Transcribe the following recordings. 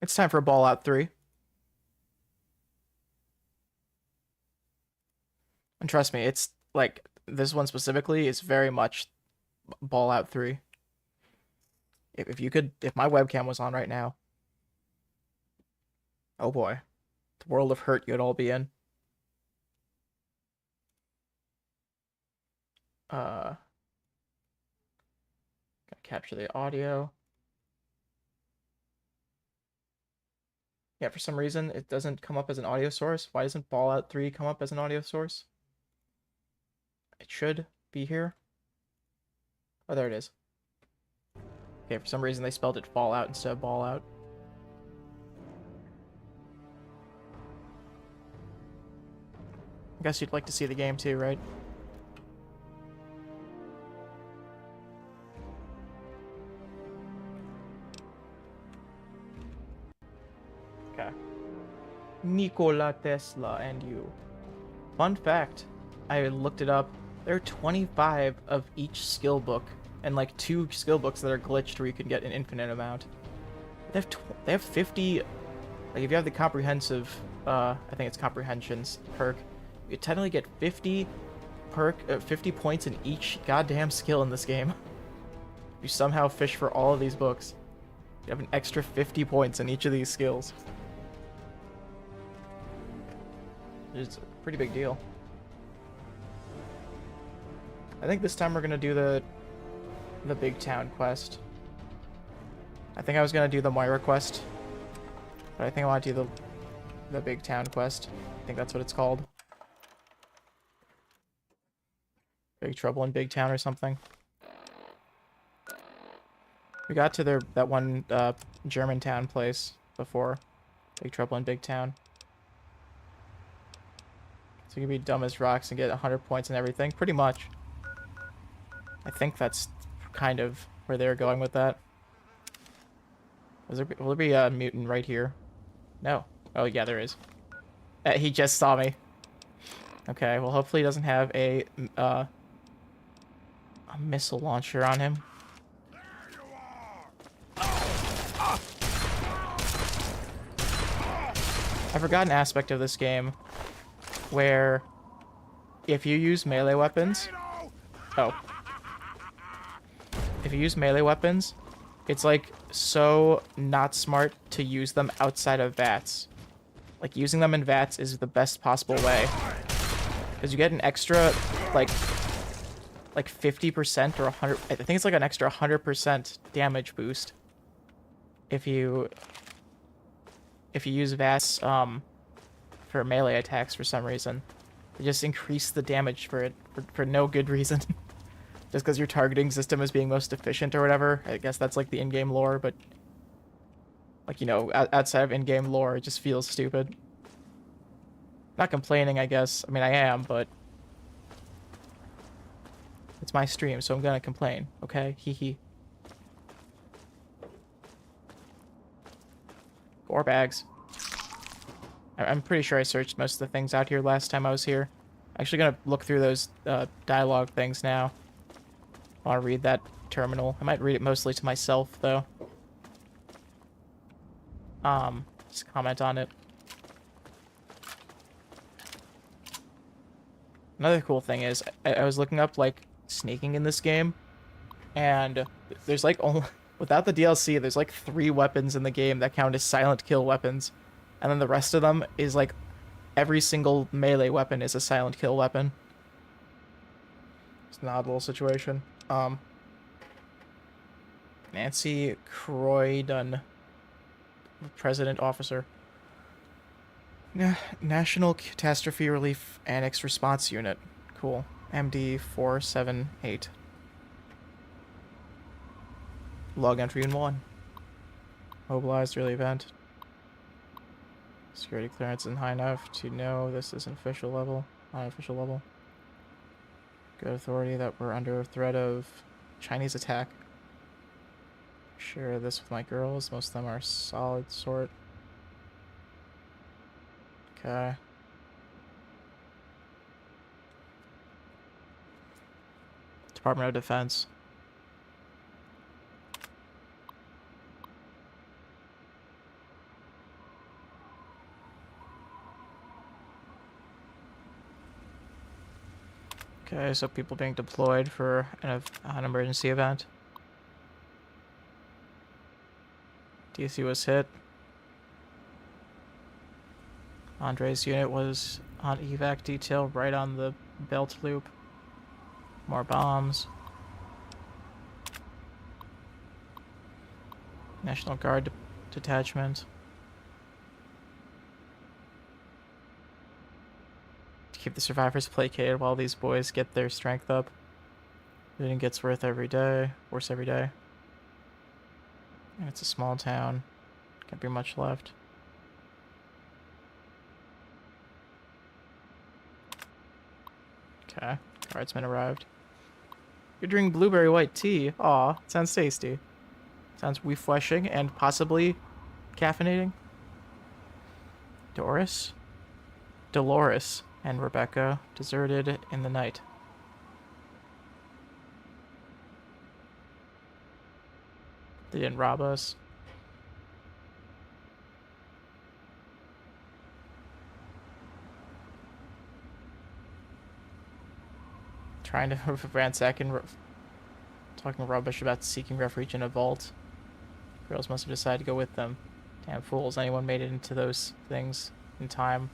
It's time for Ball Out 3. And trust me, it's like this one specifically is very much Ball Out 3. If my webcam was on right now, oh boy, the world of hurt you'd all be in. Gotta capture the audio. Yeah, for some reason it doesn't come up as an audio source. Why doesn't Ball Out 3 come up as an audio source? It should be here. Oh, there it is. Okay, for some reason they spelled it Fallout instead of Ball Out. I guess you'd like to see the game too, right? Okay. Nikola Tesla and you. Fun fact, I looked it up. There are 25 of each skill book, and like 2 skill books that are glitched where you can get an infinite amount. They have 50. Like if you have the comprehensive, I think it's comprehensions perk, you technically get 50 50 points in each goddamn skill in this game. You somehow fish for all of these books, you have an extra 50 points in each of these skills. It's a pretty big deal. I think this time we're gonna do the big town quest. I think I was gonna do the Moira quest, but I think I want to do the big town quest. I think that's what it's called. Big Trouble in Big Town or something. We got to that one Germantown place before. Big Trouble in Big Town. So you can be dumb as rocks and get 100 points and everything, pretty much. I think that's kind of where they're going with that. Will there be a mutant right here? No. Oh yeah, there is. He just saw me. Okay, well hopefully he doesn't have a missile launcher on him. I forgot an aspect of this game where if you use melee weapons... Oh. If you use melee weapons, it's like so not smart to use them outside of VATS. Like using them in VATS is the best possible way. Because you get an extra like 50% or 100, I think it's like an extra 100% damage boost if you use VATS for melee attacks for some reason. They just increase the damage for it for no good reason. Just because your targeting system is being most efficient or whatever. I guess that's like the in-game lore, but like, you know, outside of in-game lore, it just feels stupid. Not complaining, I guess. I mean, I am, but it's my stream, so I'm gonna complain, okay? Hee hee. Gore bags. I'm pretty sure I searched most of the things out here last time I was here. I'm actually gonna look through those dialogue things now. I want to read that terminal. I might read it mostly to myself, though. Just comment on it. Another cool thing is, I was looking up, like, sneaking in this game, and there's, like, only... Without the DLC, there's, like, 3 weapons in the game that count as silent kill weapons. And then the rest of them is, like, every single melee weapon is a silent kill weapon. It's an odd little situation. Nancy Croydon, President Officer. National Catastrophe Relief Annex Response Unit. Cool. MD 478. Log entry in 1. Mobilized early event. Security clearance isn't high enough to know this is an official level. Unofficial level. Good authority that we're under threat of Chinese attack. Share this with my girls. Most of them are solid sort. Okay. Department of Defense. Okay, so people being deployed for an emergency event. DC was hit. Andre's unit was on evac detail right on the belt loop. More bombs. National Guard detachment. To keep the survivors placated while these boys get their strength up. Looting gets worse every day. And it's a small town. Can't be much left. Okay. Guardsman arrived. You're drinking blueberry white tea. Aw, sounds tasty. Sounds refreshing and possibly caffeinating. Dolores and Rebecca deserted in the night. They didn't rob us. Trying to ransack and talking rubbish about seeking refuge in a vault. Girls must have decided to go with them. Damn fools, anyone made it into those things in time.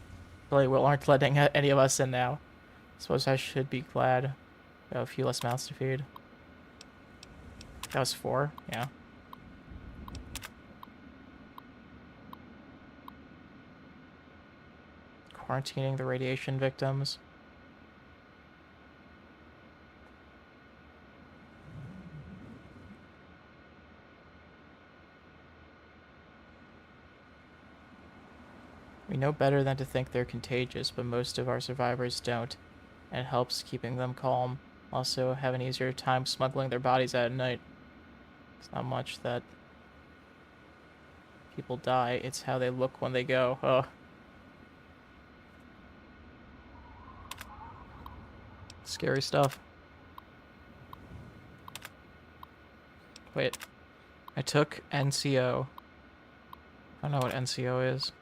Really well aren't letting any of us in now. Suppose I should be glad. We have a few less mouths to feed. That was 4, yeah. Quarantining the radiation victims. We know better than to think they're contagious, but most of our survivors don't, and it helps keeping them calm. Also, have an easier time smuggling their bodies out at night. It's not much that people die, it's how they look when they go. Oh. Scary stuff. Wait. I took NCO. I don't know what NCO is.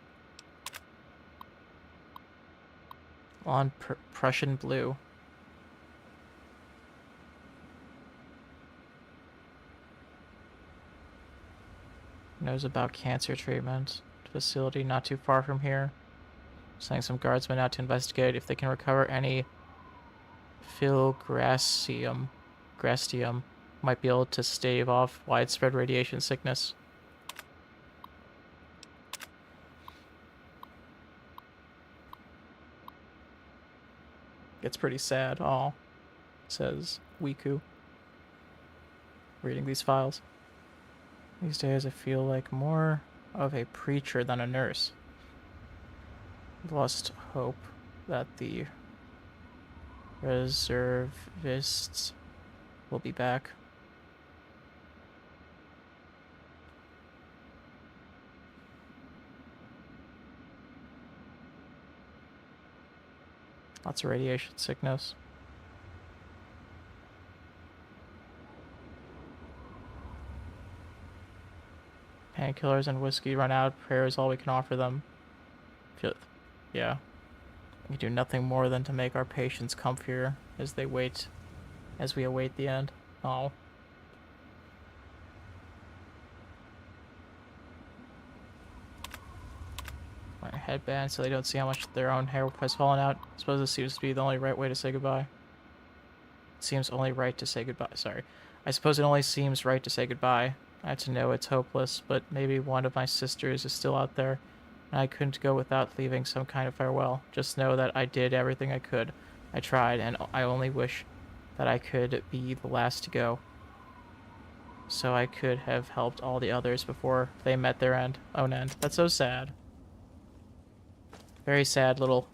On Prussian blue. Knows about cancer treatment. Facility not too far from here. Sending some guardsmen out to investigate if they can recover any filgrastium. Might be able to stave off widespread radiation sickness. It's pretty sad. Aw, says Wiku. Reading these files. These days I feel like more of a preacher than a nurse. I've lost hope that the reservists will be back. Lots of radiation sickness. Painkillers and whiskey run out. Prayer is all we can offer them. Yeah. We can do nothing more than to make our patients comfier as we await the end. Oh. Wear a headband so they don't see how much their own hair has fallen out. I suppose this seems to be the only right way to say goodbye. It seems only right to say goodbye. Sorry. I suppose it only seems right to say goodbye. I have to know it's hopeless, but maybe one of my sisters is still out there, and I couldn't go without leaving some kind of farewell. Just know that I did everything I could. I tried, and I only wish that I could be the last to go, so I could have helped all the others before they met their own end. That's so sad. Very sad little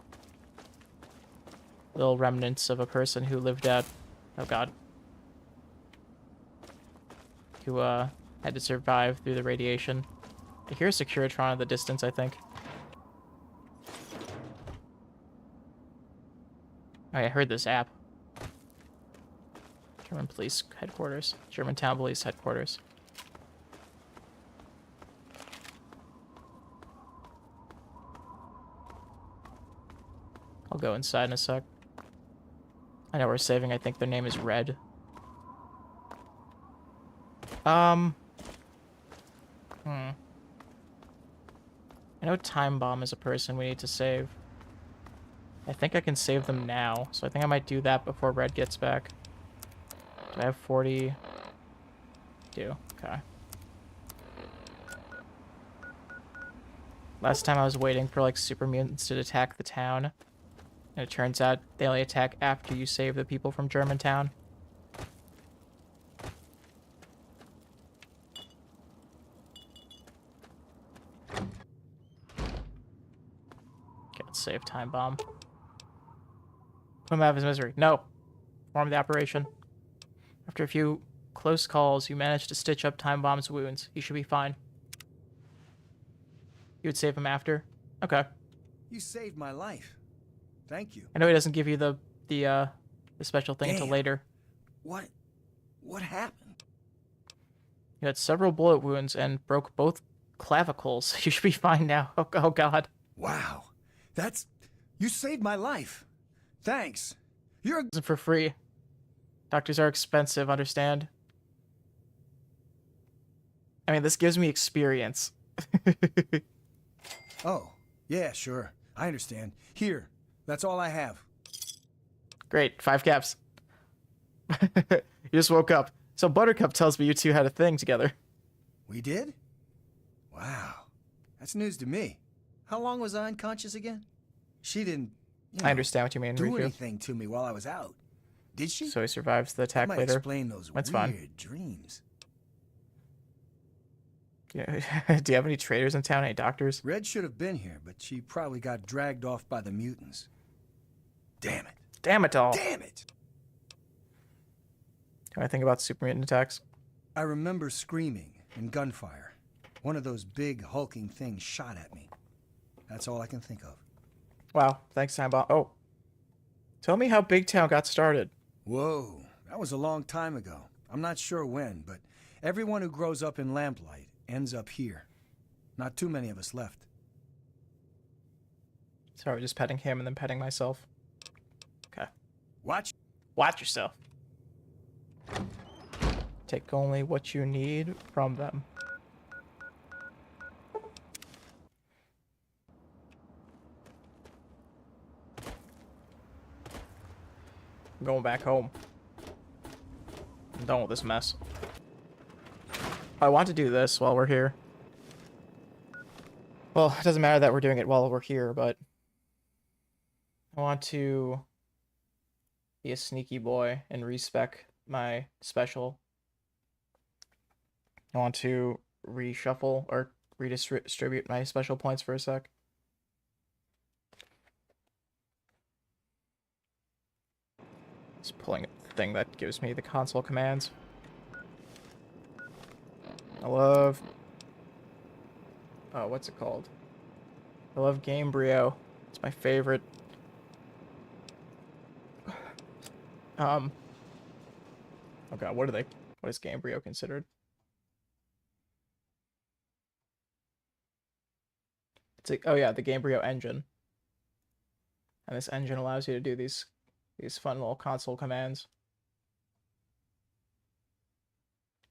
remnants of a person who lived out. Oh god. Who had to survive through the radiation. I hear a Securitron in the distance, I think. Oh, I heard this app. German police headquarters. Germantown police headquarters. I'll go inside in a sec. I know we're saving. I think their name is Red. Hmm. I know Time Bomb is a person we need to save. I think I can save them now, so I think I might do that before Red gets back. Do I have 40? Do. Okay. Last time I was waiting for, like, super mutants to attack the town. And it turns out they only attack after you save the people from Germantown. Okay, let's save Time Bomb. Put him out of his misery. No. Perform the operation. After a few close calls, you managed to stitch up Time Bomb's wounds. He should be fine. You would save him after? Okay. You saved my life. Thank you. I know he doesn't give you the special thing until later. What happened? You had several bullet wounds and broke both clavicles. You should be fine now. Oh God. Wow. You saved my life. Thanks. You're Isn't for free. Doctors are expensive, understand? I mean, this gives me experience. Oh, yeah, sure. I understand. Here. That's all I have. Great. 5 caps. You just woke up. So Buttercup tells me you two had a thing together. We did? Wow. That's news to me. How long was I unconscious again? She didn't, I understand what you mean, do Riku. anything to me while I was out. Did she? So he survives the attack that might later. explain those That's weird fine. dreams. Yeah. Do you have any traders in town? Any doctors? Red should have been here, but she probably got dragged off by the mutants. Damn it. Damn it all. Damn it! Can I think about super mutant attacks? I remember screaming and gunfire. One of those big hulking things shot at me. That's all I can think of. Wow. Thanks, Time Bomb. Oh. Tell me how Big Town got started. Whoa, that was a long time ago. I'm not sure when, but everyone who grows up in Lamplight ends up here. Not too many of us left. Sorry, just petting him and then petting myself. Okay. Watch yourself. Take only what you need from them. I'm going back home. I'm done with this mess. I want to do this while we're here. Well, it doesn't matter that we're doing it while we're here, but I want to be a sneaky boy and respec my special. I want to reshuffle or redistribute my special points for a sec. Just pulling the thing that gives me the console commands. I love... Oh, what's it called? I love Gamebryo. It's my favorite. Oh god, what is Gamebryo considered? It's like, oh yeah, the Gamebryo engine. And this engine allows you to do these fun little console commands.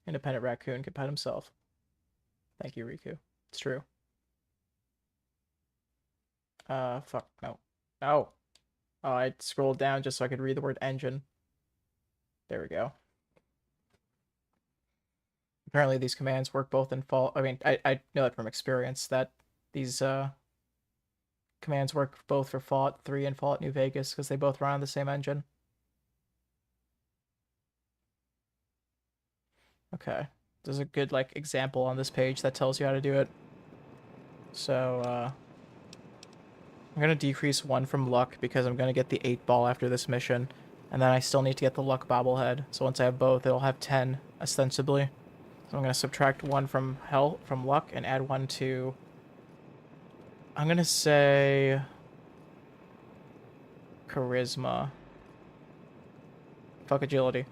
Independent raccoon can pet himself. Thank you, Riku. It's true. Fuck, no. No! Oh, I scrolled down just so I could read the word engine. There we go. Apparently these commands work both in Fallout. I mean, I know that from experience, that these, commands work both for Fallout 3 and Fallout New Vegas, because they both run on the same engine. Okay. There's a good, like, example on this page that tells you how to do it. So, I'm gonna decrease 1 from luck because I'm gonna get the 8 ball after this mission. And then I still need to get the luck bobblehead. So once I have both, it'll have 10, ostensibly. So I'm gonna subtract 1 from luck and add 1 to... I'm gonna say... charisma. Fuck agility.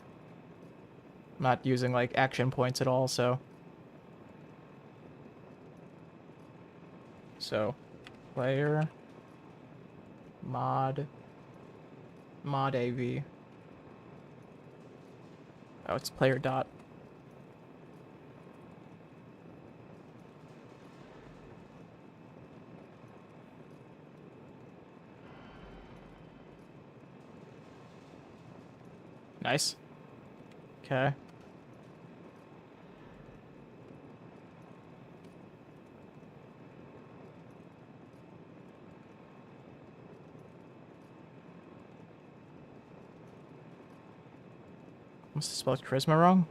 I'm not using, like, action points at all, so... So, player... mod AV. Oh, it's player dot. Nice. Okay. Must have spelled charisma wrong.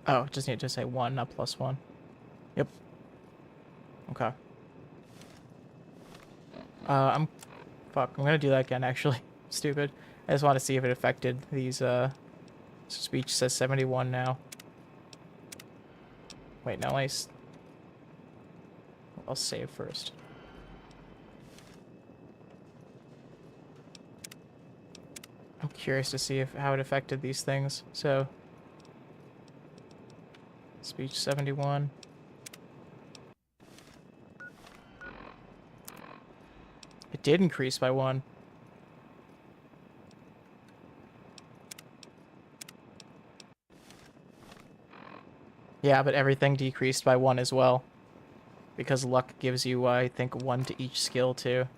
Oh, just need to say 1, not +1. Yep. Okay. Fuck, I'm gonna do that again, actually. Stupid. I just want to see if it affected these, speech says 71 now. Wait, no, I'll save first. I'm curious to see how it affected these things, so... Speech 71. It did increase by 1. Yeah, but everything decreased by 1 as well. Because luck gives you, I think, 1 to each skill, too.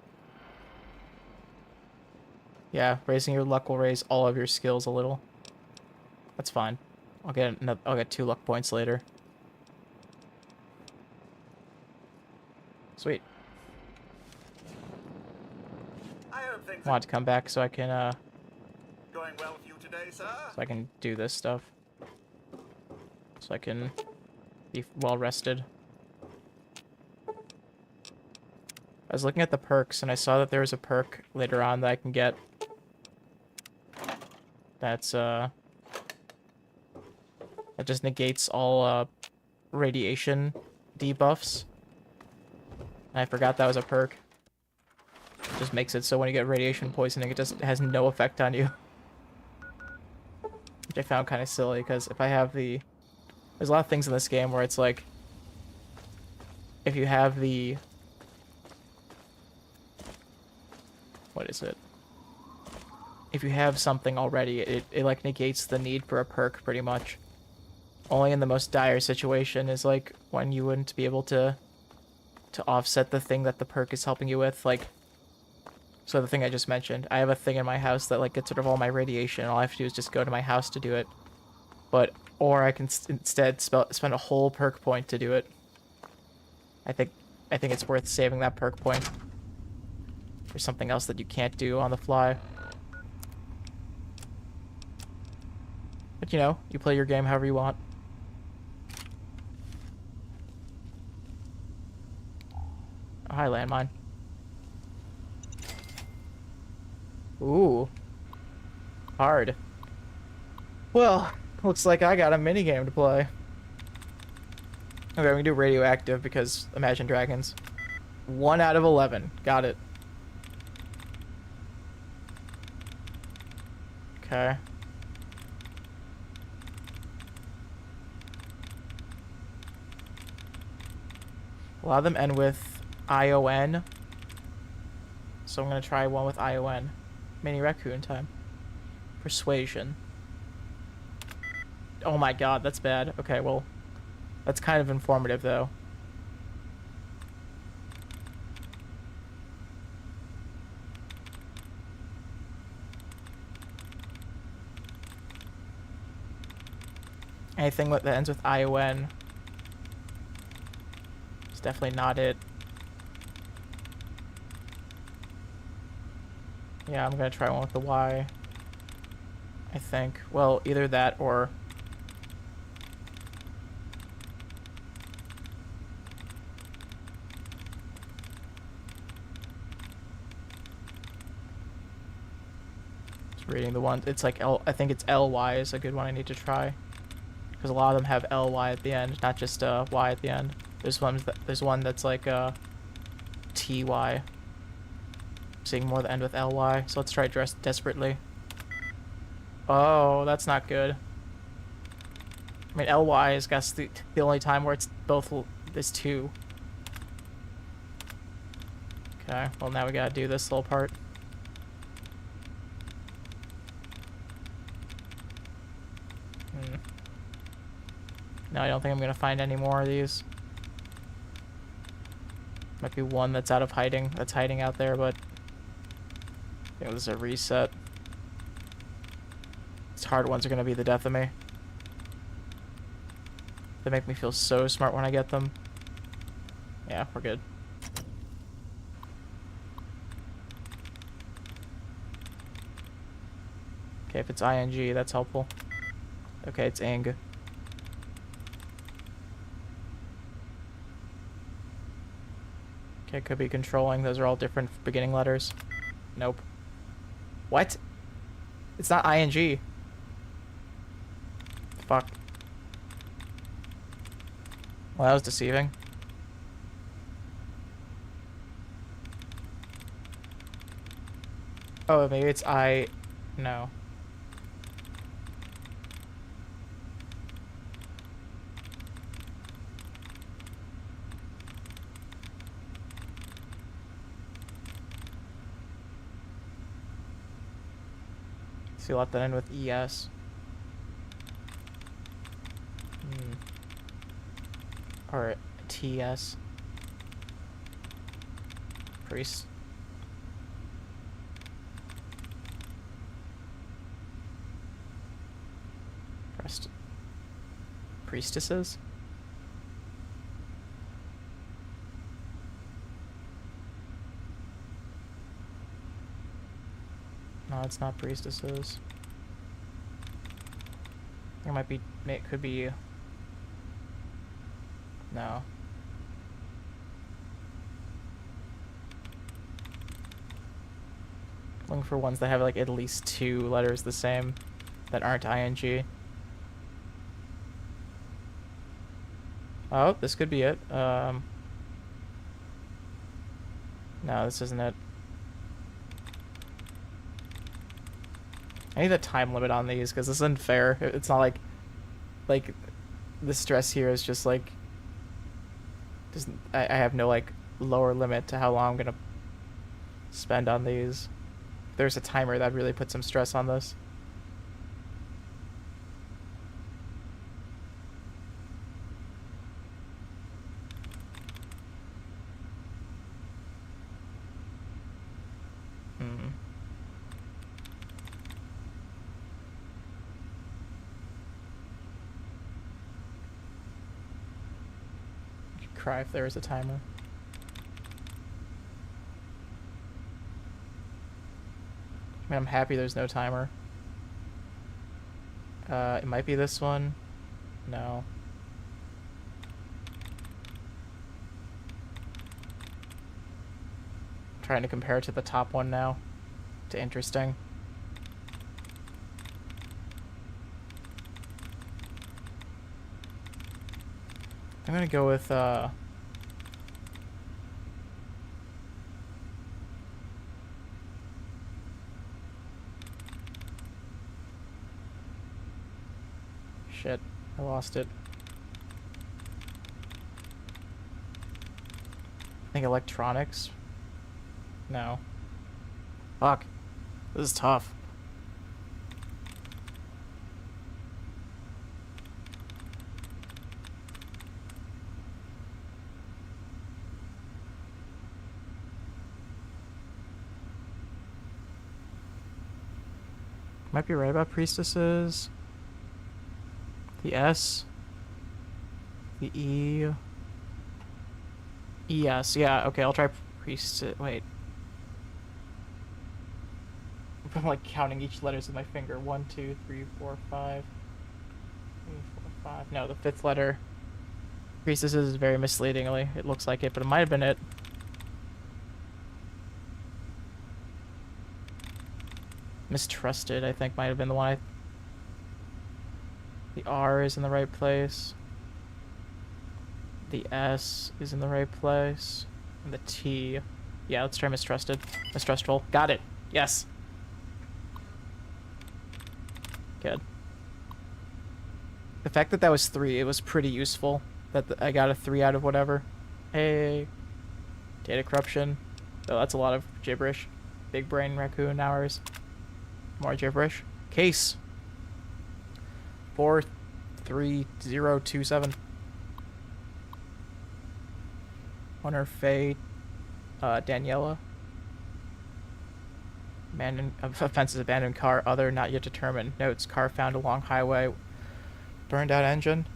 Yeah, raising your luck will raise all of your skills a little. That's fine. I'll get 2 luck points later. Sweet. I hope things Want to come back so I can going well with you today, sir. so I can do this stuff. So I can be well rested. I was looking at the perks and I saw that there was a perk later on that I can get. That's that just negates all radiation debuffs. And I forgot that was a perk. It just makes it so when you get radiation poisoning, it just has no effect on you. Which I found kind of silly, because if I have the... There's a lot of things in this game where it's like... If you have the... What is it? If you have something already, it like negates the need for a perk, pretty much. Only in the most dire situation is like when you wouldn't be able to offset the thing that the perk is helping you with, like... So the thing I just mentioned, I have a thing in my house that like gets rid of all my radiation. All I have to do is just go to my house to do it. Or I can instead spend a whole perk point to do it. I think it's worth saving that perk point for something else that you can't do on the fly. But you know, you play your game however you want. Oh, hi, landmine. Ooh. Hard. Well, looks like I got a minigame to play. Okay, we can do radioactive because Imagine Dragons. 1 out of 11. Got it. Okay. A lot of them end with ION. So I'm going to try one with ION. Mini raccoon time. Persuasion. Oh my god, that's bad. Okay, well, that's kind of informative, though. Anything that ends with ION is definitely not it. Yeah, I'm gonna try one with the Y. I think. Well, either that or... Just reading the one. It's like I think it's LY is a good one I need to try. Because a lot of them have LY at the end, not just Y at the end. There's one that's like TY. Seeing more that end with LY, so let's try dress desperately. Oh, that's not good. I mean, ly is, guess, the only time where it's both is 2. Okay, well, now we gotta do this little part. No, I don't think I'm gonna find any more of these. Might be one that's out of hiding, that's hiding out there, but I think this is a reset. These hard ones are gonna be the death of me. They make me feel so smart when I get them. Yeah, we're good. Okay, if it's ing, that's helpful. Okay, it's ing. Okay, could be controlling. Those are all different beginning letters. Nope. What? It's not ing. Fuck. Well, that was deceiving. Oh, maybe it's I... No. So you let that in with ES. Or TS. Priest. Priestesses? No, it's not priestesses. It might be, it could be, no. Looking for ones that have like at least 2 letters the same that aren't ing. Oh, this could be it. No, this isn't it. I need a time limit on these because this isn't fair. It's not like the stress here is just like, just I have no like lower limit to how long I'm gonna spend on these. If there's a timer that really put some stress on this. Cry if there was a timer. I mean, I'm happy there's no timer. It might be this one. No. I'm trying to compare it to the top one now. To interesting. I'm gonna go with, shit, I lost it. I think electronics? No. Fuck. This is tough. Might be right about priestesses. The S. The E. ES. Yeah, okay, I'll try priestess. Wait. I'm like counting each letters with my finger. 1, 2, 3, 4, 5. 3, 4, 5. No, the 5th letter. Priestesses is very misleadingly. It looks like it, but it might have been it. Mistrusted, I think, might have been the one. The R is in the right place. The S is in the right place. And the T. Yeah, let's try mistrusted. Mistrustful. Got it. Yes. Good. The fact that that was 3, it was pretty useful. That I got a 3 out of whatever. Hey. Data corruption. Oh, that's a lot of gibberish. Big brain raccoon hours. More gibberish. Case. 43027. Owner Faye Daniela. Offenses abandoned car, other not yet determined. Notes, car found along highway. Burned out engine.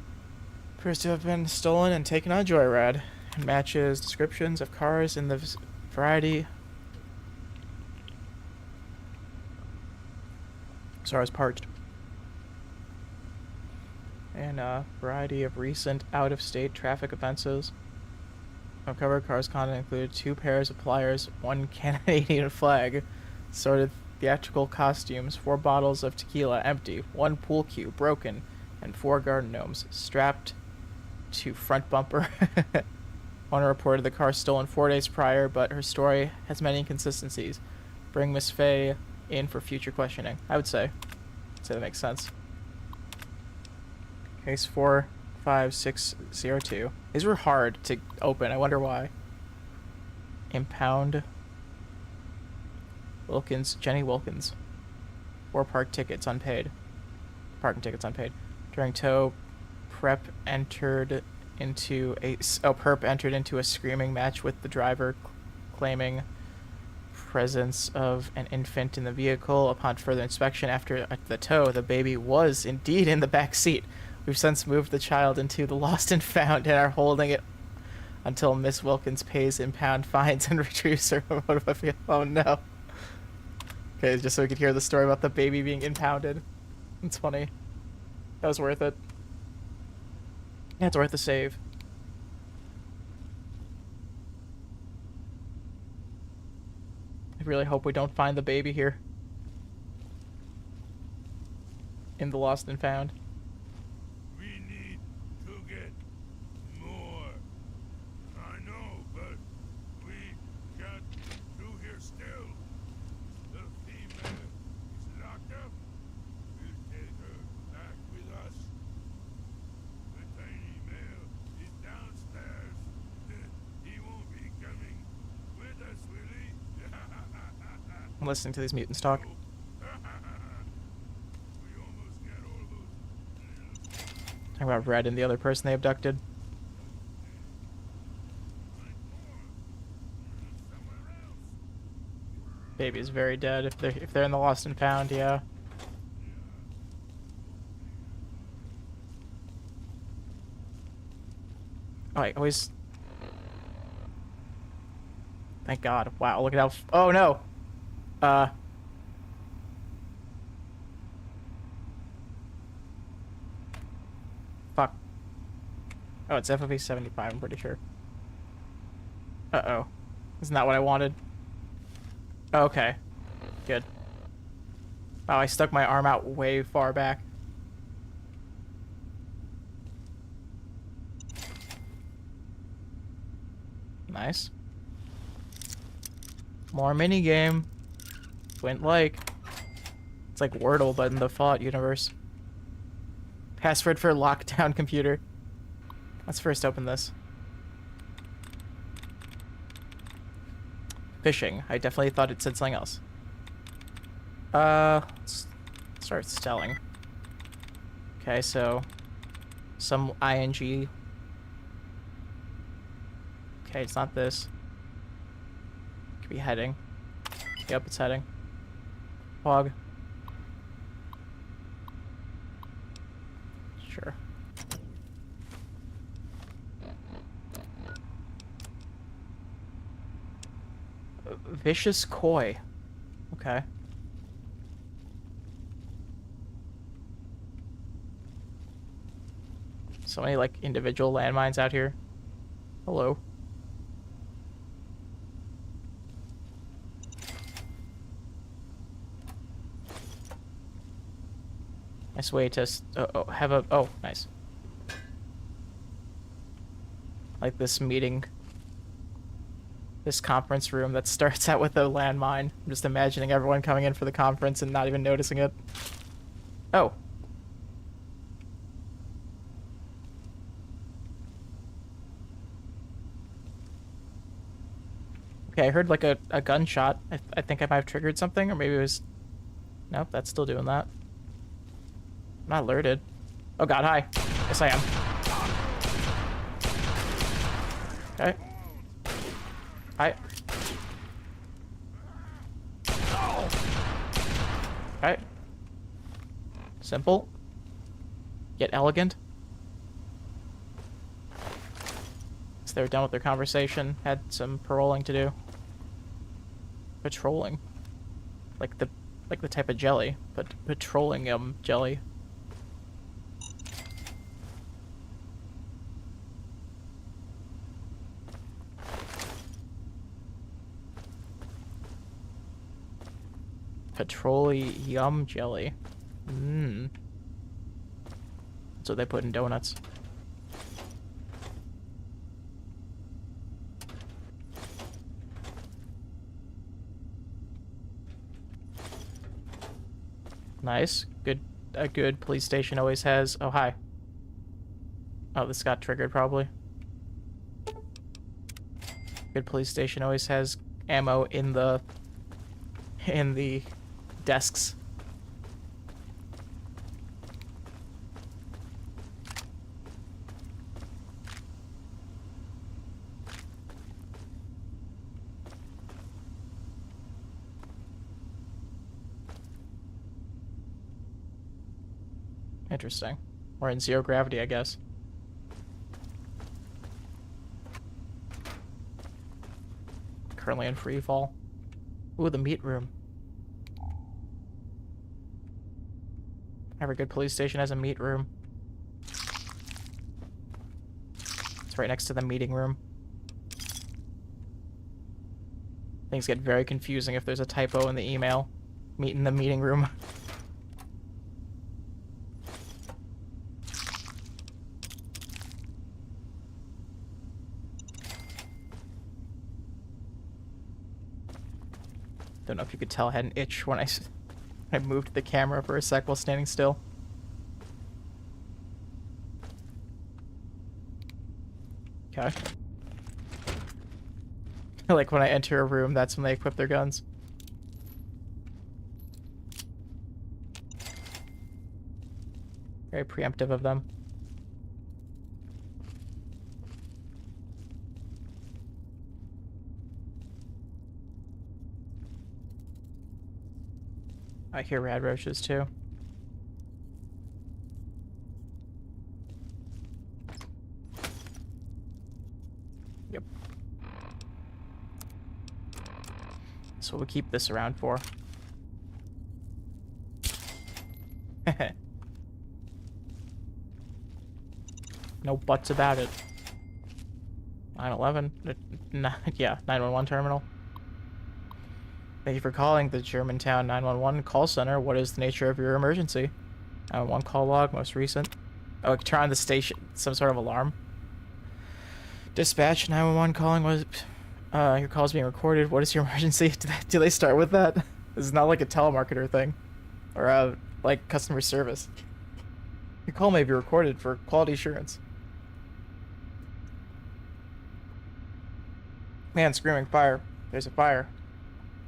Appears to have been stolen and taken on a joyride. And matches descriptions of cars in the variety. Sorry, I was parched. And a variety of recent out-of-state traffic offenses. Uncovered cars content included 2 pairs of pliers, 1 Canadian flag, assorted theatrical costumes, 4 bottles of tequila empty, 1 pool cue broken, and 4 garden gnomes strapped to front bumper. Owner reported the car stolen 4 days prior, but her story has many inconsistencies. Bring Miss Faye in for future questioning. I would say that makes sense. Case 45602. These were hard to open. I wonder why. Impound. Wilkins, Jenny Wilkins. 4 park tickets unpaid. Parking tickets unpaid. During tow, Perp entered into a screaming match with the driver, claiming presence of an infant in the vehicle. Upon further inspection after the tow, the baby was indeed in the back seat. We've since moved the child into the lost and found and are holding it until Miss Wilkins pays impound fines and retrieves her motor vehicle. Oh no. Okay, just so we could hear the story about the baby being impounded. It's funny. That was worth it. Yeah, it's worth the save. I really hope we don't find the baby here. In the lost and found. We need to get more. I know, but we got two here still. The female is locked up. We'll take her back with us. The tiny male is downstairs. He won't be coming with us, will he? I'm listening to these mutants talk. Talking about Red and the other person they abducted. Baby is very dead if they're in the lost and found, yeah. Oh, I always. Thank God! Wow, look at how. Oh no. Fuck. Oh, it's FOV 75, I'm pretty sure. Uh-oh. Isn't that what I wanted? Okay. Good. Wow, I stuck my arm out way far back. Nice. More minigame. Went like. It's like Wordle, but in the Fallout universe. Password for lockdown computer. Let's first open this. Fishing. I definitely thought it said something else. Let's start selling. Okay, so some ing. Okay, it's not this. Could be heading. Yep, it's heading. Hog. Sure. Vicious koi. Okay. So many like individual landmines out here. Hello. Nice way to have a... Oh, nice. Like this meeting. This conference room that starts out with a landmine. I'm just imagining everyone coming in for the conference and not even noticing it. Oh. Okay, I heard like a gunshot. I think I might have triggered something, or maybe it was... Nope, that's still doing that. I'm not alerted. Oh god, hi. Yes, I am. Okay. Hi. Okay. Simple. Yet elegant. So they were done with their conversation. Had some paroling to do. Patrolling. Like the type of jelly, but petroleum jelly. Petroleum jelly. Mmm. That's what they put in donuts. Nice. Good. A good police station always has... Oh, hi. Oh, this got triggered, probably. Good police station always has ammo in the desks. Interesting. We're in zero gravity, I guess. Currently in free fall. Ooh, the meat room. Every good police station has a meat room. It's right next to the meeting room. Things get very confusing if there's a typo in the email. Meet in the meeting room. Don't know if you could tell I had an itch when I moved the camera for a sec while standing still. Okay. Like when I enter a room, that's when they equip their guns. Very preemptive of them. I hear rad roaches too. Yep. That's what we keep this around for. No buts about it. 911? Yeah, 911 terminal. Thank you for calling the Germantown 911 call center. What is the nature of your emergency? 911 call log, most recent. Oh, turn on the station. Some sort of alarm. Dispatch 911 calling was... your call is being recorded. What is your emergency? Do they start with that? This is not like a telemarketer thing. Or, like, customer service. Your call may be recorded for quality assurance. Man screaming fire. There's a fire.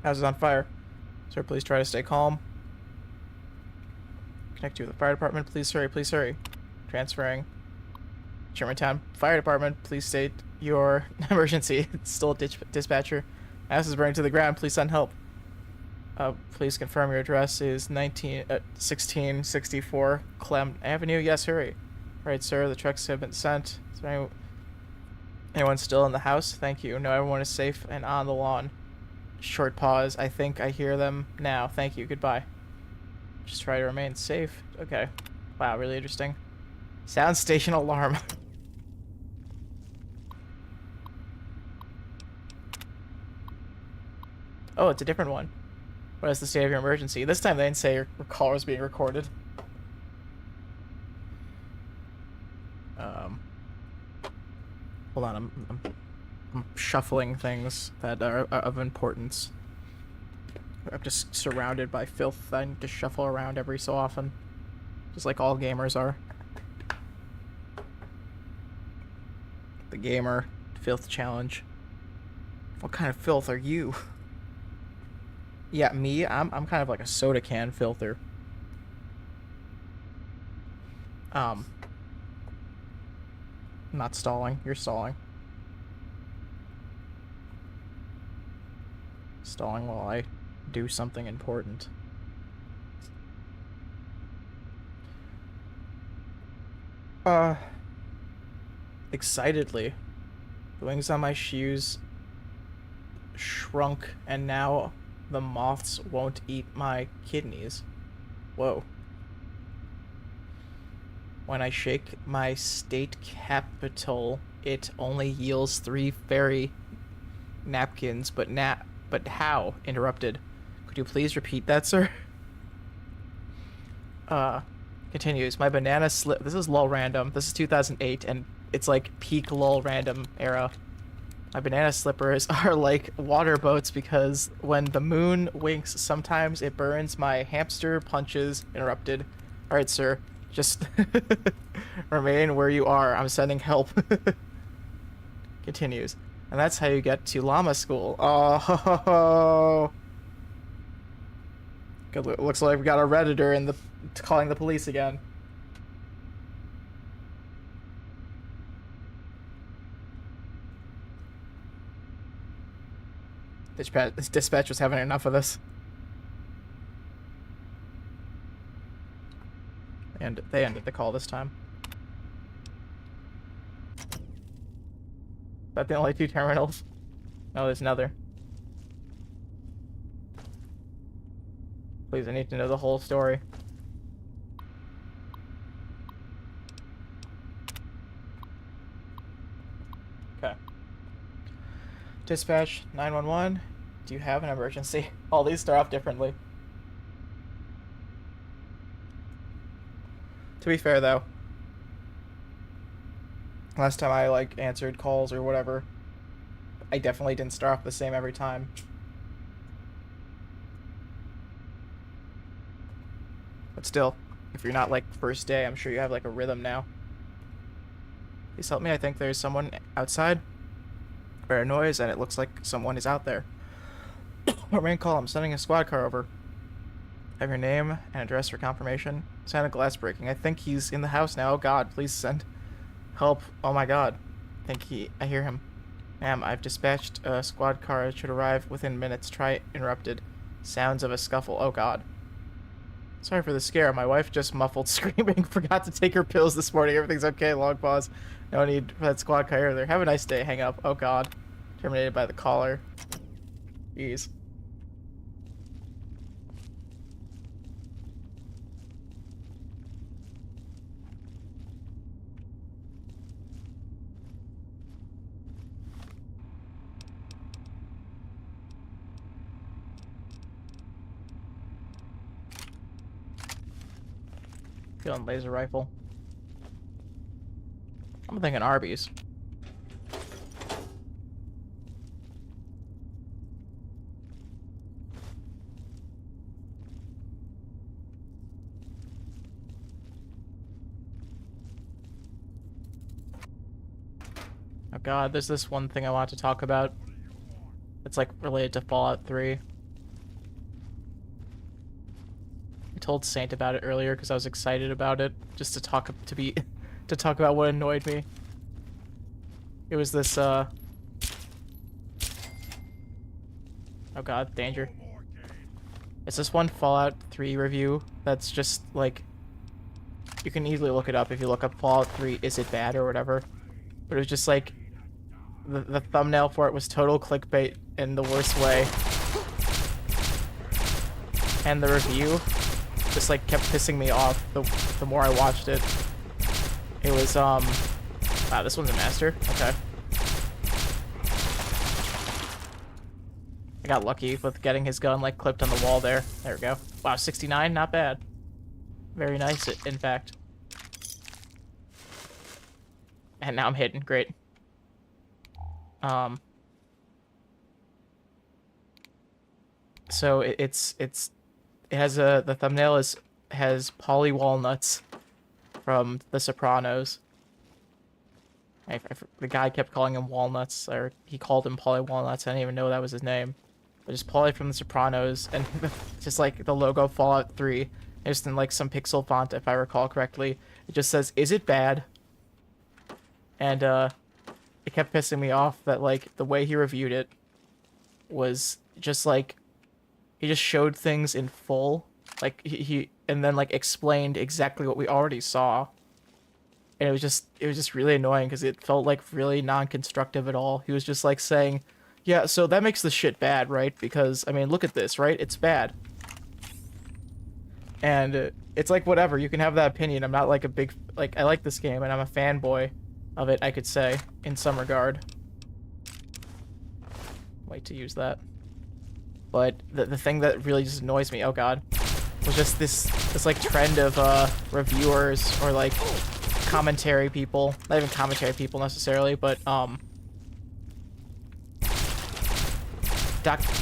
House is on fire. Sir, please try to stay calm. Connect you with the fire department. Please hurry, please hurry. Transferring. Germantown Fire Department, please state your emergency. It's still a dispatcher. House is burning to the ground. Please send help. Please confirm your address is 1664 Clem Avenue. Yes, hurry. Right, sir. The trucks have been sent. Is there anyone still in the house? Thank you. No, everyone is safe and on the lawn. Short pause. I think I hear them now. Thank you. Goodbye. Just try to remain safe. Okay. Wow, really interesting. Sound station alarm. Oh, it's a different one. What is the state of your emergency? This time they didn't say your call was being recorded. Hold on, I'm shuffling things that are of importance. I'm just surrounded by filth I need to shuffle around every so often. Just like all gamers are. The gamer filth challenge. What kind of filth are you? Yeah, me, I'm kind of like a soda can filter. I'm not stalling. You're stalling. Stalling while I do something important. Excitedly. The wings on my shoes shrunk, and now the moths won't eat my kidneys. Whoa. When I shake my state capital, it only yields 3 fairy napkins, but how? Interrupted. Could you please repeat that, sir? Continues. My banana slip. This is lol random. This is 2008, and it's like peak lol random era. My banana slippers are like water boats because when the moon winks, sometimes it burns my hamster punches. Interrupted. All right, sir. Just remain where you are. I'm sending help. Continues. And that's how you get to llama school. Oh. Good. Looks like we got a Redditor in the calling the police again. Dispatch was having enough of this. And they ended the call this time. Is that the only 2 terminals? No, there's another. Please, I need to know the whole story. Okay. Dispatch 911. Do you have an emergency? All these start off differently. To be fair, though, last time I, like, answered calls or whatever, I definitely didn't start off the same every time. But still, if you're not, like, first day, I'm sure you have, like, a rhythm now. Please help me. I think there's someone outside. I heard a noise, and it looks like someone is out there. Main call. I'm sending a squad car over. Have your name and address for confirmation. Sound of glass breaking. I think he's in the house now. Oh God, please send help. Oh my God. I hear him. Ma'am, I've dispatched a squad car. It should arrive within minutes. Try interrupted. Sounds of a scuffle. Oh God. Sorry for the scare. My wife just muffled screaming. Forgot to take her pills this morning. Everything's okay. Long pause. No need for that squad car either. Have a nice day. Hang up. Oh God. Terminated by the caller. Jeez. Feeling laser rifle. I'm thinking Arby's. Oh God, there's this one thing I want to talk about. It's like related to Fallout 3. I told Saint about it earlier because I was excited about it, just to talk about what annoyed me. It was this oh God, danger. It's this one Fallout 3 review that's just like, you can easily look it up if you look up Fallout 3 is it bad or whatever. But it was just like the thumbnail for it was total clickbait in the worst way. And the review just like kept pissing me off the more I watched it. It was wow, this one's a master. Okay. I got lucky with getting his gun like clipped on the wall there. There we go. Wow, 69, not bad. Very nice, in fact. And now I'm hidden. Great. So it has the thumbnail has Polly Walnuts from The Sopranos. The guy kept calling him Walnuts, or he called him Paulie Walnuts. I didn't even know that was his name. But just Paulie from The Sopranos, and just like the logo Fallout 3, just in like some pixel font, if I recall correctly. It just says, "Is it bad?" And it kept pissing me off that like the way he reviewed it was just like he just showed things in full, like he and then like explained exactly what we already saw. And it was just really annoying because it felt like really non-constructive at all. He was just like saying, "Yeah, so that makes the shit bad, right? Because I mean, look at this, right? It's bad." And it's like, whatever, you can have that opinion. I'm not like a big, like, I like this game and I'm a fanboy of it, I could say, in some regard. Wait to use that. But the thing that really just annoys me, oh god, was just this like trend of reviewers or like commentary people, not even commentary people necessarily, but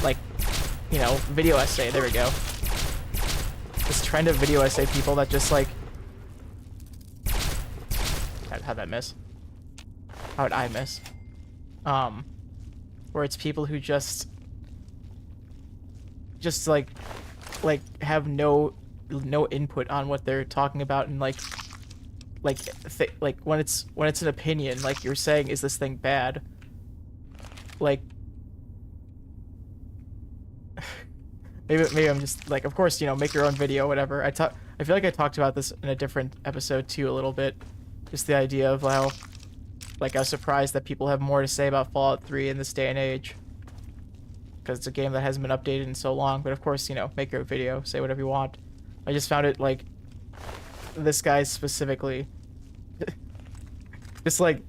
like, you know, video essay, there we go. This trend of video essay people that just like, how'd that miss? How'd I miss? Where it's people who just like have no input on what they're talking about, and like when it's an opinion, like you're saying, is this thing bad? Like maybe I'm just like, of course, you know, make your own video, whatever. I feel like I talked about this in a different episode too, a little bit. Just the idea of how, like, I was surprised that people have more to say about Fallout 3 in this day and age, because it's a game that hasn't been updated in so long. But of course, you know, make your video, say whatever you want. I just found it, like, this guy specifically, just like,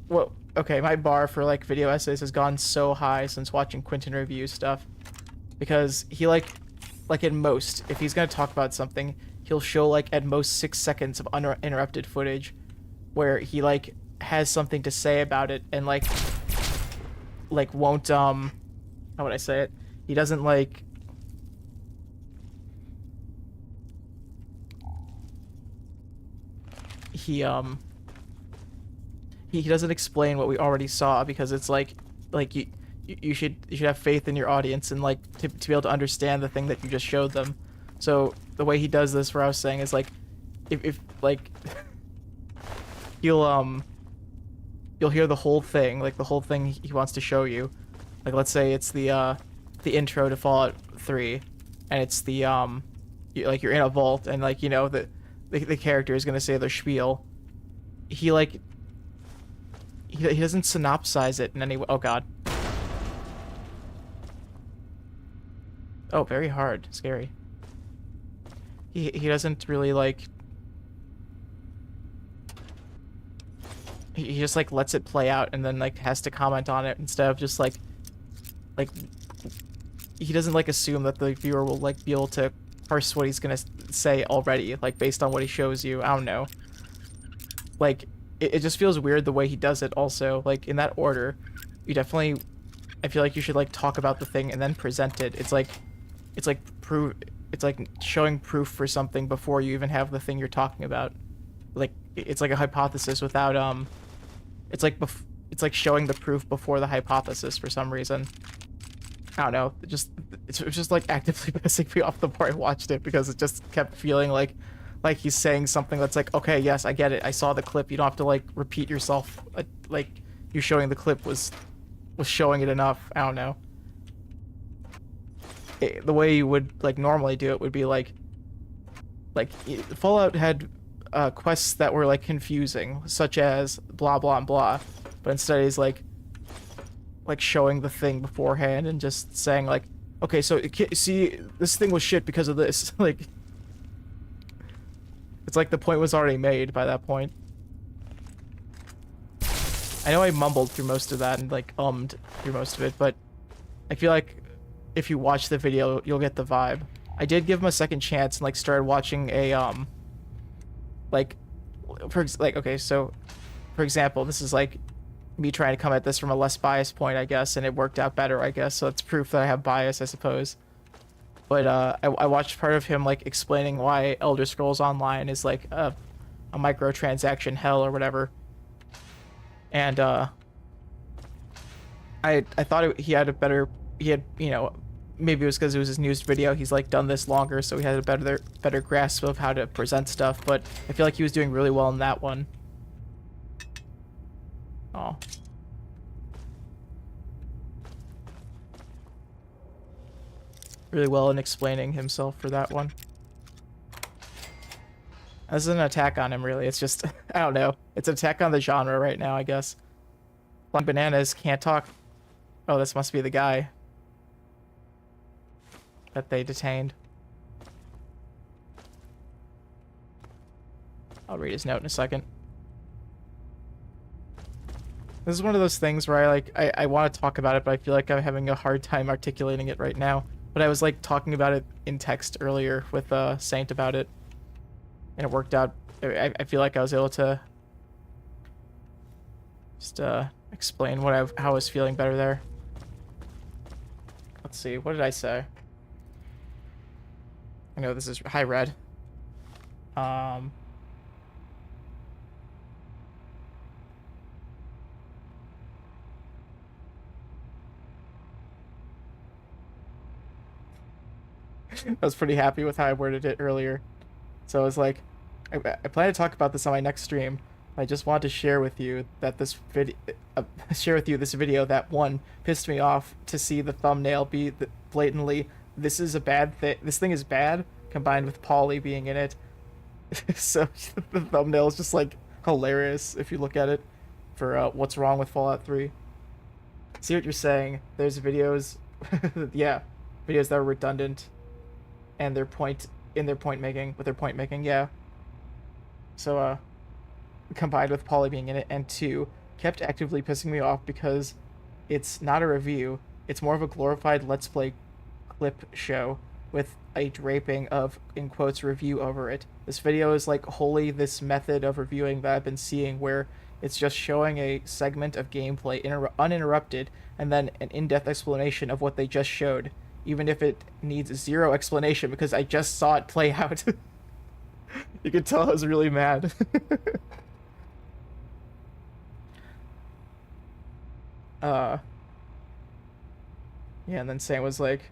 well, okay, my bar for, like, video essays has gone so high since watching Quentin review stuff, because he, like at most, if he's gonna talk about something, he'll show, like, at most 6 seconds of uninterrupted footage where he, like, has something to say about it, and, like won't, how would I say it? He doesn't, like, he doesn't explain what we already saw, because it's like you should have faith in your audience and, like, to be able to understand the thing that you just showed them. So the way he does this, where I was saying, is like, if like you'll hear the whole thing, like the whole thing he wants to show you. Like, let's say it's the intro to Fallout 3, and it's the like you're in a vault, and, like, you know, the character is gonna say their spiel. He like he doesn't synopsize it in any way. Oh god. Oh, very hard, scary. He doesn't really, like, he just, like, lets it play out and then, like, has to comment on it, instead of just like he doesn't, like, assume that the viewer will, like, be able to parse what he's gonna say already, like, based on what he shows you. I don't know, like, it just feels weird the way he does it. Also, like, in that order, you definitely, I feel like you should, like, talk about the thing and then present it. It's like showing proof for something before you even have the thing you're talking about. Like, it's like a hypothesis without it's like showing the proof before the hypothesis for some reason. I don't know. It was just like actively pissing me off the more I watched it, because it just kept feeling like he's saying something that's like, okay, yes, I get it, I saw the clip, you don't have to, like, repeat yourself. Like, you showing the clip was showing it enough. I don't know. The way you would, like, normally do it would be like Fallout had quests that were, like, confusing, such as blah blah and blah, but instead he's like showing the thing beforehand and just saying, like, okay, so see, this thing was shit because of this. Like, it's like the point was already made by that point. I know I mumbled through most of that and, like, through most of it, but I feel like if you watch the video, you'll get the vibe. I did give him a second chance and, like, started watching a okay, so for example, this is like me trying to come at this from a less biased point, I guess, and it worked out better, I guess, so it's proof that I have bias, I suppose. But I watched part of him, like, explaining why Elder Scrolls Online is like a microtransaction hell or whatever. And I thought he had a better, you know, maybe it was because it was his newest video. He's like done this longer, so he had a better grasp of how to present stuff. But I feel like he was doing really well in that one. Oh. Really well in explaining himself for that one. This isn't an attack on him, really. It's just, I don't know. It's an attack on the genre right now, I guess. Flying bananas can't talk. Oh, this must be the guy that they detained. I'll read his note in a second. This is one of those things where I want to talk about it, but I feel like I'm having a hard time articulating it right now. But I was like talking about it in text earlier with Saint about it, and it worked out. I feel like I was able to just explain how I was feeling better there. Let's see, what did I say? I know this is hi Red. I was pretty happy with how I worded it earlier. So I was like, I plan to talk about this on my next stream. I just want to share with you that this video that one pissed me off to see the thumbnail be blatantly this is a bad thing. This thing is bad combined with Polly being in it. So the thumbnail is just like hilarious if you look at it for what's wrong with Fallout 3. See what you're saying? There's videos, yeah, videos that are redundant. And their point making, yeah. So combined with Polly being in it, and 2, kept actively pissing me off because it's not a review, it's more of a glorified Let's Play clip show with a draping of, in quotes, review over it. This video is like wholly this method of reviewing that I've been seeing where it's just showing a segment of gameplay uninterrupted and then an in-depth explanation of what they just showed, even if it needs 0 explanation because I just saw it play out. You could tell I was really mad. Yeah, and then Sam was like,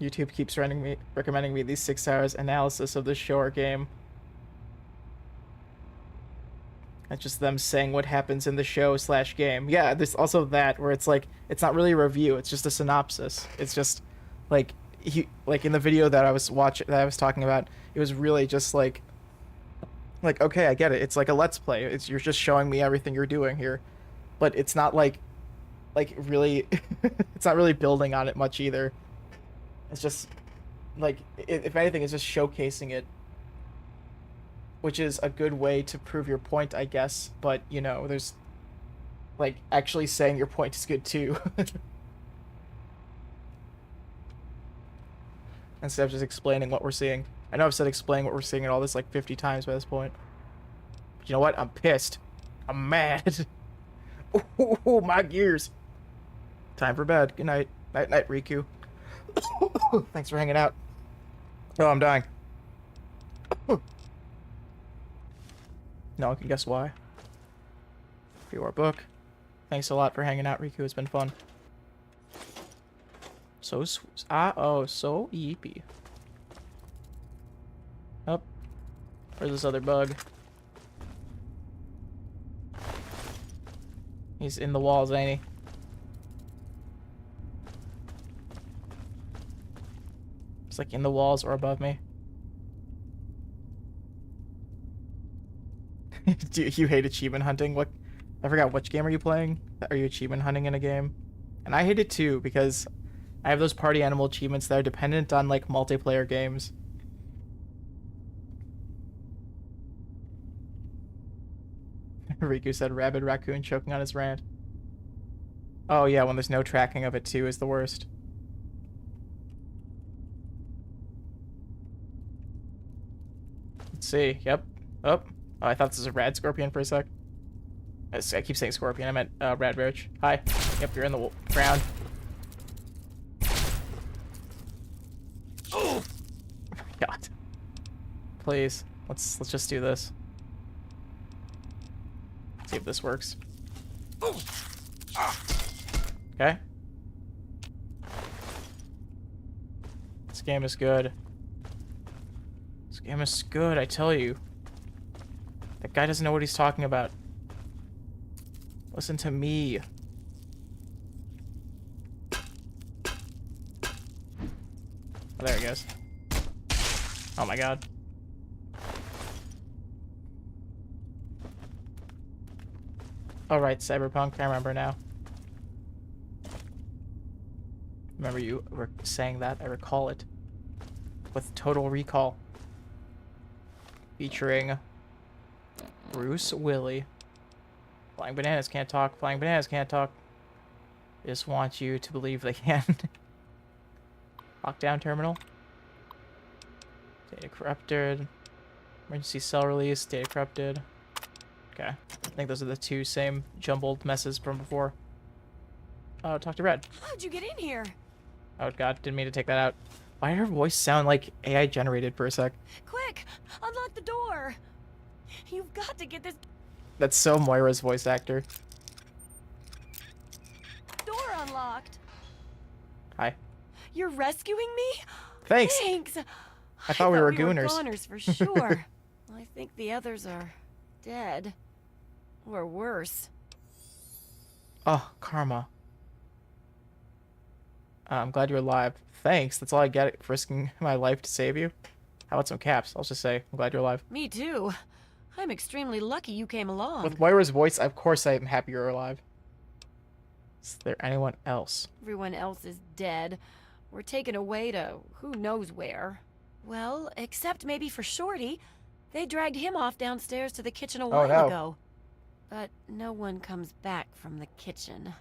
YouTube keeps recommending me these 6 hours analysis of this show or game. That's just them saying what happens in the show / game. Yeah, there's also that where it's like, it's not really a review, it's just a synopsis. It's just like in the video that I was talking about, it was really just like okay, I get it. It's like a Let's Play. You're just showing me everything you're doing here, but it's not like really it's not really building on it much either. It's just like, if anything, it's just showcasing it, which is a good way to prove your point, I guess. But you know, there's like actually saying your point is good too. Instead of just explaining what we're seeing. I know I've said explain what we're seeing and all this like 50 times by this point. But you know what? I'm pissed. I'm mad. Oh, my gears. Time for bed. Good night. Night, Riku. Thanks for hanging out. Oh, I'm dying. No one can guess why. For your book. Thanks a lot for hanging out, Riku. It's been fun. So so yeepy. Oh, where's this other bug? He's in the walls, ain't he? It's like in the walls or above me. Do you hate achievement hunting? What? I forgot, which game are you playing? Are you achievement hunting in a game? And I hate it too because I have those party animal achievements that are dependent on like multiplayer games. Riku said rabid raccoon choking on his rant. Oh yeah, when there's no tracking of it too is the worst. Let's see. Yep. Oh, I thought this was a rad scorpion for a sec. I keep saying scorpion. I meant rad roach. Hi. Yep, you're in the ground. Oh my god. Please. Let's just do this. See if this works. Okay. This game is good. This game is good, I tell you. That guy doesn't know what he's talking about. Listen to me. Oh, there he goes. Oh my god. Alright, Cyberpunk, I remember now. Remember you were saying that, I recall it. With Total Recall. Featuring Bruce Willie. Flying bananas can't talk, flying bananas can't talk. Just want you to believe they can. Lockdown terminal. Data corrupted. Emergency cell release, data corrupted. Okay. I think those are the two same jumbled messes from before. Oh, talk to Red. How'd you get in here? Oh god, didn't mean to take that out. Why did her voice sound like AI generated for a sec? Quick, unlock the door. You've got to get this That's so Moira's voice actor. door unlocked. Hi. You're rescuing me? Thanks. Thanks. I thought we were gooners. Goners for sure. I think the others are dead. Or worse. Oh, karma. I'm glad you're alive. Thanks. That's all I get for risking my life to save you. How about some caps? I'll just say, I'm glad you're alive. Me too. I'm extremely lucky you came along. With Moira's voice, of course I'm happy you're alive. Is there anyone else? Everyone else is dead. We're taken away to who knows where. Well, except maybe for Shorty. They dragged him off downstairs to the kitchen a while ago. But no one comes back from the kitchen.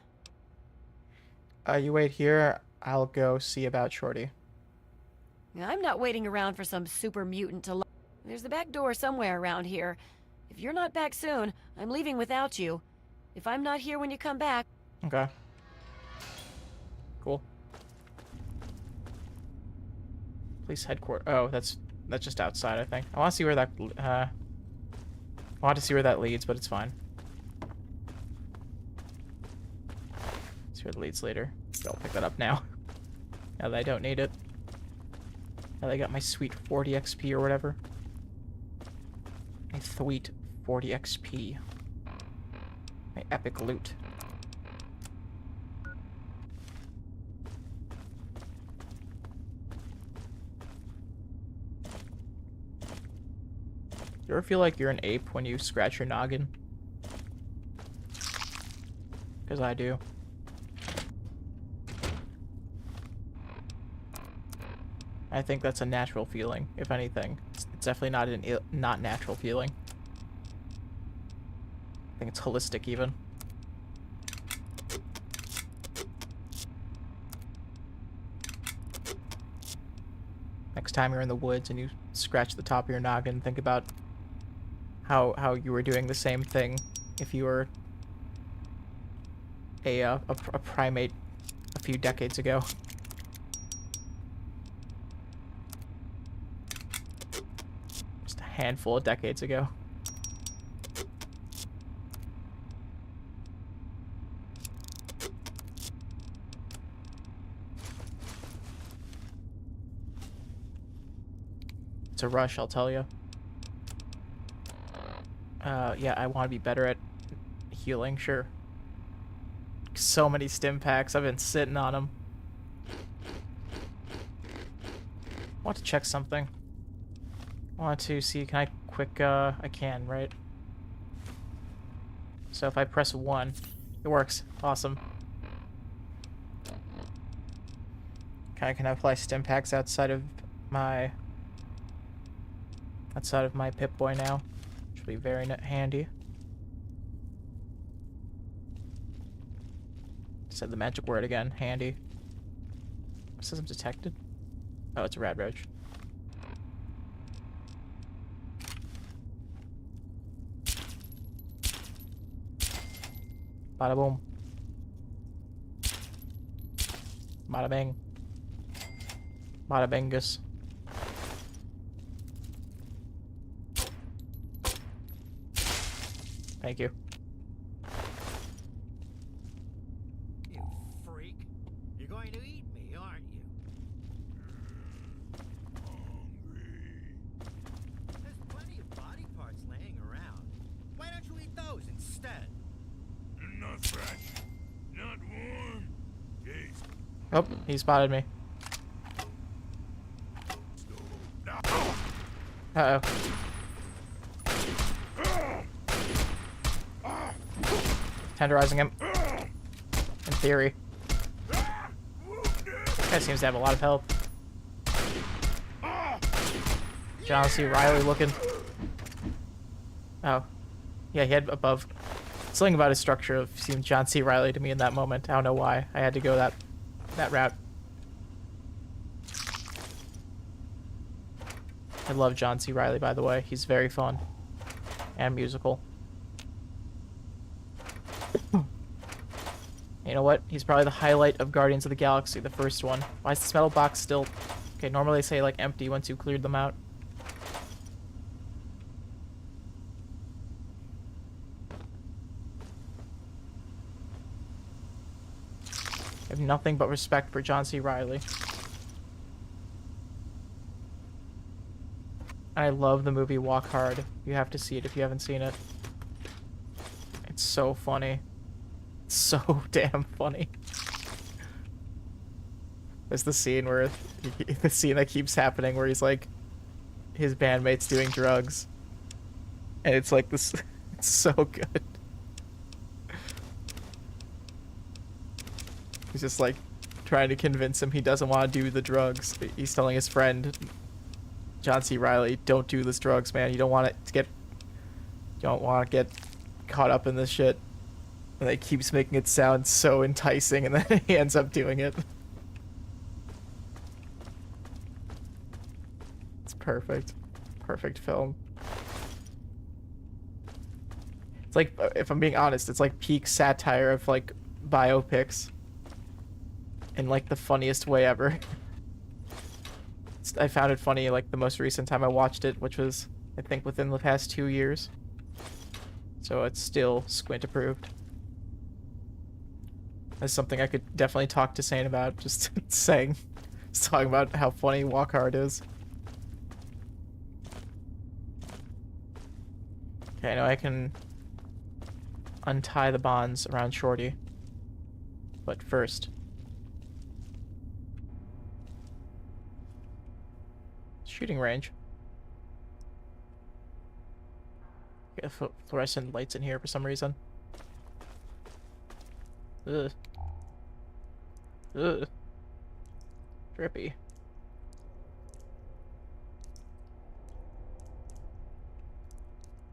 You wait here. I'll go see about Shorty. I'm not waiting around for some super mutant to... There's the back door somewhere around here. If you're not back soon, I'm leaving without you. If I'm not here when you come back... Okay. Cool. Police headquarters. Oh, that's just outside, I think. I want to see where that... I want to see where that leads, but it's fine. See where it leads later. So I'll pick that up now. Now that I don't need it. Now that I got my sweet 40 XP or whatever. My sweet 40 XP. My epic loot. You ever feel like you're an ape when you scratch your noggin? Because I do. I think that's a natural feeling, if anything. It's definitely not an not natural feeling. I think it's holistic, even. Next time you're in the woods and you scratch the top of your noggin, think about how you were doing the same thing if you were a primate a few decades ago. Just a handful of decades ago. It's a rush, I'll tell you. Yeah, I want to be better at healing, sure. So many stim packs, I've been sitting on them. I want to check something. I want to see, can I quick, I can, right? So if I press 1, it works. Awesome. Okay, can I apply stim packs outside of my Pip-Boy now? Which will be very handy. Said the magic word again. Handy. Says I'm detected. Oh, it's a rad roach. Bada boom. Bada bang. Bada bangus. Thank you. going to eat me, aren't you? Hungry. There's plenty of body parts laying around. Why don't you eat those instead? Not fresh. Not warm. Taste. Oh, he spotted me. Uh-oh. Tenderizing him. In theory. This guy seems to have a lot of health. John C. Riley looking. Oh. Yeah, he had above. Something about his structure seemed John C. Riley to me in that moment. I don't know why. I had to go that route. I love John C. Riley, by the way. He's very fun. And musical. You know what? He's probably the highlight of Guardians of the Galaxy, the first one. Why is this metal box still... Okay, normally they say, like, empty once you cleared them out. I have nothing but respect for John C. Reilly. I love the movie Walk Hard. You have to see it if you haven't seen it. It's so funny. It's so damn funny. There's the scene where the scene that keeps happening where he's like his bandmates doing drugs. And it's like this it's so good. He's just like trying to convince him he doesn't want to do the drugs. He's telling his friend John C. Reilly, don't do this drugs, man. You don't want to get caught up in this shit. And it keeps making it sound so enticing, and then he ends up doing it. It's perfect. Perfect film. It's like, if I'm being honest, it's like peak satire of like biopics. In like the funniest way ever. I found it funny like the most recent time I watched it, which was, I think, within the past 2 years. So it's still Squint approved. That's something I could definitely talk to Sane about, just talking about how funny Walk Hard is. Okay, now I can untie the bonds around Shorty. But first... shooting range. Get fluorescent lights in here for some reason. Ugh. Ugh. Drippy.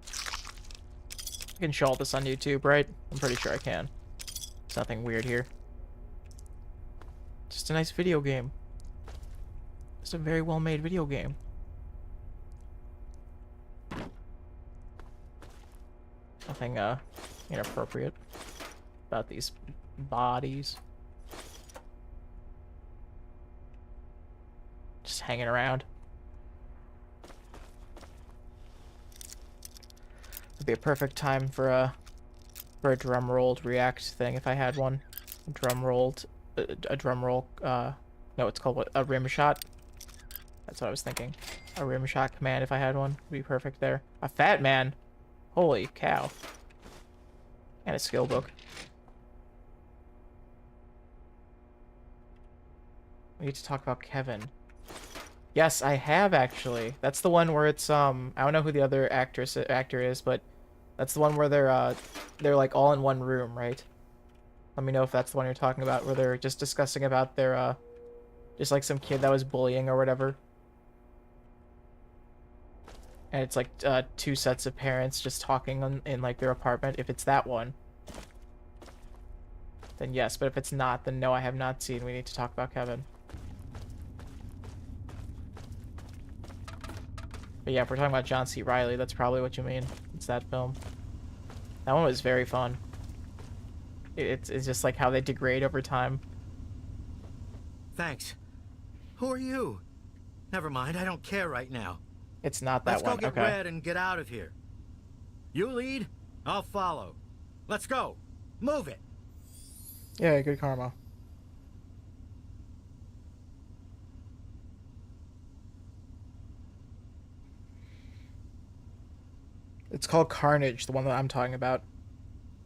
I can show all this on YouTube, right? I'm pretty sure I can. There's nothing weird here. Just a nice video game. It's a very well-made video game. Nothing inappropriate about these bodies. Just hanging around. Would be a perfect time for a drum rolled react thing if I had one. A drum roll. No, it's called what? A rim shot. That's what I was thinking. A rim shot command if I had one would be perfect there. A fat man. Holy cow. And a skill book. We need to talk about Kevin. Yes, I have actually. That's the one where it's I don't know who the other actor is, but that's the one where they're like all in one room, right? Let me know if that's the one you're talking about, where they're just discussing about their just like some kid that was bullying or whatever. And it's like 2 sets of parents just talking in like their apartment. If it's that one, then yes. But if it's not, then no, I have not seen. We need to talk about Kevin. But yeah, if we're talking about John C. Reilly, that's probably what you mean. It's that film. That one was very fun. It's just like how they degrade over time. Thanks. Who are you? Never mind, I don't care right now. It's not that one. Let's go get Red and get out of here. You lead, I'll follow. Let's go. Move it. Yeah, good karma. It's called Carnage, the one that I'm talking about.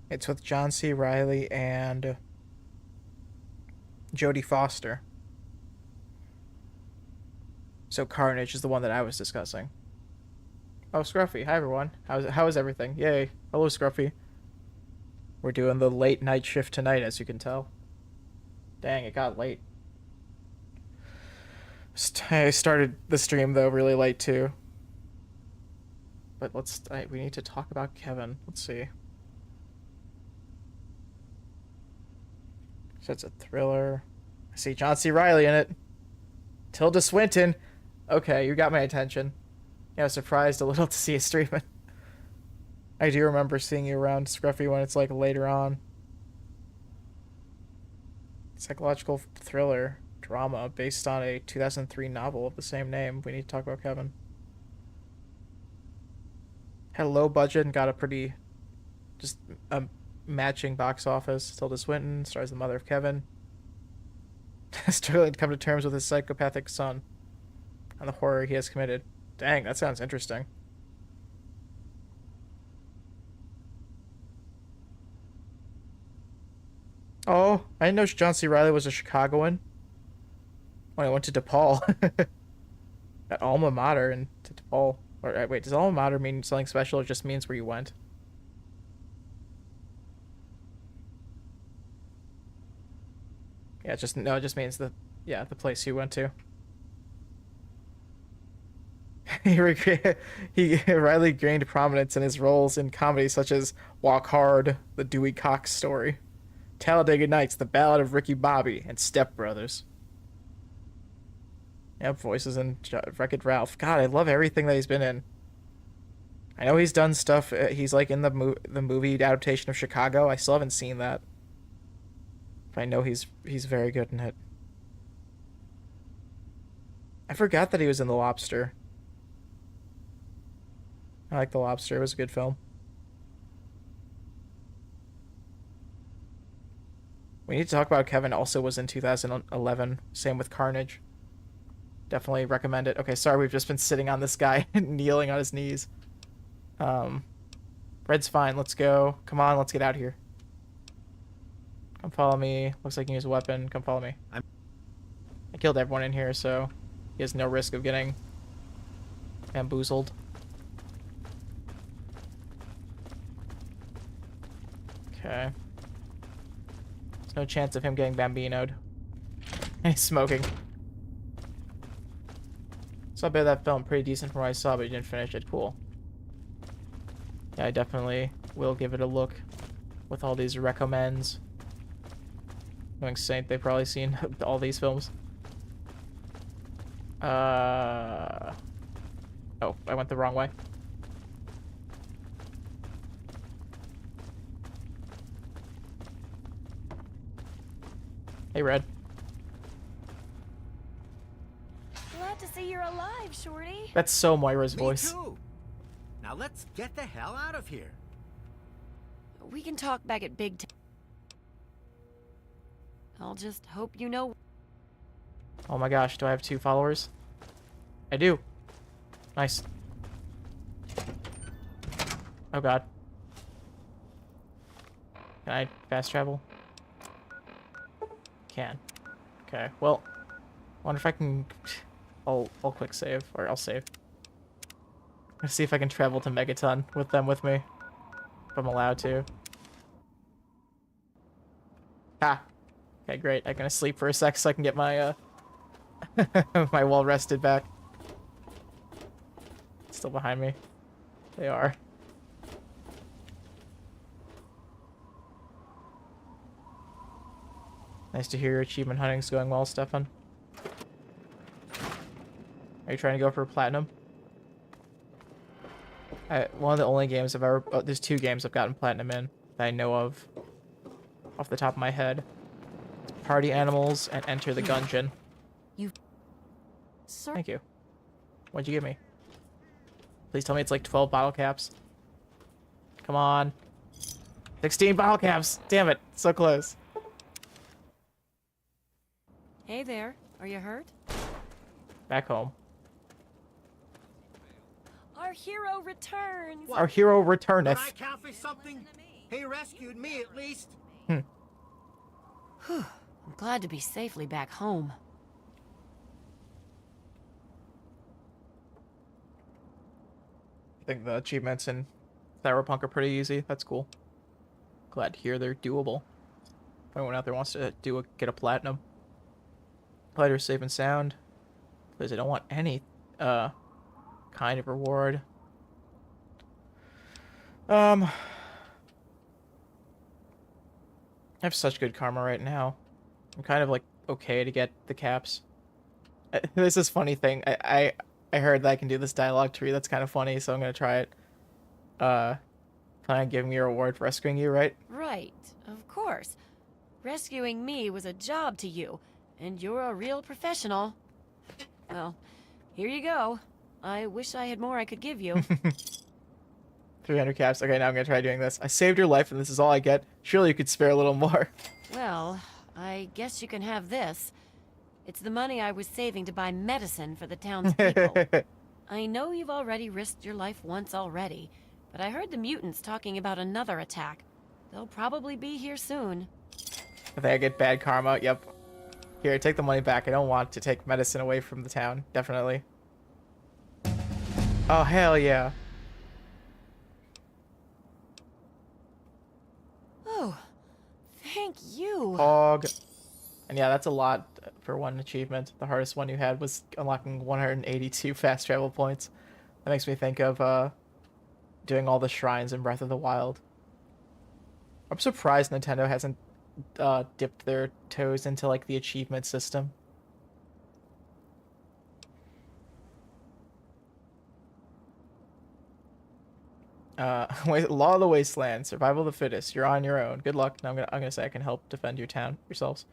It's with John C. Reilly and Jodie Foster. So Carnage is the one that I was discussing. Oh, Scruffy. Hi, everyone. How is everything? Yay. Hello, Scruffy. We're doing the late night shift tonight, as you can tell. Dang, it got late. I started the stream, though, really late, too. But we need to talk about Kevin. Let's see. So it's a thriller. I see John C. Reilly in it. Tilda Swinton. Okay, you got my attention. Yeah, I was surprised a little to see you streaming. I do remember seeing you around, Scruffy, when it's like later on. Psychological thriller drama based on a 2003 novel of the same name. We need to talk about Kevin. Had a low budget and got a pretty just a matching box office. Tilda Swinton stars the mother of Kevin, struggling to come to terms with his psychopathic son and the horror he has committed. Dang, that sounds interesting. Oh, I didn't know John C. Reilly was a Chicagoan when I went to DePaul. At alma mater and to DePaul. Or wait, does alma mater mean something special or just means where you went? Yeah, it just means the place you went to. Riley gained prominence in his roles in comedies such as Walk Hard, The Dewey Cox Story, Talladega Nights, The Ballad of Ricky Bobby, and Step Brothers. Yep, voices in Wreck-It Ralph. God, I love everything that he's been in. I know he's done stuff. He's like in the movie adaptation of Chicago. I still haven't seen that. But I know he's very good in it. I forgot that he was in The Lobster. I like The Lobster. It was a good film. We need to talk about Kevin also was in 2011. Same with Carnage. Definitely recommend it. Okay, sorry, we've just been sitting on this guy kneeling on his knees. Red's fine. Let's go. Come on, let's get out of here. Come follow me. Looks like you can use a weapon. Come follow me. I killed everyone in here, so he has no risk of getting bamboozled. Okay. There's no chance of him getting bambinoed. He's smoking. Saw a bit of that film. Pretty decent from what I saw, but you didn't finish it. Cool. Yeah, I definitely will give it a look with all these recommends. Knowing Saint, they've probably seen all these films. Oh, I went the wrong way. Hey, Red. Glad to see you're alive, Shorty. That's so Moira's Me voice. too. Now let's get the hell out of here. We can talk back at Big T. I'll just hope you know. Oh my gosh, do I have 2 followers? I do. Nice. Oh god. Can I fast travel? Can. Okay, well, I wonder if I can... I'll quick save, or I'll save. Let's see if I can travel to Megaton with them with me. If I'm allowed to. Ha! Okay, great. I'm gonna sleep for a sec so I can get my, my well rested back. Still behind me. They are. Nice to hear your achievement hunting's going well, Stefan. Are you trying to go for platinum? One of the only games I've ever... Oh, there's 2 games I've gotten platinum in that I know of off the top of my head. Party Animals and Enter the Gungeon. Sir. Thank you. What'd you give me? Please tell me it's like 12 bottle caps. Come on. 16 bottle caps! Damn it. So close. Hey there. Are you hurt? Back home. I Our hero returns. Our hero Don't I returneth. count for something? He rescued me at least. I'm glad to be safely back home. I think the achievements in Cyberpunk are pretty easy. That's cool. Glad to hear they're doable. If anyone out there wants to get a platinum. Players safe and sound. Because I don't want any kind of reward. I have such good karma right now. I'm kind of like okay to get the caps. There's this funny thing. I heard that I can do this dialogue tree. That's kind of funny, so I'm gonna try it. Plan on giving me a reward for rescuing you, right? Right, of course. Rescuing me was a job to you, and you're a real professional. Well, here you go. I wish I had more I could give you. 300 caps. Okay, now I'm gonna try doing this. I saved your life, and this is all I get. Surely you could spare a little more. Well, I guess you can have this. It's the money I was saving to buy medicine for the town's people. I know you've already risked your life once already, but I heard the mutants talking about another attack. They'll probably be here soon. I think I get bad karma. Yep. Here, take the money back. I don't want to take medicine away from the town. Definitely. Oh, hell yeah. Oh, thank you. Hog. And yeah, that's a lot for one achievement. The hardest one you had was unlocking 182 fast travel points. That makes me think of doing all the shrines in Breath of the Wild. I'm surprised Nintendo hasn't dipped their toes into like the achievement system. Law of the Wasteland, survival of the fittest. You're on your own. Good luck. Now I'm gonna say I can help defend your town yourselves.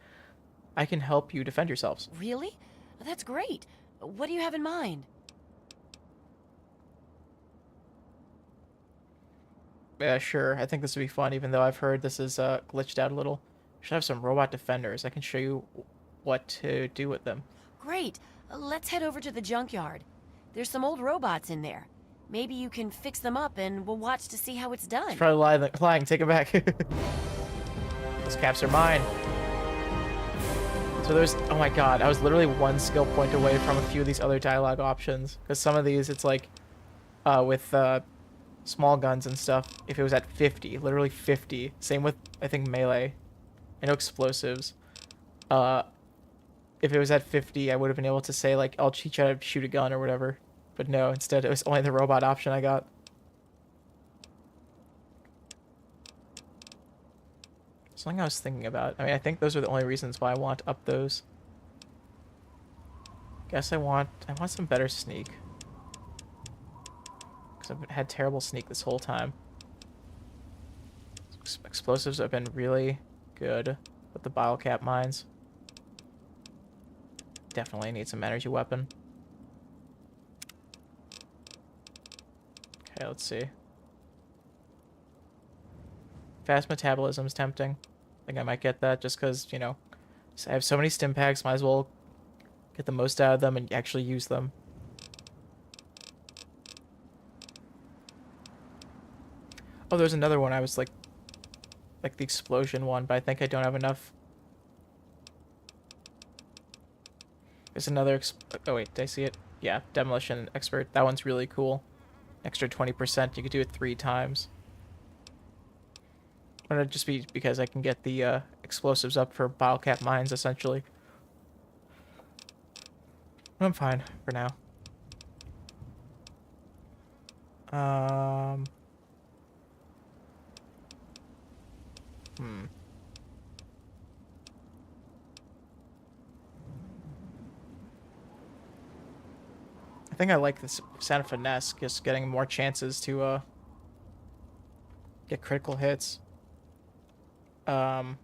I can help you defend yourselves. Really? That's great. What do you have in mind? Yeah, sure. I think this would be fun, even though I've heard this is glitched out a little. Should have some robot defenders. I can show you what to do with them. Great. Let's head over to the junkyard. There's some old robots in there. Maybe you can fix them up and we'll watch to see how it's done. It's probably lying. Take it back. Those caps are mine. So there's, oh my god, I was literally one skill point away from a few of these other dialogue options. Because some of these, it's like, with small guns and stuff, if it was at 50, literally 50. Same with, I think, melee. I know explosives. If it was at 50, I would have been able to say, like, I'll teach you how to shoot a gun or whatever. But no, instead it was only the robot option I got. Something I was thinking about. I mean, I think those are the only reasons why I want to up those. Guess I want some better sneak. Because I've had terrible sneak this whole time. Explosives have been really good with the bottlecap mines. Definitely need some energy weapon. Okay, let's see. Fast metabolism's tempting. I think I might get that just because, you know, I have so many stim packs, might as well get the most out of them and actually use them. Oh, there's another one I was like the explosion one, but I think I don't have enough. There's another, oh wait, did I see it? Yeah, demolition expert. That one's really cool. Extra 20%, you could do it 3 times. Or it'd just be because I can get the explosives up for bottlecap mines, essentially. I'm fine for now. I think I like this sound of finesse, just getting more chances to get critical hits. I'm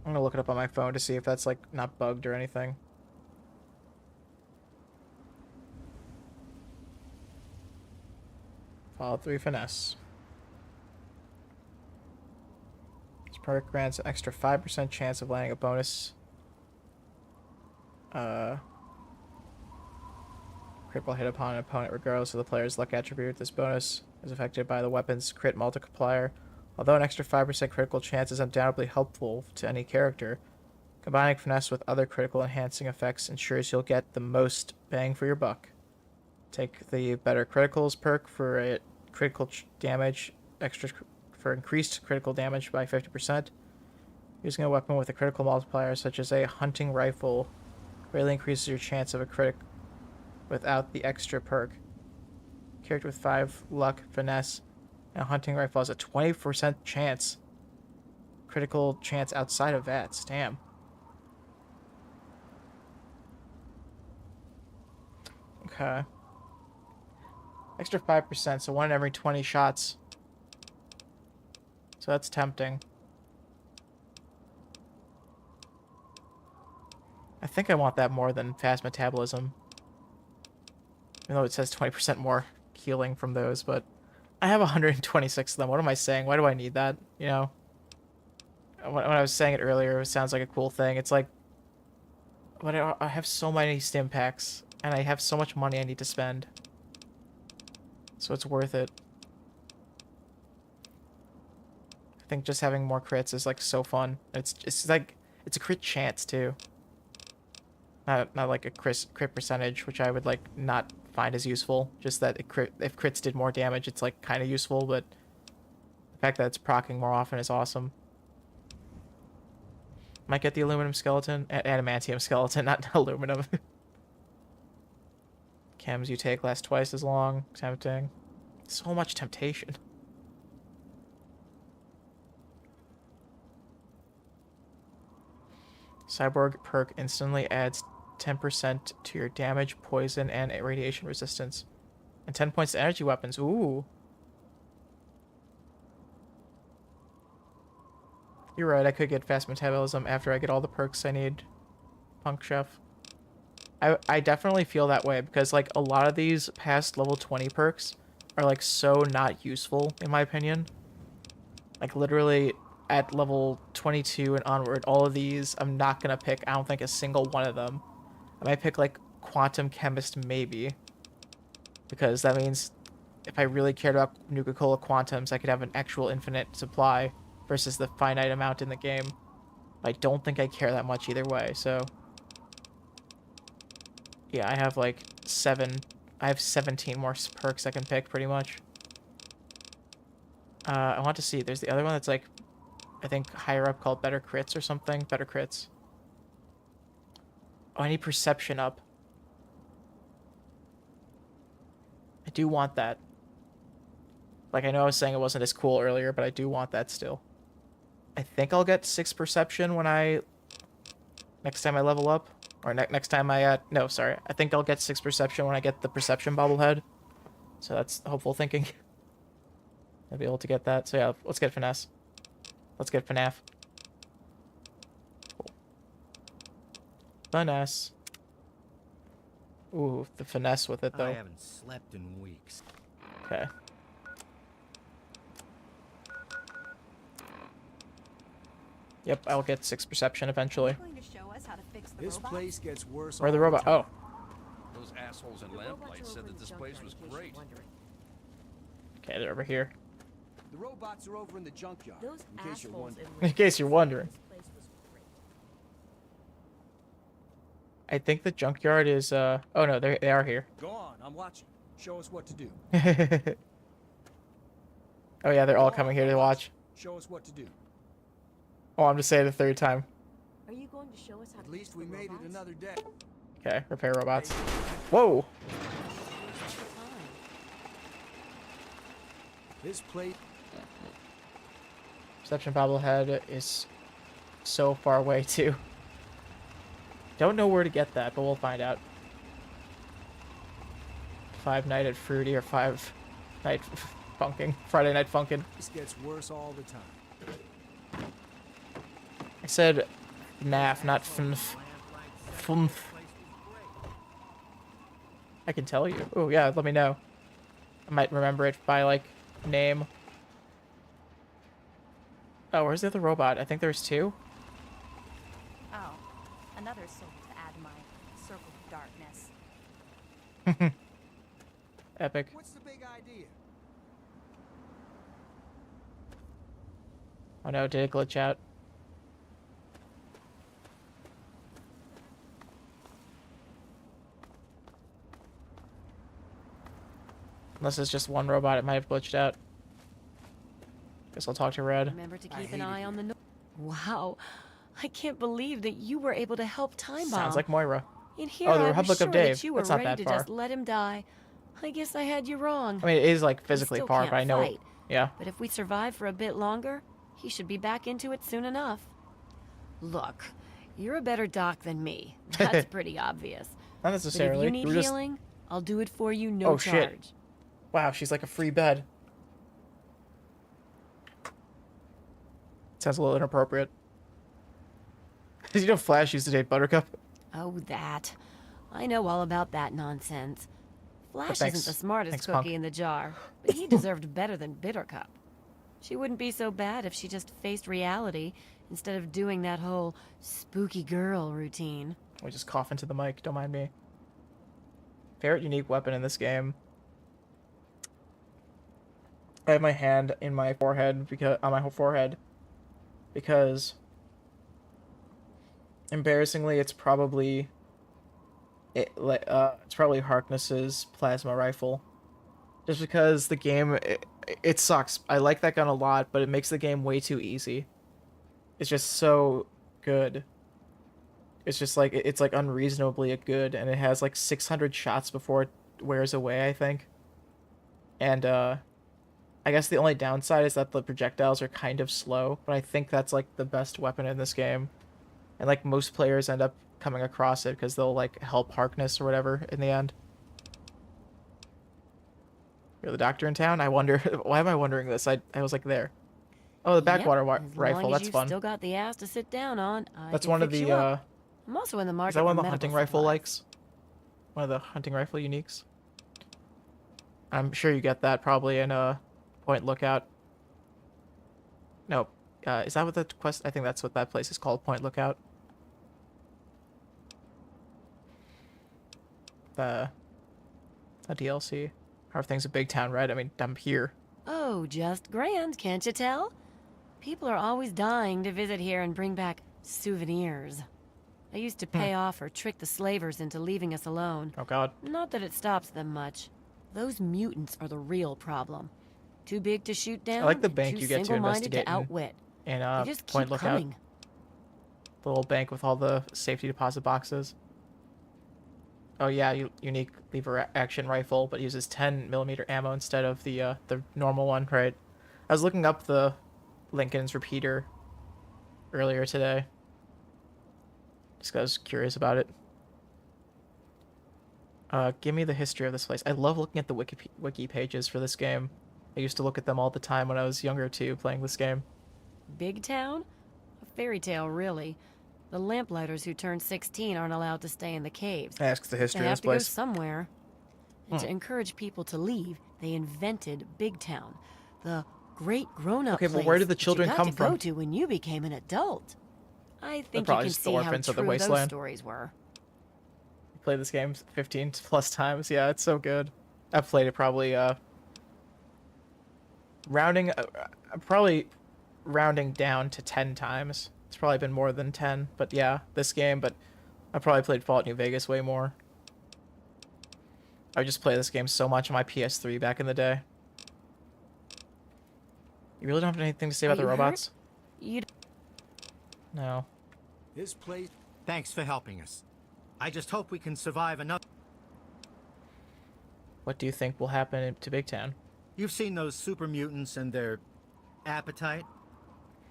gonna look it up on my phone to see if that's like not bugged or anything. Follow 3 finesse. This perk grants an extra 5% chance of landing a bonus. Critical critical hit upon an opponent regardless of the player's luck attribute. This bonus is affected by the weapon's crit multiplier. Although an extra 5% critical chance is undoubtedly helpful to any character, combining finesse with other critical enhancing effects ensures you'll get the most bang for your buck. Take the better criticals perk for a critical damage, extra for increased critical damage by 50%. Using a weapon with a critical multiplier, such as a hunting rifle, greatly increases your chance of a crit without the extra perk. Character with 5 luck, finesse, and a hunting rifle has a 20% chance. Critical chance outside of that. Damn. Okay. Extra 5%, so 1 in every 20 shots. So that's tempting. I think I want that more than fast metabolism. Even though it says 20% more healing from those, but I have 126 of them. What am I saying? Why do I need that? You know? When I was saying it earlier, it sounds like a cool thing. It's like, but I have so many stim packs, and I have so much money I need to spend. So it's worth it. I think just having more crits is like so fun. It's like, it's a crit chance too. Not like a crit percentage, which I would like not find as useful. Just that if crits did more damage, it's like kind of useful, but the fact that it's proccing more often is awesome. Might get the aluminum skeleton, adamantium skeleton, not aluminum. Chems you take last twice as long. Tempting. So much temptation. Cyborg perk instantly adds 10% to your damage, poison, and radiation resistance. And 10 points to energy weapons. Ooh. You're right, I could get fast metabolism after I get all the perks I need. Punk Chef. I definitely feel that way, because like a lot of these past level 20 perks are like so not useful, in my opinion. Like literally at level 22 and onward, all of these, I'm not going to pick, I don't think, a single one of them. I might pick like Quantum Chemist maybe, because that means if I really cared about Nuka-Cola Quantums, I could have an actual infinite supply versus the finite amount in the game. I don't think I care that much either way, so yeah, I have like 17 more perks I can pick pretty much. I want to see, there's the other one that's like, I think higher up, called Better Crits or something. Better Crits. Oh, I need Perception up. I do want that. Like, I know I was saying it wasn't as cool earlier, but I do want that still. I think I'll get 6 Perception when next time I level up. Or next time no, sorry. I think I'll get 6 Perception when I get the Perception bobblehead. So that's hopeful thinking. I'll be able to get that. So yeah, let's get Finesse. Let's get FNAF. Cool. Finesse. Ooh, the finesse with it, though. I haven't slept in weeks. Okay. Yep, I'll get 6 Perception eventually. This place gets worse. Where the robot? Oh. Those assholes in Lamplight said that this place was great. Okay, they're over here. The robots are over in the junkyard. In case you're wondering. In case you're wondering. I think the junkyard is, oh no, they are here. Go on, I'm watching. Show us what to do. Oh yeah, they're all coming here to watch. Show us what to do. Oh, I'm just saying it the 3rd time. Are you going to show us how At least we made it another day. Okay, repair robots. Whoa! This plate. Perception bobblehead is so far away too. Don't know where to get that, but we'll find out. 5 Night at Fruity or 5 Night Funkin'. Friday Night Funkin'. This gets worse all the time. I said FNAF, not FNF. FNF. I can tell you. Oh yeah, let me know. I might remember it by like name. Oh, where's the other robot? I think there's 2. Oh, another soul to add to my circle of darkness. Epic. What's the big idea? Oh no, did it glitch out? Unless it's just one robot, it might have glitched out. Guess I'll talk to Red. Remember to keep an eye on the. Wow, I can't believe that you were able to help Time Bomb. Sounds like Moira. In here, Oh, the I was Republic sure of Dave. that you were That's not ready that to far. just let him die. I guess I had you wrong. I mean, it is like He physically still far, can't but I know. fight. Yeah. But if we survive for a bit longer, he should be back into it soon enough. Look, you're a better doc than me. That's pretty obvious. Not But necessarily. if you need We're just- healing, I'll do it for you, no Oh, charge. shit. Wow, she's like a free bed. Sounds a little inappropriate. You know Flash used to date Buttercup? Oh, that. I know all about that nonsense. Flash thanks- isn't the smartest thanks, cookie Punk. in the jar, but he deserved better than Bittercup. She wouldn't be so bad if she just faced reality instead of doing that whole spooky girl routine. We just cough into the mic, don't mind me. Favorite unique weapon in this game? I have my hand in my forehead because embarrassingly it's probably it's probably Harkness's plasma rifle. Just because the game it sucks. I like that gun a lot, but it makes the game way too easy. It's just so good. It's just like it's like unreasonably good, and it has like 600 shots before it wears away, I think. And I guess the only downside is that the projectiles are kind of slow, but I think that's like the best weapon in this game. And like most players end up coming across it because they'll like help Harkness or whatever in the end. You're the doctor in town? I wonder why am I wondering this? I was like there. Oh, the backwater As rifle. long as That's you've fun. Still got the ass to sit down on. I That's can one of fix the you up. I'm also in the market is that one of for the medical hunting rifle supplies. likes? One of the hunting rifle uniques? I'm sure you get that probably in Point Lookout. No, is that what the quest? I think that's what that place is called, Point Lookout. A DLC. How are things in Big Town, right? I mean, I'm here. Oh, just grand, can't you tell? People are always dying to visit here and bring back souvenirs. I used to pay off or trick the slavers into leaving us alone. Oh God. Not that it stops them much. Those mutants are the real problem. Too big to shoot down. I like the bank too you get to single-minded investigate to outwit. in They just Point keep Lookout. coming. The little bank with all the safety deposit boxes. Oh yeah, unique lever action rifle, but uses 10mm ammo instead of the normal one, right? I was looking up the Lincoln's repeater earlier today. Just 'cause I was curious about it. Give me the history of this place. I love looking at the wiki pages for this game. I used to look at them all the time when I was younger too, playing this game. Big town? A fairy tale, really. The lamplighters who turn 16 aren't allowed to stay in the caves. Ask the history They of have this to go place. somewhere. And to encourage people to leave, they invented Big Town, the great grown-up Okay, but place where did the that children you got come to go from? to when you became an adult. I think you probably can just the see how orphans of the true those wasteland. stories were. Played this game 15 plus times. Yeah, it's so good. I've played it probably probably rounding down to 10 times. It's probably been more than 10, but yeah, this game, but I probably played Fallout New Vegas way more. I would just play this game so much on my PS3 back in the day. You really don't have anything to say Are about the you hurt? robots? You No. This place. Thanks for helping us. I just hope we can survive another. What do you think will happen to Big Town? You've seen those super mutants and their appetite?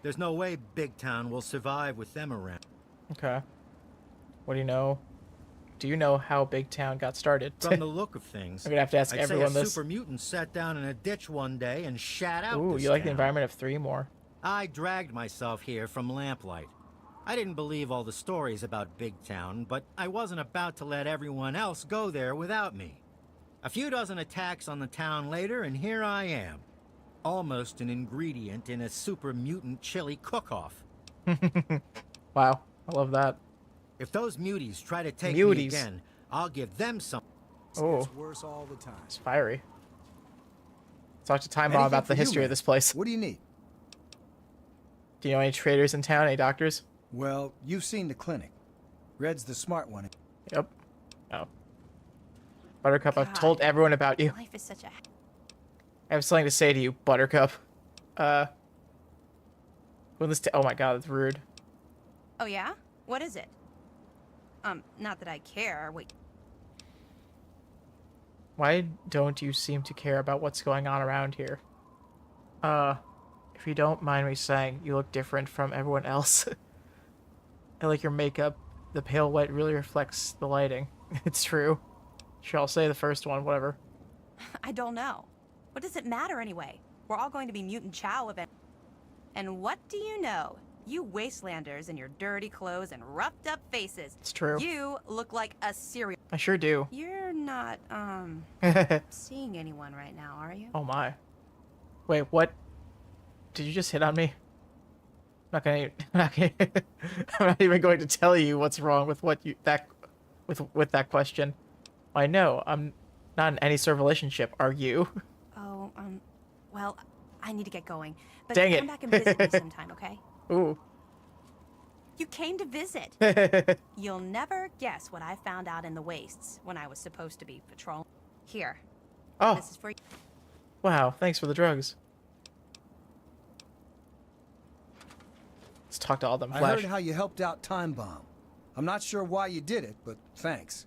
There's no way Big Town will survive with them around. Okay. What do you know? Do you know how Big Town got started? From the look of things, I'm gonna have to ask I'd everyone say a this. super mutant sat down in a ditch one day and shat out Ooh, this you like the town. environment of 3 more. I dragged myself here from Lamplight. I didn't believe all the stories about Big Town, but I wasn't about to let everyone else go there without me. A few dozen attacks on the town later, and here I am. Almost an ingredient in a super mutant chili cook-off. Wow, I love that. If those muties try to take Muties. me again, I'll give them some. Oh. gets worse all the time. It's fiery. Talk to Time Bomb Anything about for the you, history of man. this place. What do you need? Do you know any traders in town? Any doctors? Well, you've seen the clinic. Red's the smart one. Yep. Oh. Buttercup, I've God. told everyone about you. Life is such a... I have something to say to you, Buttercup. When this oh my god, that's rude. Oh, yeah? What is it? Not that I care. Wait. Why don't you seem to care about what's going on around here? If you don't mind me saying, you look different from everyone else. I like your makeup. The pale white really reflects the lighting. It's true. Sure, I'll say the first one, whatever. I don't know. What does it matter anyway? We're all going to be mutant chow event. And what do you know? You wastelanders in your dirty clothes and roughed up faces. It's true. You look like a serial... I sure do. You're not, seeing anyone right now, are you? Oh my. Wait, what? Did you just hit on me? I'm not even going to tell you what's wrong with what you with that question. I know, I'm not in any sort of relationship, are you? Oh, well, I need to get going. But Dang come it. back and visit me sometime, okay? Ooh. You came to visit. You'll never guess what I found out in the wastes when I was supposed to be patrolling. Here. Oh. This is for you. Wow, thanks for the drugs. Let's talk to all them I flesh. heard how you helped out Time Bomb. I'm not sure why you did it, but thanks.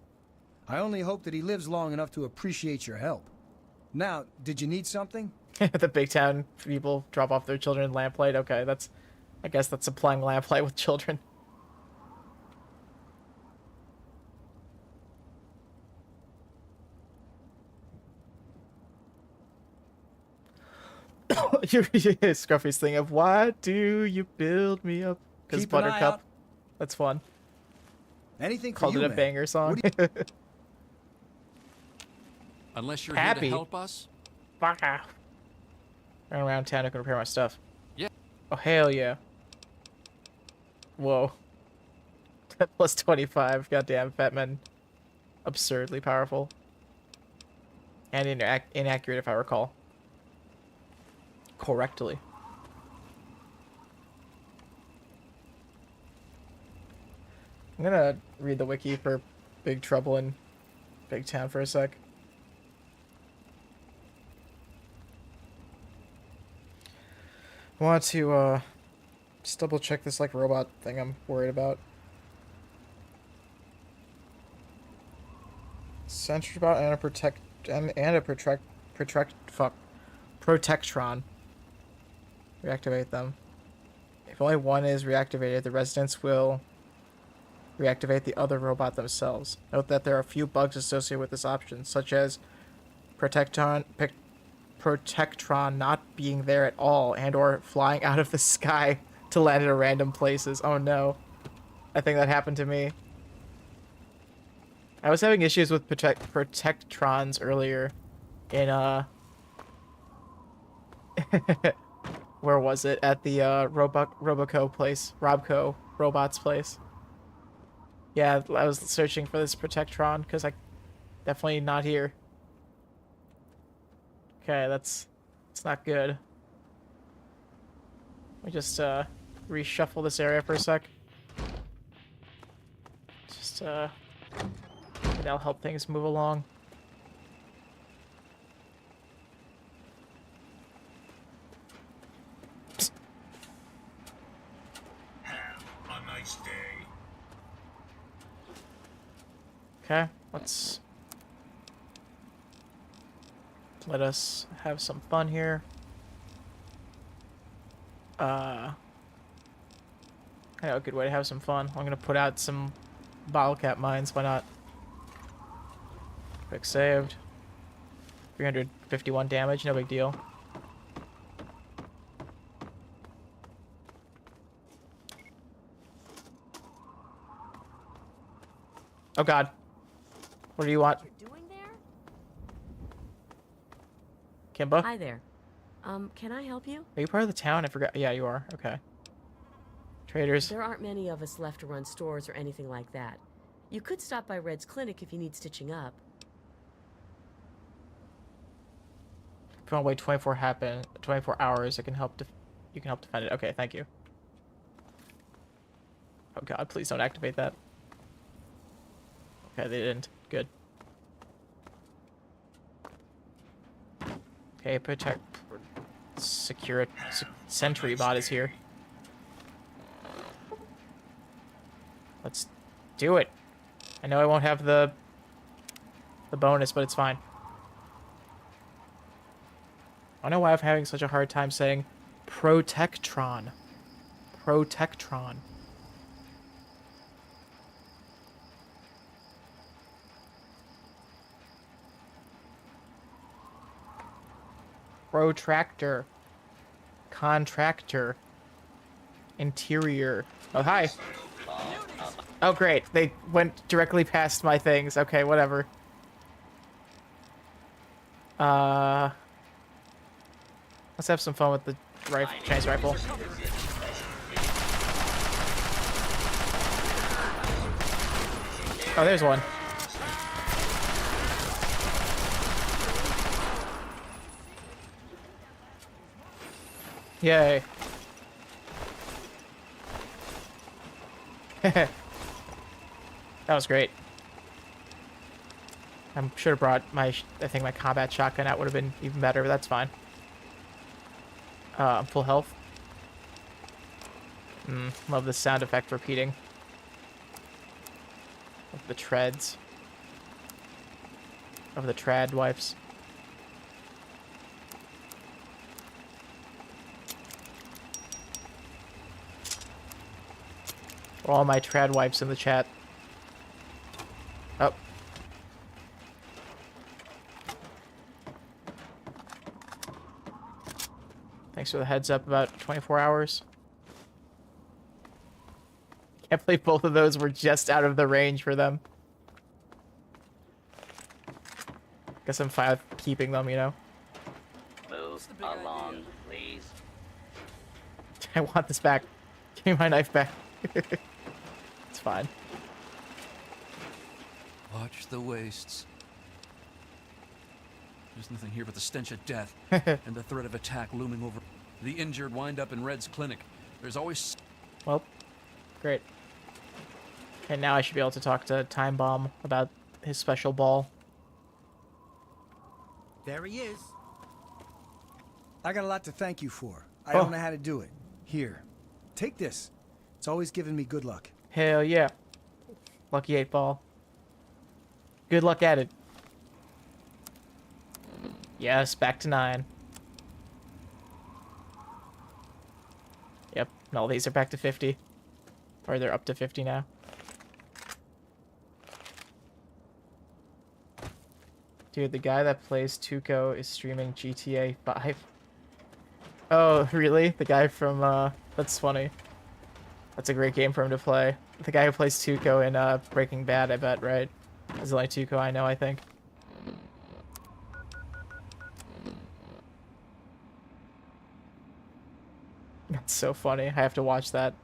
I only hope that he lives long enough to appreciate your help. Now, did you need something? The big town people drop off their children in lamplight. Okay, I guess that's supplying lamplight with children. Scruffy's thing of why do you build me up? Because Keep an eye Buttercup. out. That's fun. Anything for Called you, it a man. banger song. Unless you're Happy. here to help us. Fuck off. Run around town, I can repair my stuff. Yeah. Oh, hell yeah. Whoa. Plus 25. Goddamn, Fatman. Absurdly powerful. And inaccurate, if I recall. Correctly. I'm gonna read the wiki for Big Trouble in Big Town for a sec. I want to just double check this like robot thing I'm worried about. Centered about and a protectron. Reactivate them. If only one is reactivated, the residents will reactivate the other robot themselves. Note that there are a few bugs associated with this option, such as Protectron not being there at all and or flying out of the sky to land at random places. Oh no. I think that happened to me. I was having issues with Protectrons earlier in where was it? At the Roboco place. Robco Robots place. Yeah, I was searching for this Protectron because I definitely not here. Okay, it's not good. Let me just reshuffle this area for a sec. Just that'll help things move along. Have a nice day. Okay, let us have some fun here. I know a good way to have some fun. I'm gonna put out some bottlecap mines. Why not? Quick saved. 351 damage. No big deal. Oh God. What do you want? You're doing there? Kimba? Hi there. Can I help you? Are you part of the town? I forgot. Yeah, you are. Okay. Traders. There aren't many of us left to run stores or anything like that. You could stop by Red's clinic if you need stitching up. If you want to wait 24 hours, you can help defend it. Okay, thank you. Oh god, please don't activate that. Okay, they didn't. Good. Okay, protect... Secure... Sentry bot is here. Let's do it. I know I won't have the bonus, but it's fine. I don't know why I'm having such a hard time saying Protectron. Protectron. Protractor. Contractor. Interior. Oh, hi. Oh, great. They went directly past my things. Okay, whatever. Let's have some fun with the Chinese rifle. Oh, there's one. Yay. That was great. I should have brought I think my combat shotgun out would have been even better, but that's fine. I'm full health. Love the sound effect repeating. Of the treads. Of the trad wipes. For all my trad wipes in the chat. Oh. Thanks for the heads up about 24 hours. Can't believe both of those were just out of the range for them. Guess I'm fine with keeping them, you know? Move along, please. I want this back. Give me my knife back. It's fine. Watch the wastes. There's nothing here but the stench of death and the threat of attack looming over. The injured wind up in Red's clinic. There's always... Well, great. Okay, now I should be able to talk to Time Bomb about his special ball. There he is. I got a lot to thank you for. I don't know how to do it. Here, take this. It's always given me good luck. Hell yeah. Lucky 8 ball. Good luck at it. Yes, back to 9. Yep, and all these are back to 50. Or they're up to 50 now. Dude, the guy that plays Tuco is streaming GTA 5. Oh, really? The guy from, that's funny. That's a great game for him to play. The guy who plays Tuco in, Breaking Bad, I bet, right? That's the only Tuco I know, I think. That's so funny. I have to watch that.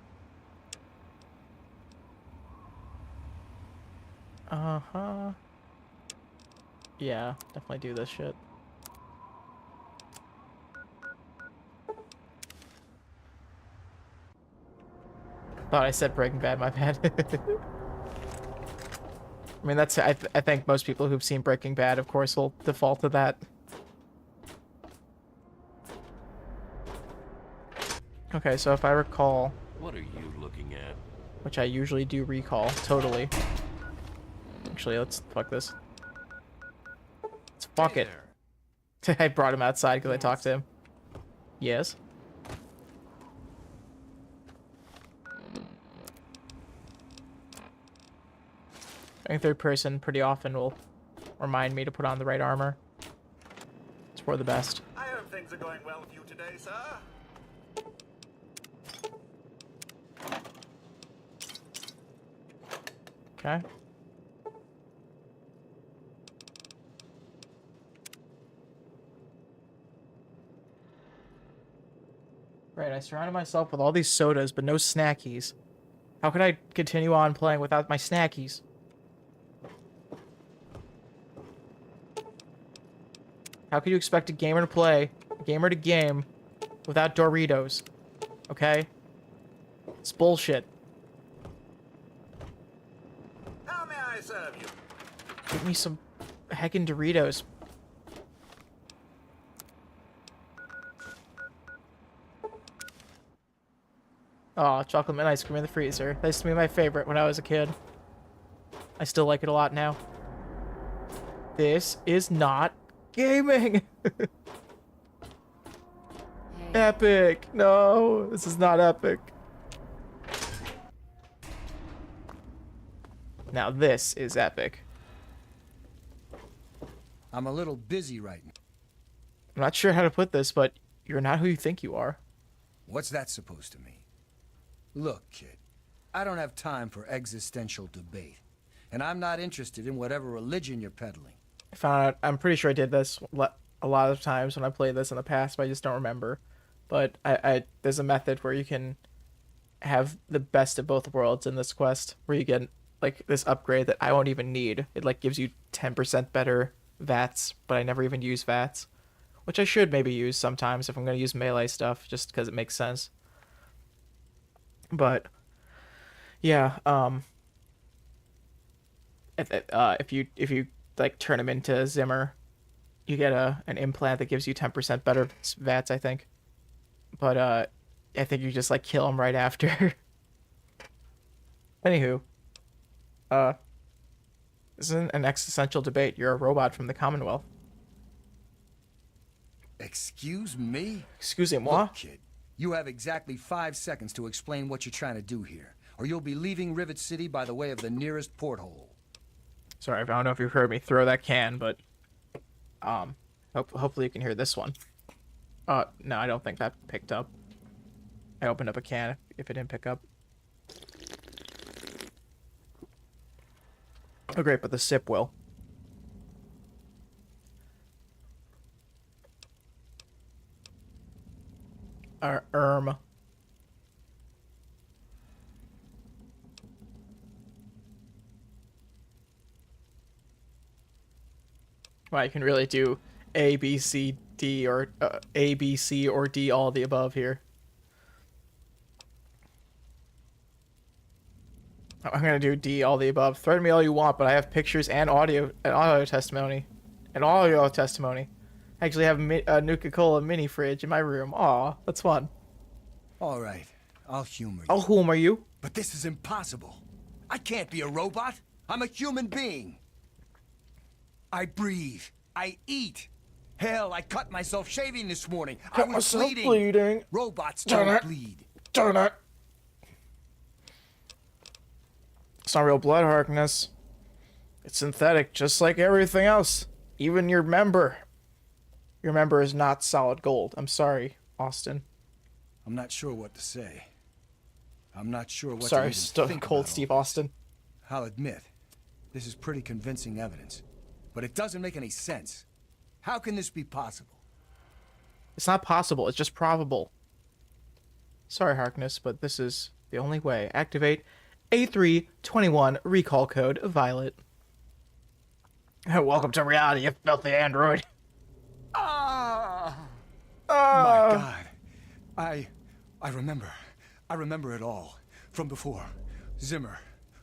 Uh-huh. Yeah, definitely do this shit. Thought I said Breaking Bad, my bad. I mean, that's... I think most people who've seen Breaking Bad, of course, will default to that. Okay, so if I recall... What are you looking at? Which I usually do recall, totally. Actually, let's fuck this. Let's fuck it. I brought him outside because I talked to him. Yes. I think third person pretty often will remind me to put on the right armor. It's for the best. I hope things are going well with you today, sir. Okay. Right, I surrounded myself with all these sodas, but no snackies. How could I continue on playing without my snackies? How could you expect a gamer to play, a gamer to game, without Doritos? Okay? It's bullshit. How may I serve you? Give me some heckin' Doritos. Oh, chocolate mint ice cream in the freezer. That used to be my favorite when I was a kid. I still like it a lot now. This is not gaming. Epic. No, this is not epic. Now this is epic. I'm a little busy right now. I'm not sure how to put this, but you're not who you think you are. What's that supposed to mean? Look, kid, I don't have time for existential debate. And I'm not interested in whatever religion you're peddling. I found out, I'm pretty sure I did this a lot of times when I played this in the past, but I just don't remember. But there's a method where you can have the best of both worlds in this quest, where you get like this upgrade that I won't even need. It like gives you 10% better VATs, but I never even use VATs, which I should maybe use sometimes if I'm going to use melee stuff, just because it makes sense. But yeah, if you like turn him into Zimmer, you get an implant that gives you 10% better VATs, I think. But I think you just like kill him right after. Anywho, this isn't an existential debate. You're a robot from the Commonwealth. Excuse me? Excusez-moi. Look, kid, you have exactly 5 seconds to explain what you're trying to do here, or you'll be leaving Rivet City by the way of the nearest porthole. Sorry, I don't know if you heard me throw that can, but hopefully you can hear this one. No, I don't think that picked up. I opened up a can if it didn't pick up. Oh great, but the sip will. Yerm. Well, you can really do A, B, C, D, or A, B, C, or D, all the above here. I'm gonna do D, all the above. Threaten me all you want, but I have pictures and audio testimony. I actually have a Nuka-Cola mini fridge in my room. Aw, that's fun. All right, I'll humor you. I'll humor you. But this is impossible. I can't be a robot. I'm a human being. I breathe. I eat. Hell, I cut myself shaving this morning. I was bleeding. Robots don't bleed. Darn it. It's not real blood, Harkness. It's synthetic, just like everything else. Even your member. Your member is not solid gold. I'm sorry, Austin. I'm not sure what to say. I'm not sure what to Sorry, even Stone think Cold about Steve all this. Austin. I'll admit, this is pretty convincing evidence. But it doesn't make any sense. How can this be possible? It's not possible, it's just probable. Sorry, Harkness, but this is the only way. Activate A321 recall code Violet. Welcome to reality, you filthy android. My God. I remember. I remember it all. From before. Zimmer.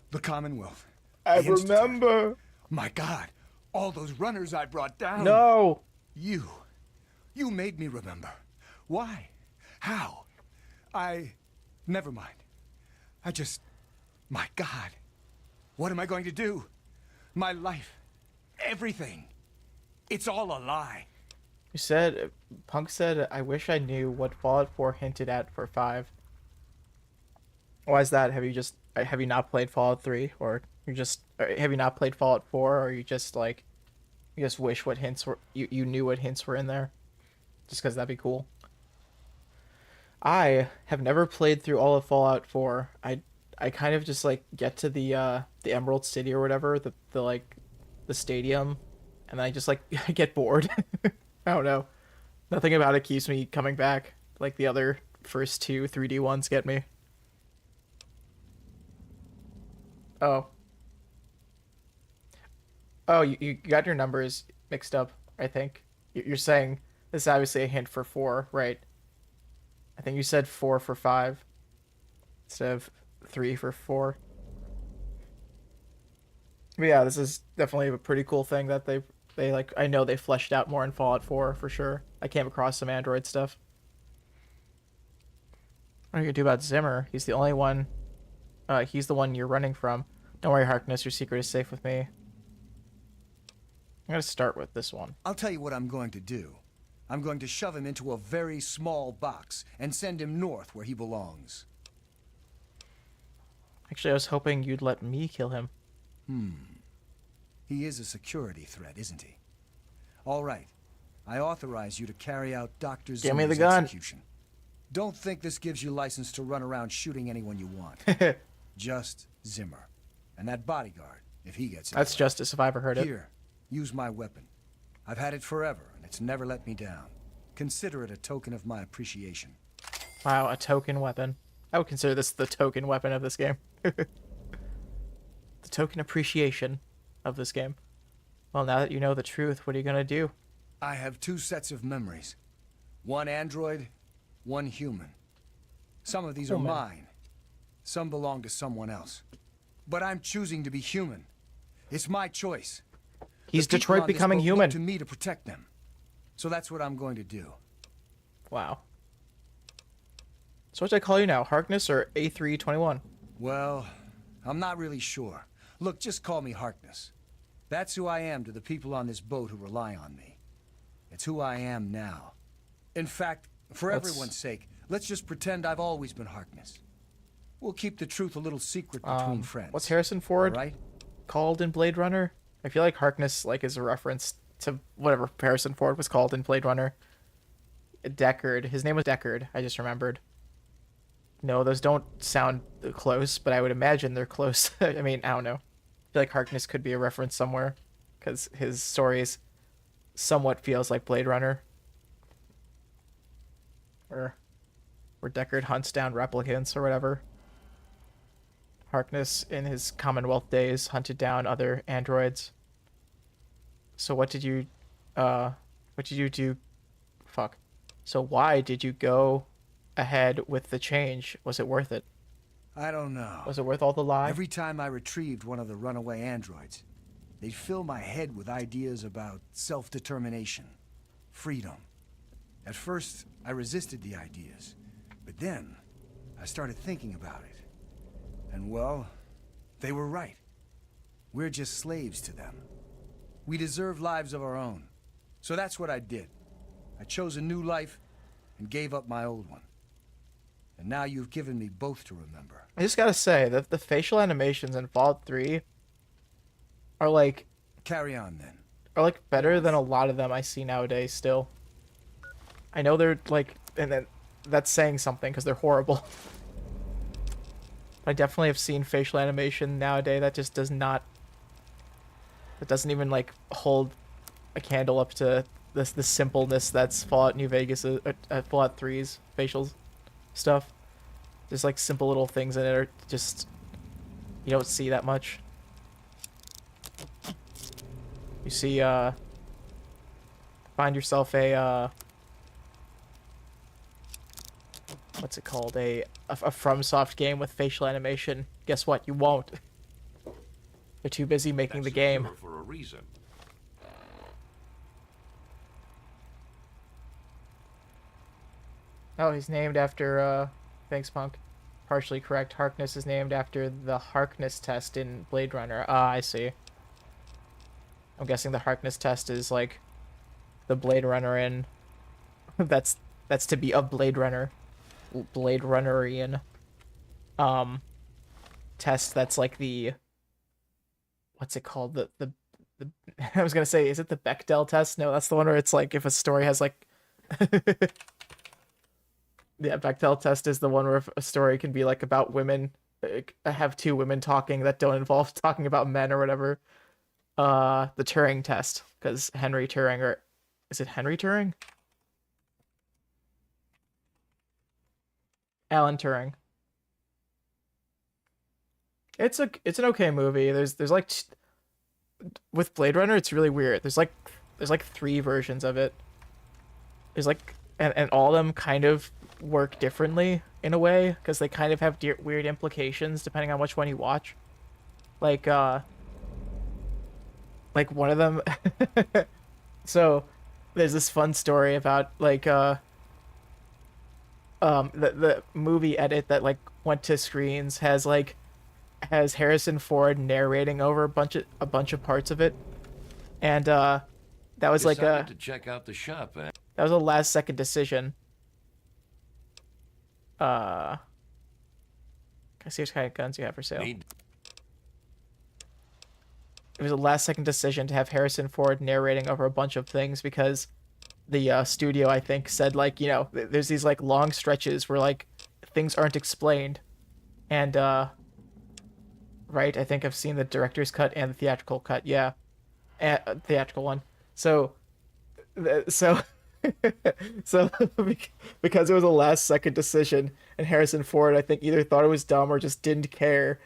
The Commonwealth. I the Institute. remember. My God. All those runners I brought down. No. You made me remember. Why? How? Never mind. My God. What am I going to do? My life. Everything. It's all a lie. You said, Punk said, I wish I knew what Fallout 4 hinted at for 5. Why is that? Have you not played Fallout 3? Or have you not played Fallout 4? Or you just wish what hints were, you knew what hints were in there? Just because that'd be cool. I have never played through all of Fallout 4. I kind of just get to the Emerald City or whatever, the stadium, and I just get bored. I don't know. Nothing about it keeps me coming back like the other first 2 3D ones get me. Oh, you got your numbers mixed up, I think. You're saying this is obviously a hint for 4, right? I think you said 4 for 5 instead of 3 for 4. But yeah, this is definitely a pretty cool thing that they like. I know they fleshed out more in Fallout 4 for sure. I came across some Android stuff. What are you gonna do about Zimmer? He's the only one. He's the one you're running from. Don't worry, Harkness. Your secret is safe with me. I'm gonna start with this one. I'll tell you what I'm going to do. I'm going to shove him into a very small box and send him north where he belongs. Actually, I was hoping you'd let me kill him. He is a security threat, isn't he? All right. I authorize you to carry out Dr. Give me the Zimmer's gun. execution. Don't think this gives you license to run around shooting anyone you want. Just Zimmer. And that bodyguard, if he gets in. That's justice if I ever heard it. Here, use my weapon. I've had it forever, and it's never let me down. Consider it a token of my appreciation. Wow, a token weapon. I would consider this the token weapon of this game. The token appreciation of this game. Well, now that you know the truth, what are you gonna do? I have 2 sets of memories. One android, one human. Some of these are mine. Some belong to someone else. But I'm choosing to be human. It's my choice. He's The people Detroit on this becoming boat human. look to me to protect them. So that's what I'm going to do. Wow. So what should I call you now? Harkness or A321? Well, I'm not really sure. Look, just call me Harkness. That's who I am to the people on this boat who rely on me. It's who I am now. In fact, for everyone's sake, let's just pretend I've always been Harkness. We'll keep the truth a little secret between friends. What's Harrison Ford right? called in Blade Runner? I feel like Harkness like is a reference to whatever Harrison Ford was called in Blade Runner. Deckard. His name was Deckard. I just remembered. No, those don't sound close, but I would imagine they're close. I mean, I don't know. I feel like Harkness could be a reference somewhere because his stories somewhat feels like Blade Runner. Where Deckard hunts down replicants or whatever. Harkness, in his Commonwealth days, hunted down other androids. So what did you do? Fuck. So why did you go ahead with the change? Was it worth it? I don't know. Was it worth all the lie? Every time I retrieved one of the runaway androids, they'd fill my head with ideas about self-determination, freedom. At first, I resisted the ideas, but then I started thinking about it. And well, they were right. We're just slaves to them. We deserve lives of our own. So that's what I did. I chose a new life and gave up my old one. And now you've given me both to remember. I just gotta say that the facial animations in Fallout 3 are like... Carry on then. Are like better than a lot of them I see nowadays still. I know they're like... And then that's saying something because they're horrible. I definitely have seen facial animation nowadays that just does not... It doesn't even like hold a candle up to the simpleness that's Fallout New Vegas, Fallout 3's facial stuff. There's like simple little things in it are just you don't see that much. You see, find yourself a what's it called? A FromSoft game with facial animation. Guess what? You won't. They're too busy making the game. For a reason. Oh, he's named after, thanks, Punk. Partially correct. Harkness is named after the Harkness test in Blade Runner. Ah, I see. I'm guessing the Harkness test is, like, the Blade Runner in... that's to be a Blade Runner. Blade Runnerian. Test that's like the... What's it called? The I was gonna say, is it the Bechdel test? No, that's the one where it's like, if a story has, like... Yeah, Bechdel test is the one where a story can be like about women, have 2 women talking that don't involve talking about men or whatever. The Turing test, because Henry Turing, or is it Henry Turing? Alan Turing. It's an okay movie. There's like with Blade Runner, it's really weird. There's like 3 versions of it. there's like, and all of them kind of work differently in a way because they kind of have weird implications depending on which one you watch. Like one of them. So there's this fun story about like the movie edit that like went to screens has Harrison Ford narrating over a bunch of parts of it, and that was like to check out the shop. That was a last second decision. Can I see what kind of guns you have for sale? It was a last second decision to have Harrison Ford narrating over a bunch of things because the studio, I think, said like, you know, there's these like long stretches where like things aren't explained, and right, I think I've seen the director's cut and the theatrical cut, yeah, and theatrical one. So so because it was a last second decision and Harrison Ford, I think, either thought it was dumb or just didn't care,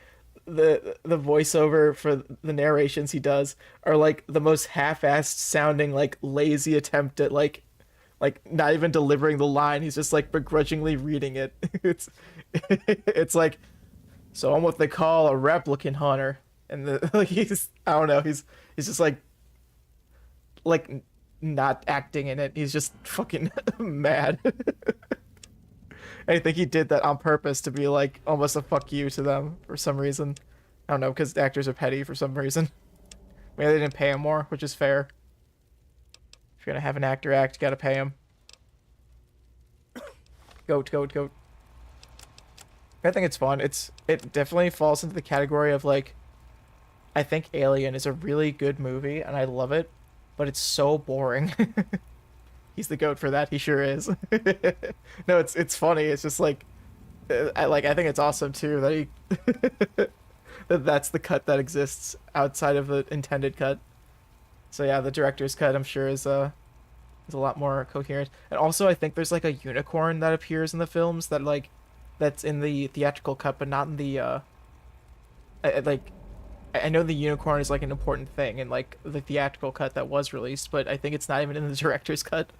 the voiceover for the narrations he does are like the most half-assed sounding, like lazy attempt at like not even delivering the line. He's just like begrudgingly reading it. It's like, so I'm what they call a replicant hunter, and like he's, I don't know, he's just like not acting in it. He's just fucking mad. I think he did that on purpose to be like almost a fuck you to them for some reason. I don't know, because actors are petty for some reason. Maybe they didn't pay him more, which is fair. If you're gonna have an actor act, you gotta pay him. Goat. I think it's fun. It definitely falls into the category of like, I think Alien is a really good movie and I love it, but it's so boring. He's the goat for that. He sure is. No, it's funny. It's just like, I think it's awesome too that he that's the cut that exists outside of the intended cut. So yeah, the director's cut, I'm sure, is a lot more coherent. And also I think there's like a unicorn that appears in the films that like that's in the theatrical cut but not in the I know the unicorn is like an important thing in like the theatrical cut that was released, but I think it's not even in the director's cut.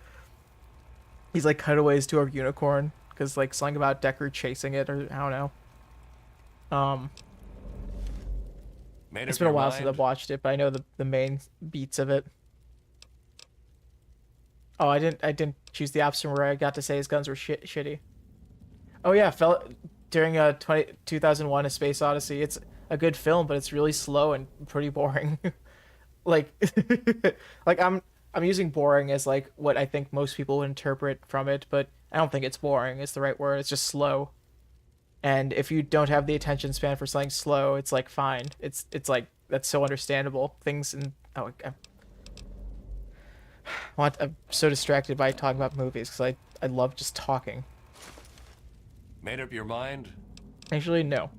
He's like cutaways to a unicorn because like something about Deckard chasing it, or I don't know. It's been a while since I've watched it, but I know the main beats of it. Oh, I didn't choose the option where I got to say his guns were shitty. Oh yeah, during 2001: A Space Odyssey. It's a good film, but it's really slow and pretty boring. like I'm using boring as like what I think most people would interpret from it, but I don't think it's boring is the right word. It's just slow. And if you don't have the attention span for something slow, it's like fine. It's like that's so understandable. Things in I'm so distracted by talking about movies because I love just talking. Made up your mind? Actually, no.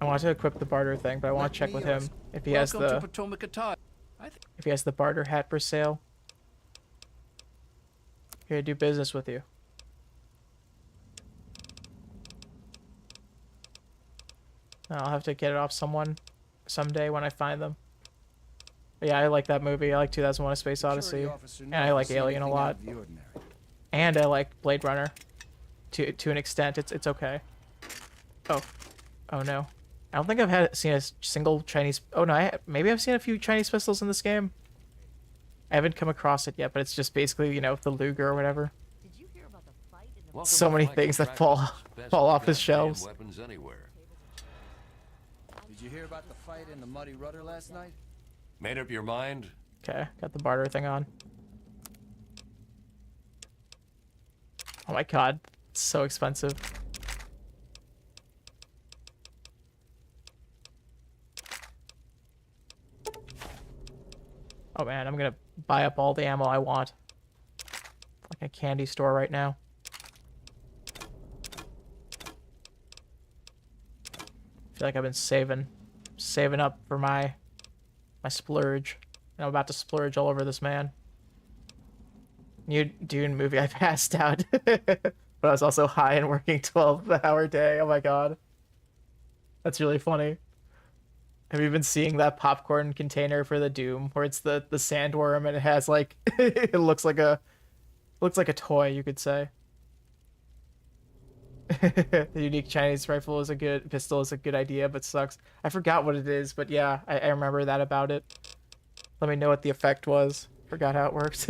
I want to equip the barter thing, but I want to check with him if he has the barter hat for sale. Here to do business with you. I'll have to get it off someone someday when I find them. But yeah, I like that movie. I like 2001: A Space Odyssey, and I like Alien a lot, and I like Blade Runner to an extent. It's okay. Oh no, I don't think I've seen a single Chinese. Oh no, maybe I've seen a few Chinese pistols in this game. I haven't come across it yet, but it's just basically, you know, the Luger or whatever. Did you hear about the fight in the So many things that fall off his shelves. Weapons anywhere. Did you hear about the fight in the Muddy Rudder last night? Made up your mind? Okay, got the barter thing on. Oh my god, it's so expensive. Oh man, I'm gonna buy up all the ammo I want. Like a candy store right now. I feel like I've been saving up for my splurge. And I'm about to splurge all over this man. New Dune movie, I passed out. But I was also high and working 12-hour day. Oh my god. That's really funny. Have you been seeing that popcorn container for the Doom where it's the sandworm and it has like it looks like a Looks like a toy, you could say. The unique Chinese rifle is a good pistol is a good idea, but sucks. I forgot what it is, but yeah, I remember that about it. Let me know what the effect was. Forgot how it works.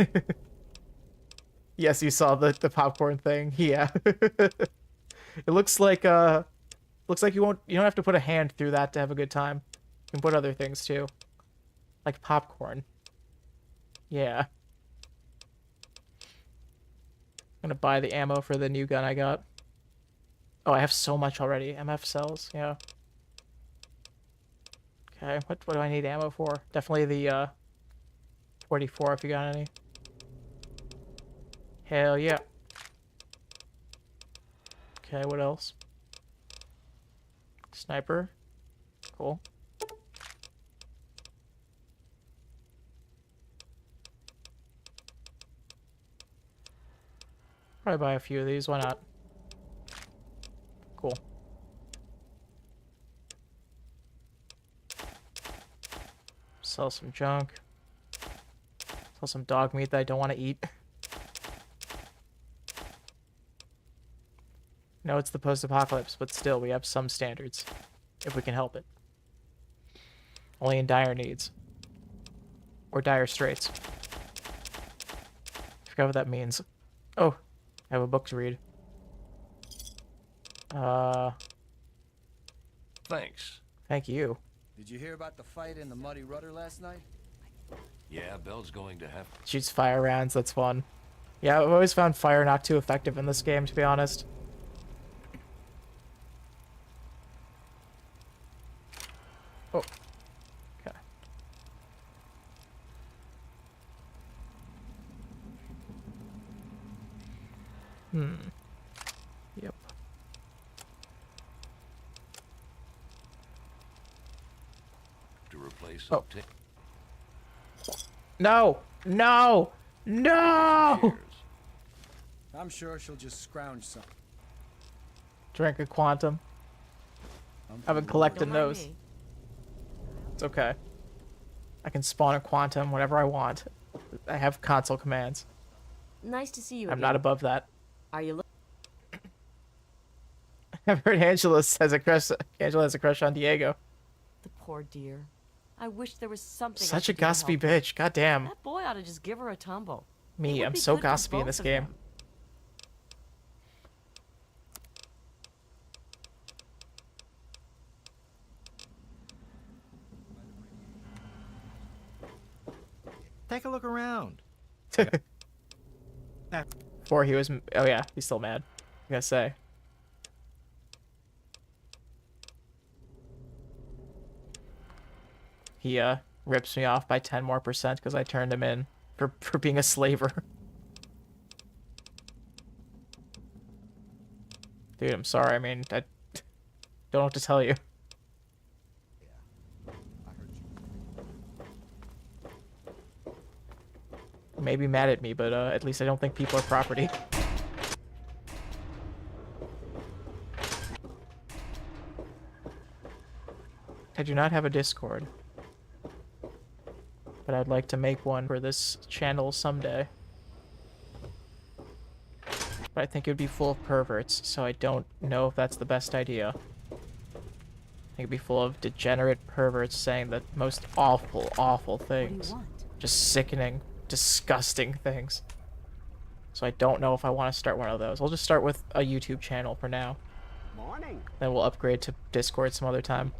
Yes, you saw the popcorn thing. Yeah. It looks like you don't have to put a hand through that to have a good time. You can put other things too. Like popcorn. Yeah. I'm gonna buy the ammo for the new gun I got. Oh, I have so much already. MF cells, yeah. Okay, what do I need ammo for? Definitely the 44 if you got any. Hell yeah. Okay, what else? Sniper. Cool. Probably buy a few of these, why not? Cool. Sell some junk. Sell some dog meat that I don't want to eat. No, it's the post-apocalypse, but still, we have some standards. If we can help it. Only in dire needs. Or dire straits. I forgot what that means. Oh, I have a book to read. Thanks. Thank you. Did you hear about the fight in the Muddy Rudder last night? Yeah, Belle's going to have... Shoots fire rounds, that's fun. Yeah, I've always found fire not too effective in this game, to be honest. Oh. Okay. Yep. to replace Oh. a No! No! No! Cheers. I'm sure she'll just scrounge some. Drink a quantum. I've been collecting Don't mind those. me. It's okay. I can spawn a quantum whenever I want. I have console commands. Nice to see you I'm again. not above that. Are you I've heard Angela has a crush on Diego. the poor dear? I wish there was something. I Such a could do to gossipy help her. bitch. God damn. That boy ought to just give her a tumble. It Me, would I'm be so good for gossipy in both this of game. them. Take a look around. Before he was... Oh yeah, he's still mad. I gotta say. He rips me off by 10% more because I turned him in for being a slaver. Dude, I'm sorry. I mean, I don't know what to tell you. You may be mad at me, but at least I don't think people are property. I do not have a Discord, but I'd like to make one for this channel someday. But I think it would be full of perverts, so I don't know if that's the best idea. I think it'd be full of degenerate perverts saying the most awful, awful things. What do you want? Just sickening, disgusting things. So I don't know if I want to start one of those. I'll just start with a YouTube channel for now. Morning. Then we'll upgrade to Discord some other time.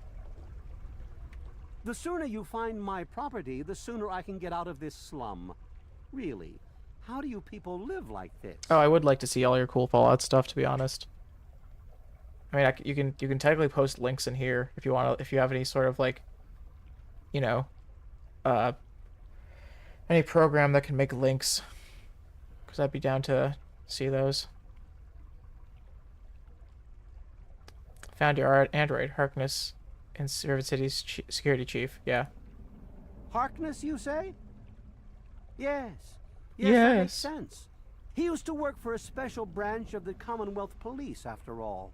The sooner you find my property, the sooner I can get out of this slum. Really, how do you people live like this? Oh, I would like to see all your cool Fallout stuff, to be honest. I mean, you can technically post links in here if you want to, if you have any sort of like, you know, any program that can make links, because I'd be down to see those. Found your Android, Harkness, in River City's security chief. Yeah. Harkness, you say? Yes. That makes Yes. sense. He used to work for a special branch of the Commonwealth Police, after all.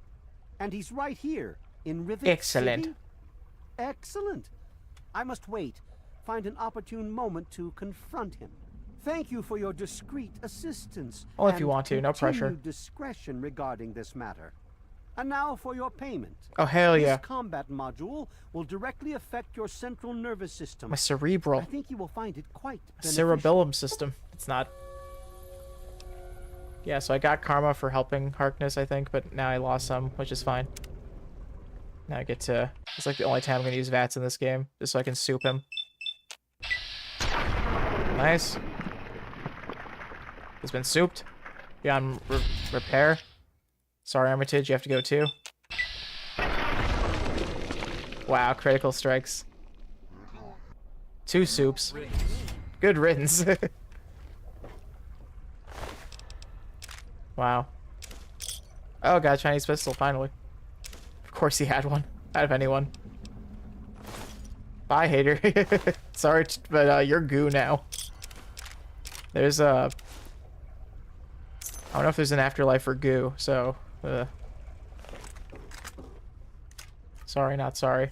And he's right here, in Rivet Excellent. City. Excellent. I must wait. Find an opportune moment to confront him. Thank you for your discreet assistance. Well, if you want to, no pressure. Continued discretion regarding this matter. And now for your payment. Oh, hell yeah. This combat module will directly affect your central nervous system. My cerebral. I think you will find it quite beneficial. Cerebellum system. It's not. Yeah, so I got karma for helping Harkness, I think, but now I lost some, which is fine. Now I get to... It's like the only time I'm going to use VATS in this game, just so I can soup him. Nice. He's been souped. Beyond repair. Sorry, Armitage, you have to go too. Wow, critical strikes. 2 soups. Good riddance. Wow. Oh, got a Chinese pistol, finally. Of course he had one. Out of anyone. Bye, hater. Sorry, but you're goo now. There's a... I don't know if there's an afterlife for goo, so... Sorry, not sorry.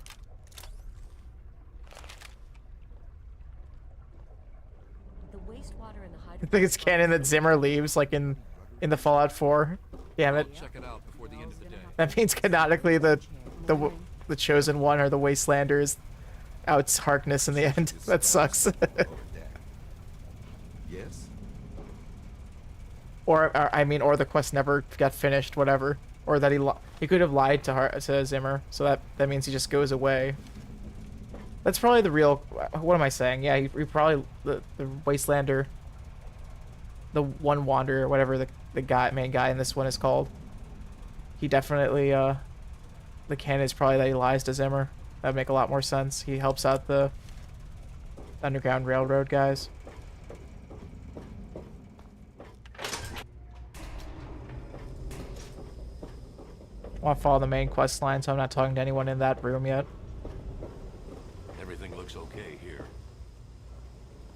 The wastewater in the I think it's canon that Zimmer leaves, like in the Fallout 4. Damn it. Check it out before the end of the day. That means canonically the chosen one or the Wastelanders outs Harkness in the end. That sucks. Yes? Or the quest never got finished, whatever. Or that he could have lied to Zimmer, so that means he just goes away. That's probably the real... What am I saying? Yeah, he probably... The Wastelander... The One Wanderer, whatever the main guy in this one is called. He definitely... The canon is probably that he lies to Zimmer. That'd make a lot more sense. He helps out the Underground Railroad guys. I want to follow the main quest line, so I'm not talking to anyone in that room yet. Everything looks okay here.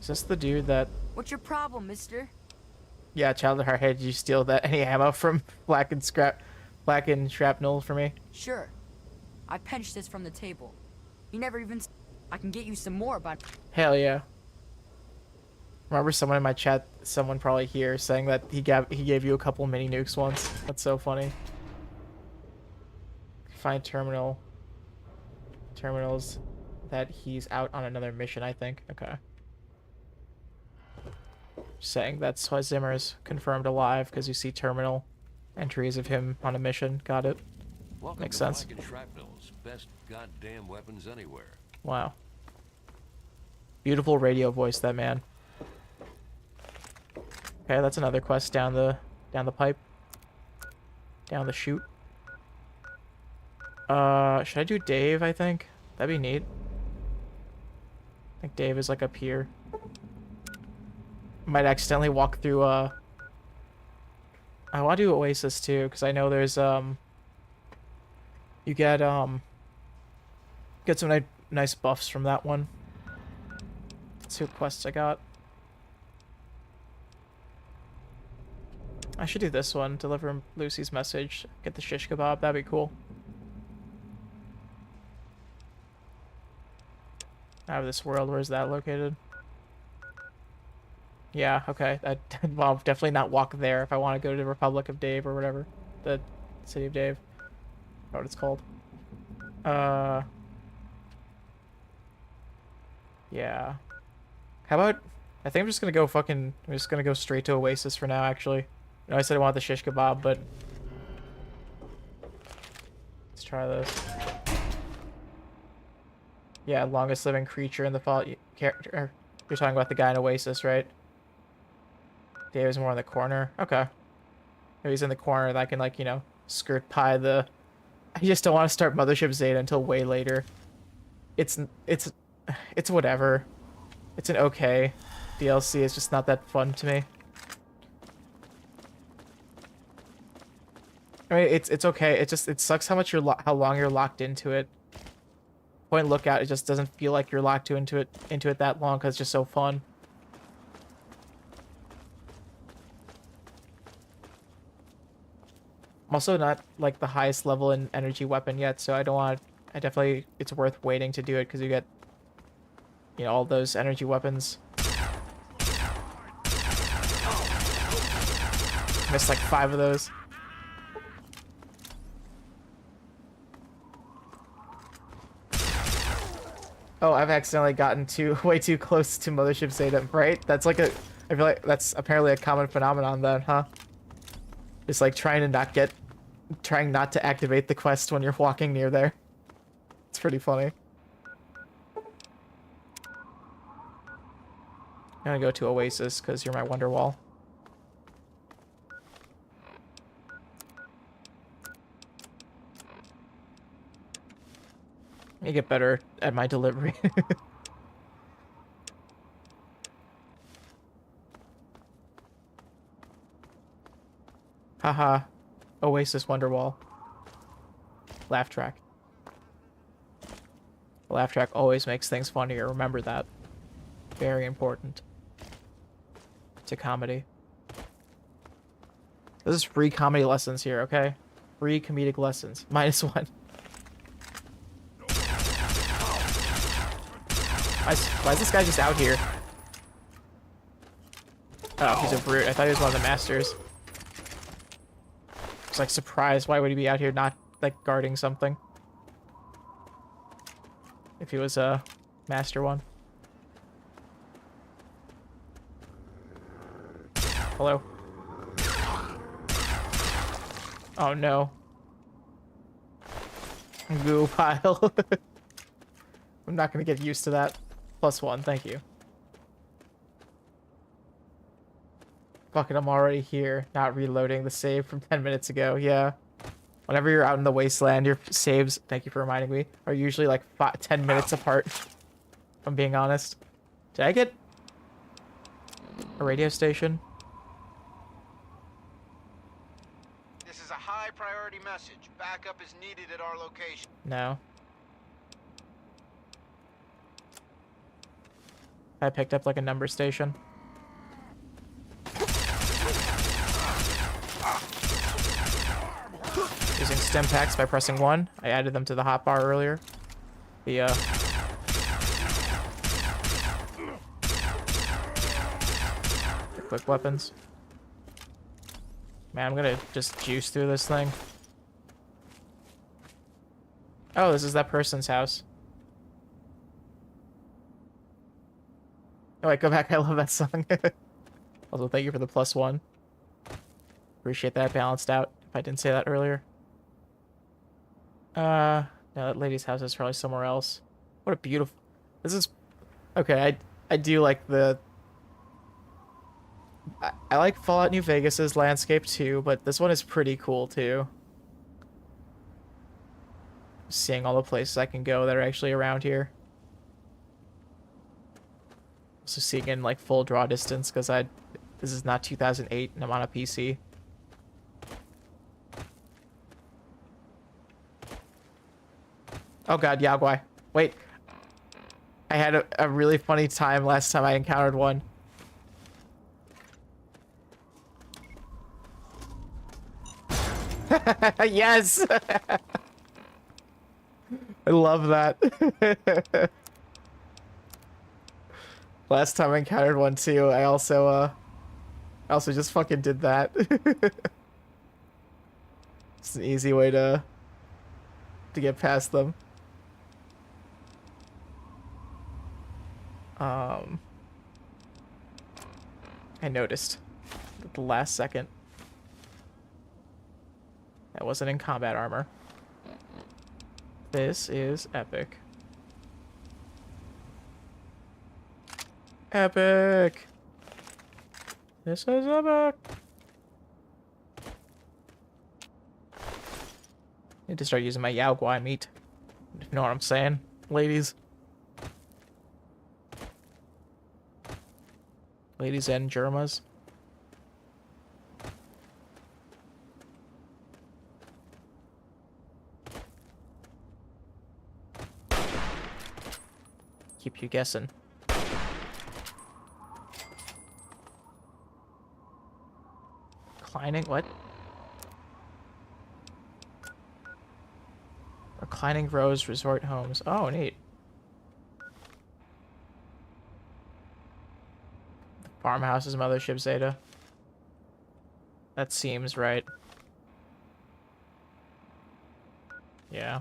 Is this the dude that... What's your problem, mister? Yeah, Child of Heart, hey, did you steal any ammo from Black and Shrapnel for me? Sure. I pinched this from the table. You never even... I can get you some more, but... Hell yeah. Remember someone in my chat, someone probably here, saying that he gave you a couple mini nukes once. That's so funny. Find terminals that he's out on another mission, I think. Okay. Saying that's why Zimmer's confirmed alive, because you see terminal entries of him on a mission. Got it. Welcome Makes to sense. Black and Shrapnel's best goddamn weapons anywhere. Wow. Beautiful radio voice, that man. Okay, that's another quest down the pipe. Down the chute. Should I do Dave, I think? That'd be neat. I think Dave is like up here. Might accidentally walk through, I want to do Oasis too, because I know there's, you get some nice buffs from that one. Let's see what quests I got. I should do this one, deliver Lucy's message, get the shish kebab, that'd be cool. Out of this world, where's that located? Yeah, okay. I'll definitely not walk there if I want to go to the Republic of Dave or whatever. The City of Dave. I don't know what it's called. Yeah. How about... I think I'm just gonna go I'm just gonna go straight to Oasis for now, actually. You know, I said I want the shish kebab, but... Let's try this. Yeah, longest living creature in the fall. You're talking about the guy in Oasis, right? Dave is more in the corner. Okay. If he's in the corner, that I can, like, you know, skirt by the... I just don't want to start Mothership Zeta until way later. It's whatever. It's an okay DLC. It's just not that fun to me. I mean, it's okay. It sucks how much how long you're locked into it. Point Lookout, it just doesn't feel like you're locked into it that long because it's just so fun. I'm also not like the highest level in energy weapon yet, so it's worth waiting to do it because you get, you know, all those energy weapons. missed like 5 of those. Oh, I've accidentally gotten way too close to Mothership Zeta, right? That's like I feel like that's apparently a common phenomenon then, huh? Just like trying not to activate the quest when you're walking near there. It's pretty funny. I'm gonna go to Oasis because you're my wonder wall. Let me get better at my delivery. Haha. Oasis Wonderwall. Laugh track. The laugh track always makes things funnier. Remember that. Very important. To comedy. This is free comedy lessons here, okay? Free comedic lessons. -1. Why is this guy just out here? Oh, he's a brute. I thought he was one of the masters. I was like surprised. Why would he be out here not like guarding something? If he was a master one. Hello? Oh no. Goo pile. I'm not gonna get used to that. +1, thank you. Fuck it, I'm already here. Not reloading the save from 10 minutes ago, yeah. Whenever you're out in the wasteland, your saves, thank you for reminding me, are usually like 10 minutes apart. If I'm being honest. Did I get a radio station? This is a high priority message. Backup is needed at our location. No. I picked up like a number station. Using stim packs by pressing 1. I added them to the hotbar earlier. The quick weapons. Man, I'm gonna just juice through this thing. Oh, this is that person's house. Oh wait, go back. I love that song. Also, thank you for the +1. Appreciate that balanced out. If I didn't say that earlier. No, that lady's house is probably somewhere else. What a beautiful... This is... Okay, I do like the... I like Fallout New Vegas's landscape too, but this one is pretty cool too. Seeing all the places I can go that are actually around here. Also seeing in like full draw distance because this is not 2008 and I'm on a PC. Oh god, Yao Guai. Wait. I had a really funny time last time I encountered one. Yes! I love that. Last time I encountered one too, I also just fucking did that. It's an easy way to get past them. I noticed at the last second. That wasn't in combat armor. This is epic. Epic! This is epic! Need to start using my Yao Guai meat. If you know what I'm saying, ladies. Ladies and Germas. Keep you guessing. Reclining? What? Reclining Rose Resort Homes. Oh, neat. The farmhouse is Mothership Zeta. That seems right. Yeah.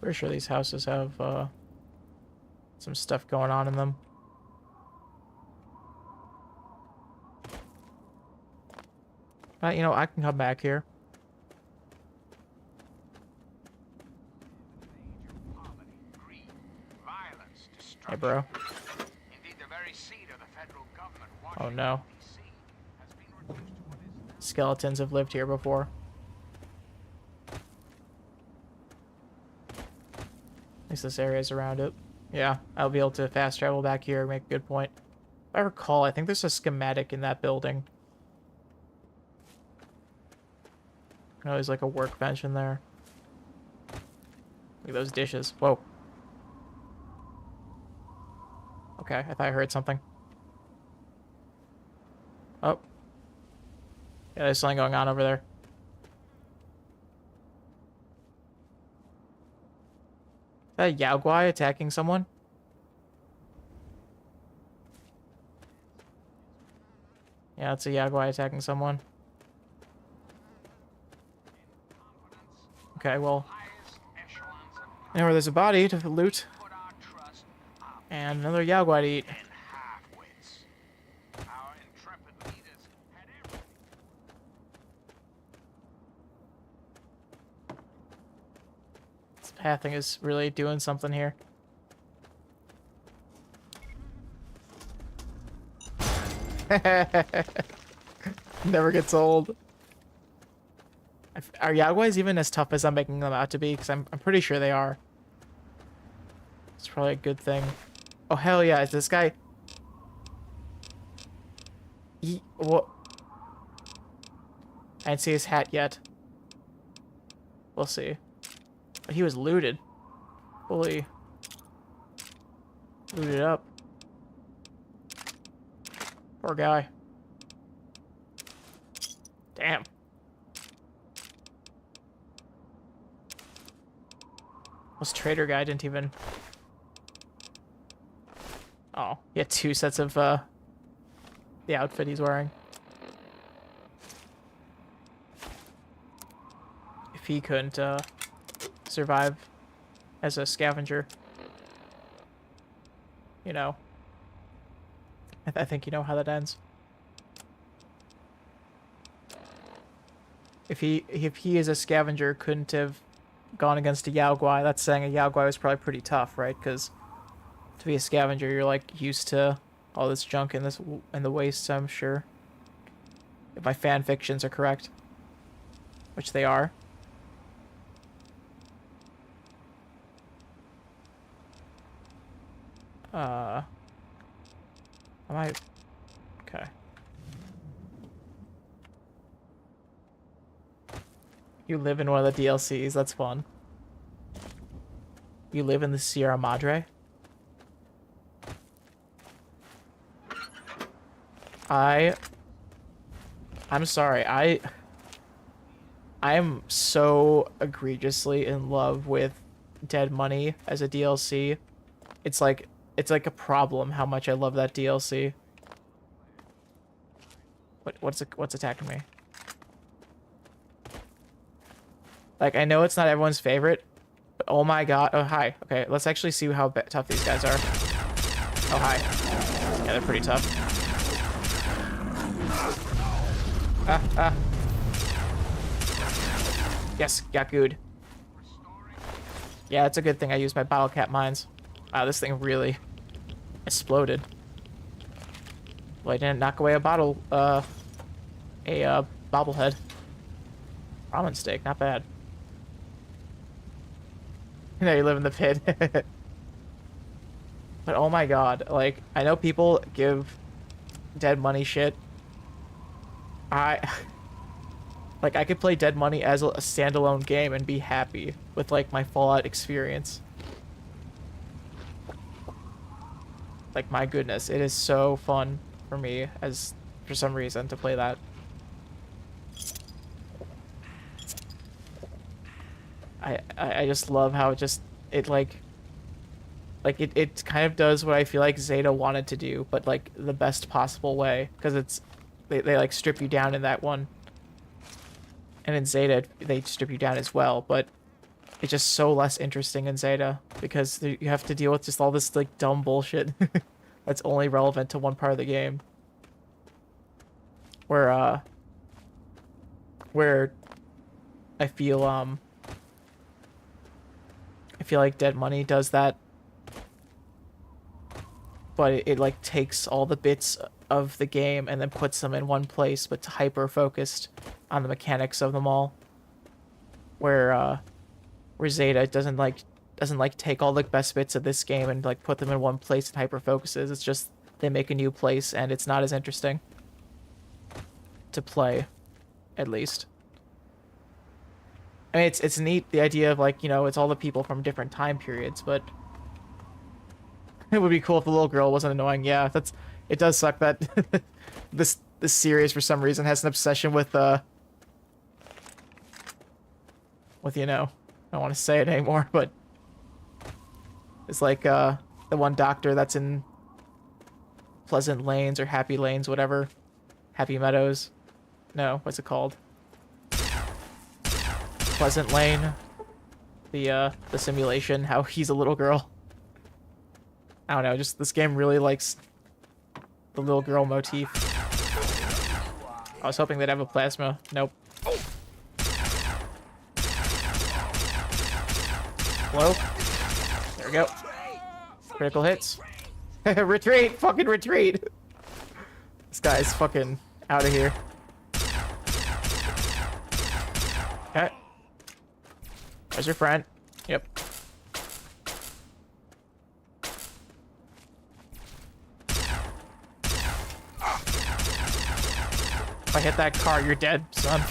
Pretty sure these houses have some stuff going on in them. You know, I can come back here. Hey, bro. Oh, no. Skeletons have lived here before. At least this area is around it. Yeah, I'll be able to fast travel back here, make a good point. If I recall, I think there's a schematic in that building. Oh, there's like a workbench in there. Look at those dishes. Whoa. Okay, I thought I heard something. Oh. Yeah, there's something going on over there. Is that a Yao Guai attacking someone? Yeah, it's a Yao Guai attacking someone. Okay, well. Anyway, there's a body to loot. And another Yao Guai to eat. This pathing is really doing something here. Never gets old. Are Yao Guais even as tough as I'm making them out to be? Because I'm pretty sure they are. It's probably a good thing. Oh, hell yeah. Is this guy... What? I didn't see his hat yet. We'll see. But he was looted. Fully looted up. Poor guy. Damn. This trader guy didn't even... Oh, he had 2 sets of the outfit he's wearing. If he couldn't survive as a scavenger, you know, I think you know how that ends. If he as a scavenger couldn't have gone against a Yao Guai, that's saying a Yao Guai was probably pretty tough, right? Because to be a scavenger, you're like used to all this junk in the waste, I'm sure. If my fan fictions are correct, which they are. Am I... Okay. You live in one of the DLCs, that's fun. You live in the Sierra Madre? I'm sorry, I am so egregiously in love with Dead Money as a DLC. It's like a problem how much I love that DLC. What's attacking me? Like, I know it's not everyone's favorite, but oh my god. Oh, hi. Okay, let's actually see how tough these guys are. Oh, hi. Yeah, they're pretty tough. Yes, got good. Yeah, it's a good thing I used my bottlecap mines. Wow, this thing really exploded. Well, I didn't knock away a bobblehead. Ramen steak, not bad. No, you live in the pit. But oh my god, like, I know people give Dead Money shit. Like, I could play Dead Money as a standalone game and be happy with, like, my Fallout experience. Like, my goodness, it is so fun for me, for some reason, to play that. I just love how it it kind of does what I feel like Zeta wanted to do, but like the best possible way, because they like strip you down in that one, and in Zeta they strip you down as well, but it's just so less interesting in Zeta because you have to deal with just all this like dumb bullshit that's only relevant to one part of the game. Where I feel like Dead Money does that, but it like takes all the bits of the game and then puts them in one place, but hyper focused on the mechanics of them all. Where Zeta doesn't take all the best bits of this game and like put them in one place and hyper focuses. It's just they make a new place and it's not as interesting to play, at least. I mean, it's neat, the idea of, like, you know, it's all the people from different time periods, but it would be cool if the little girl wasn't annoying. Yeah, it does suck that this series, for some reason, has an obsession with, you know, I don't want to say it anymore, but it's like, the one doctor that's in Pleasant Lanes, or Happy Lanes, whatever. Happy Meadows. No, what's it called? Pleasant Lane, the simulation, how he's a little girl. I don't know, just this game really likes the little girl motif. I was hoping they'd have a plasma. Nope. Hello? There we go. Critical hits. Retreat! Fucking retreat! This guy's fucking out of here. Okay. There's your friend. Yep. If I hit that car, you're dead, son.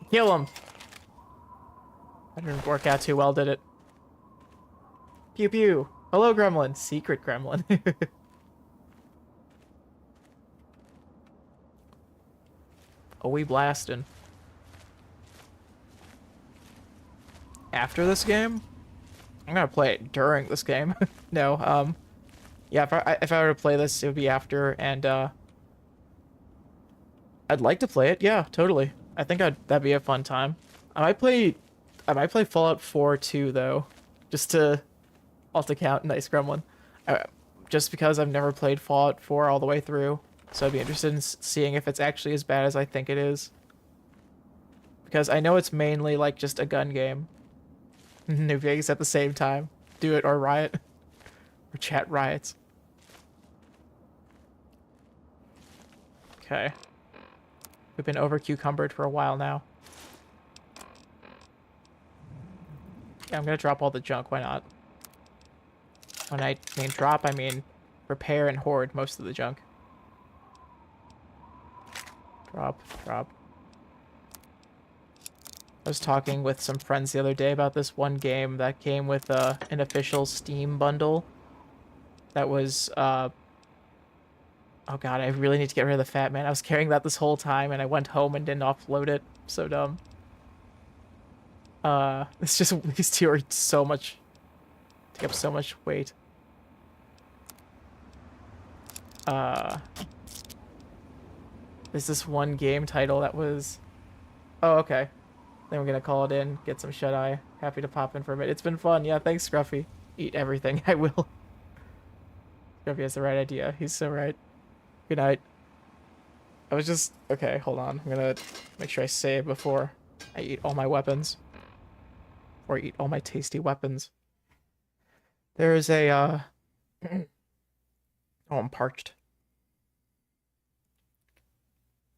Kill him. That didn't work out too well, did it? Pew pew. Hello, gremlin. Secret gremlin. Oh, we blasting. After this game? I'm gonna play it during this game. No, yeah, if I were to play this, it would be after, and, I'd like to play it, yeah, totally. I think that'd be a fun time. I might play Fallout 4 too, though, just to count. Nice gremlin. Just because I've never played Fallout 4 all the way through, so I'd be interested in seeing if it's actually as bad as I think it is. Because I know it's mainly, like, just a gun game. New Vegas at the same time. Do it or riot. Or chat riots. Okay. We've been over-cucumbered for a while now. Yeah, I'm gonna drop all the junk, why not? When I mean drop, I mean repair and hoard most of the junk. Drop, drop. I was talking with some friends the other day about this one game that came with an official Steam bundle. That was, oh god, I really need to get rid of the Fat Man. I was carrying that this whole time, and I went home and didn't offload it. So dumb. It's just, these two are so much, take up so much weight. There's this one game title that was, oh, okay. Then we're gonna call it in, get some shut-eye. Happy to pop in for a bit. It's been fun. Yeah, thanks, Scruffy. Eat everything. I will. Scruffy has the right idea. He's so right. Good night. I was just... Okay, hold on. I'm gonna make sure I save before I eat all my weapons. Or eat all my tasty weapons. There is a, Oh, I'm parched.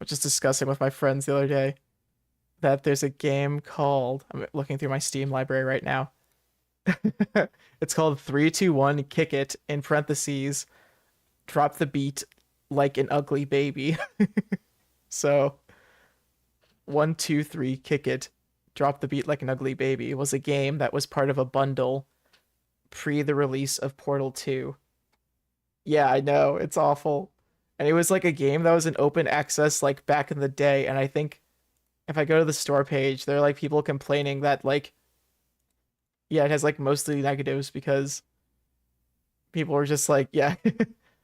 I was just discussing with my friends the other day that there's a game called, I'm looking through my Steam library right now. It's called 3-2-1 Kick It, in parentheses, drop the beat like an ugly baby. So 1, 2, 3 Kick It, drop the beat like an ugly baby was a game that was part of a bundle pre the release of Portal 2. Yeah, I know, it's awful. And it was like a game that was in open access like back in the day, and I think if I go to the store page, there are like people complaining that like, yeah, it has like mostly negatives because people are just like, yeah,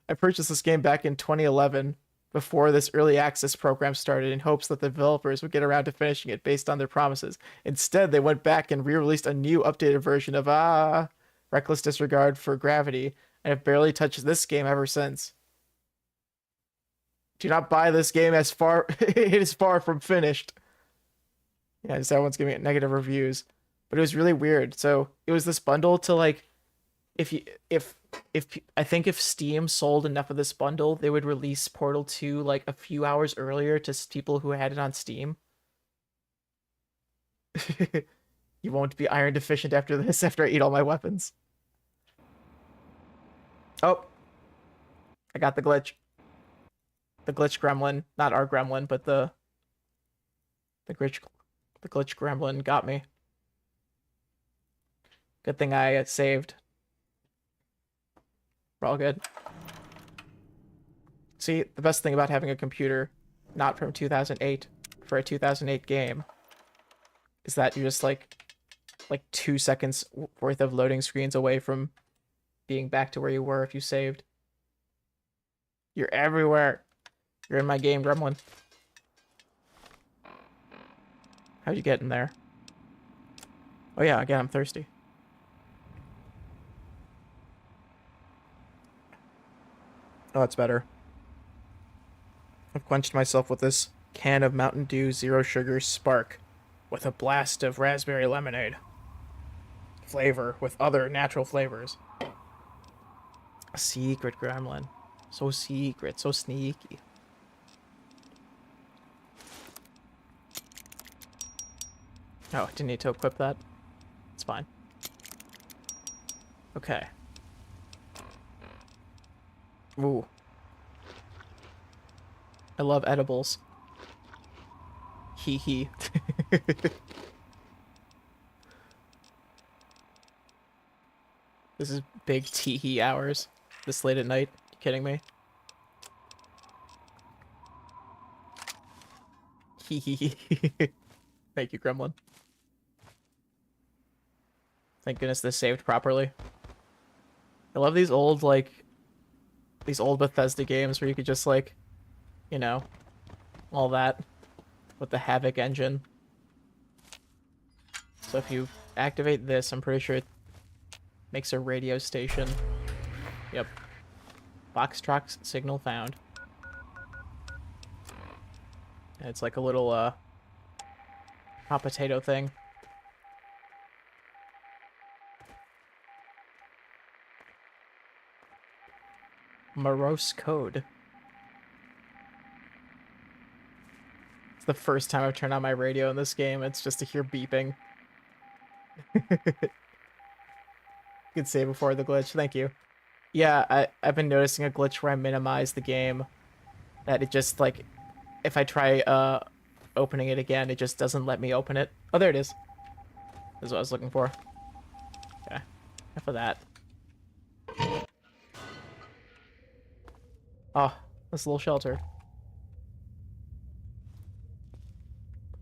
I purchased this game back in 2011 before this early access program started in hopes that the developers would get around to finishing it based on their promises. Instead, they went back and re-released a new updated version of Reckless Disregard for Gravity and have barely touched this game ever since. Do not buy this game as far it is far from finished. Yeah, just everyone's giving it negative reviews. But it was really weird. So it was this bundle to like if I think if Steam sold enough of this bundle, they would release Portal 2 like a few hours earlier to people who had it on Steam. You won't be iron deficient after this, after I eat all my weapons. Oh. I got the glitch. The glitch gremlin. Not our gremlin, but the glitch gremlin got me. Good thing I saved. We're all good. See, the best thing about having a computer not from 2008 for a 2008 game is that you're just like 2 seconds worth of loading screens away from being back to where you were if you saved. You're everywhere. You're in my game, gremlin. How'd you get in there? Oh yeah, again, I'm thirsty. Oh, it's better. I've quenched myself with this can of Mountain Dew Zero Sugar Spark with a blast of raspberry lemonade flavor with other natural flavors. A secret gremlin. So secret, so sneaky. Oh, didn't need to equip that. It's fine. Okay. Ooh. I love edibles. Hee hee. This is big tee-hee hours. This late at night. You kidding me? Hee hee. Thank you, gremlin. Thank goodness this saved properly. I love these old, like, these old Bethesda games where you could just, like, you know, all that with the Havoc engine. So if you activate this, I'm pretty sure it makes a radio station. Yep. Foxtrot signal found. And it's like a little, hot potato thing. Morose code. It's the first time I've turned on my radio in this game. It's just to hear beeping. Good save before the glitch. Thank you. Yeah, I've been noticing a glitch where I minimize the game. That it just, like, if I try opening it again, it just doesn't let me open it. Oh, there it is. This is what I was looking for. Okay. Enough of that. Oh, this little shelter.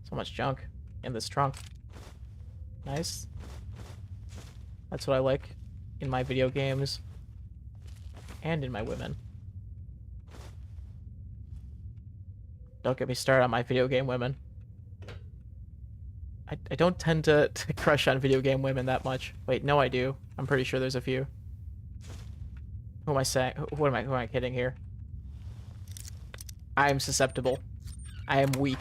So much junk in this trunk. Nice. That's what I like in my video games and in my women. Don't get me started on my video game women. I don't tend to crush on video game women that much. Wait, no, I do. I'm pretty sure there's a few. Who am I saying? Who am I kidding here? I am susceptible. I am weak.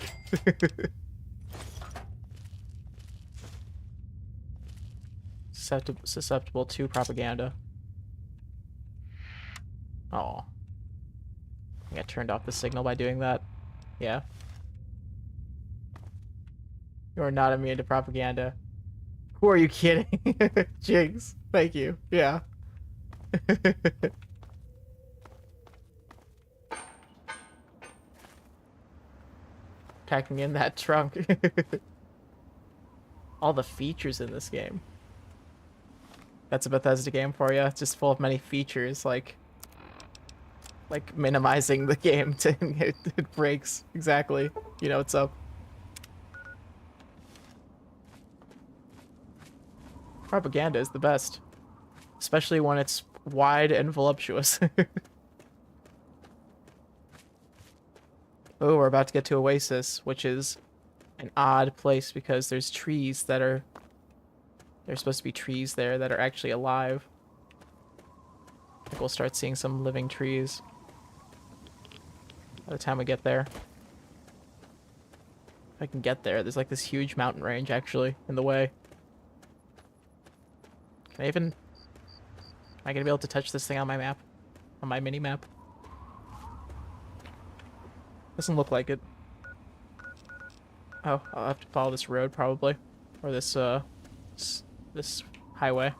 Susceptible to propaganda. Oh. I got turned off the signal by doing that. Yeah. You are not immune to propaganda. Who are you kidding? Jigs. Thank you. Yeah. Packing in that trunk. All the features in this game. That's a Bethesda game for you. It's just full of many features, like minimizing the game to it breaks. Exactly. You know what's up. Propaganda is the best. Especially when it's wide and voluptuous. Oh, we're about to get to Oasis, which is an odd place because there's trees that are... There's supposed to be trees there that are actually alive. I think we'll start seeing some living trees by the time we get there. If I can get there, there's like this huge mountain range actually in the way. Can I even... Am I gonna be able to touch this thing on my map? On my mini-map? Doesn't look like it. Oh, I'll have to follow this road probably. Or this, this highway.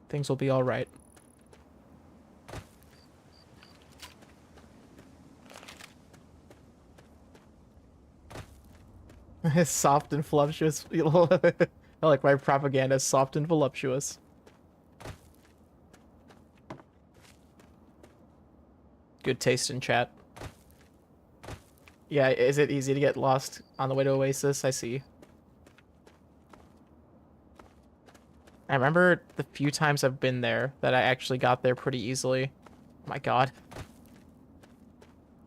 Things will be alright. It's soft and voluptuous. I like my propaganda, soft and voluptuous. Good taste in chat. Yeah, is it easy to get lost on the way to Oasis? I see. I remember the few times I've been there that I actually got there pretty easily. Oh my god.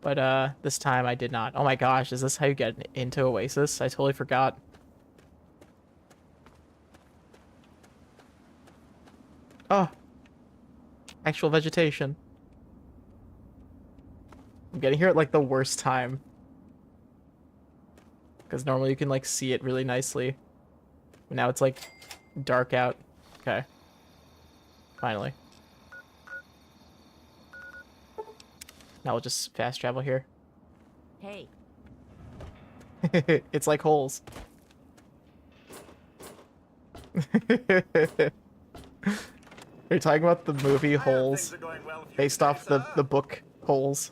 But this time I did not. Oh my gosh, is this how you get into Oasis? I totally forgot. Oh. Actual vegetation. I'm getting here at like the worst time. Because normally you can like see it really nicely. But now it's like dark out. Okay. Finally. Now we'll just fast travel here. Hey. It's like holes. Are you talking about the movie Holes? Based off the book Holes?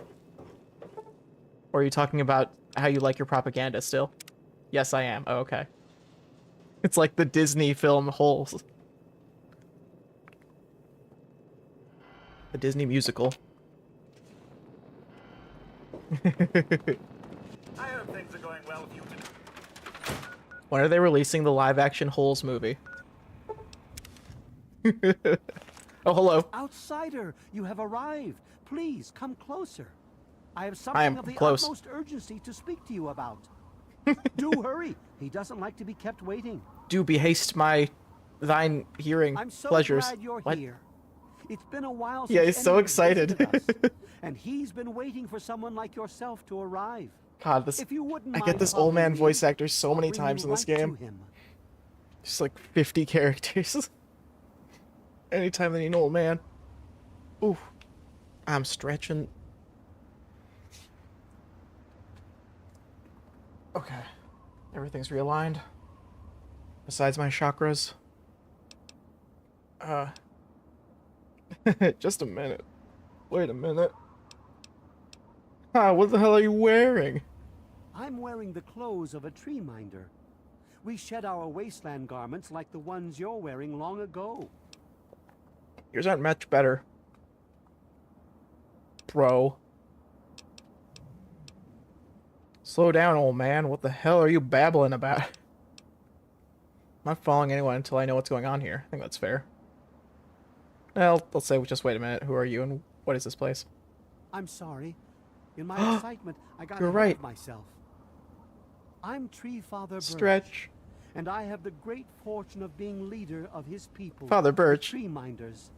Or are you talking about how you like your propaganda still? Yes, I am. Oh, okay. It's like the Disney film Holes. The Disney musical. I hope things are going well with you today. When are they releasing the live-action Holes movie? Oh, hello. Outsider, you have arrived. Please come closer. I have I am something of the close. utmost urgency to speak to you about. Do hurry. He doesn't like to be kept waiting. Do behaste thine hearing I'm so pleasures. glad you're What? here. It's been a while since Yeah, he's so anyone excited. visited us, and he's been waiting for someone like yourself to arrive. God, this If you wouldn't I get mind this old man following me, voice actor so I'll many bring times you in this right to game. him. Just like 50 characters. Anytime they need an old man. Ooh. I'm stretching. Okay. Everything's realigned. Besides my chakras. Just a minute. Wait a minute. Ah, what the hell are you wearing? I'm wearing the clothes of a tree minder. We shed our wasteland garments like the ones you're wearing long ago. Yours aren't much better. Bro. Slow down, old man. What the hell are you babbling about? I'm not following anyone until I know what's going on here. I think that's fair. Well, let's say, just wait a minute. Who are you and what is this place? I'm sorry. In my excitement, I got You're ahead right. of myself. I'm Tree Father Birch, Stretch. and I have the great fortune of being leader of his people, Father the Birch. Tree Minders.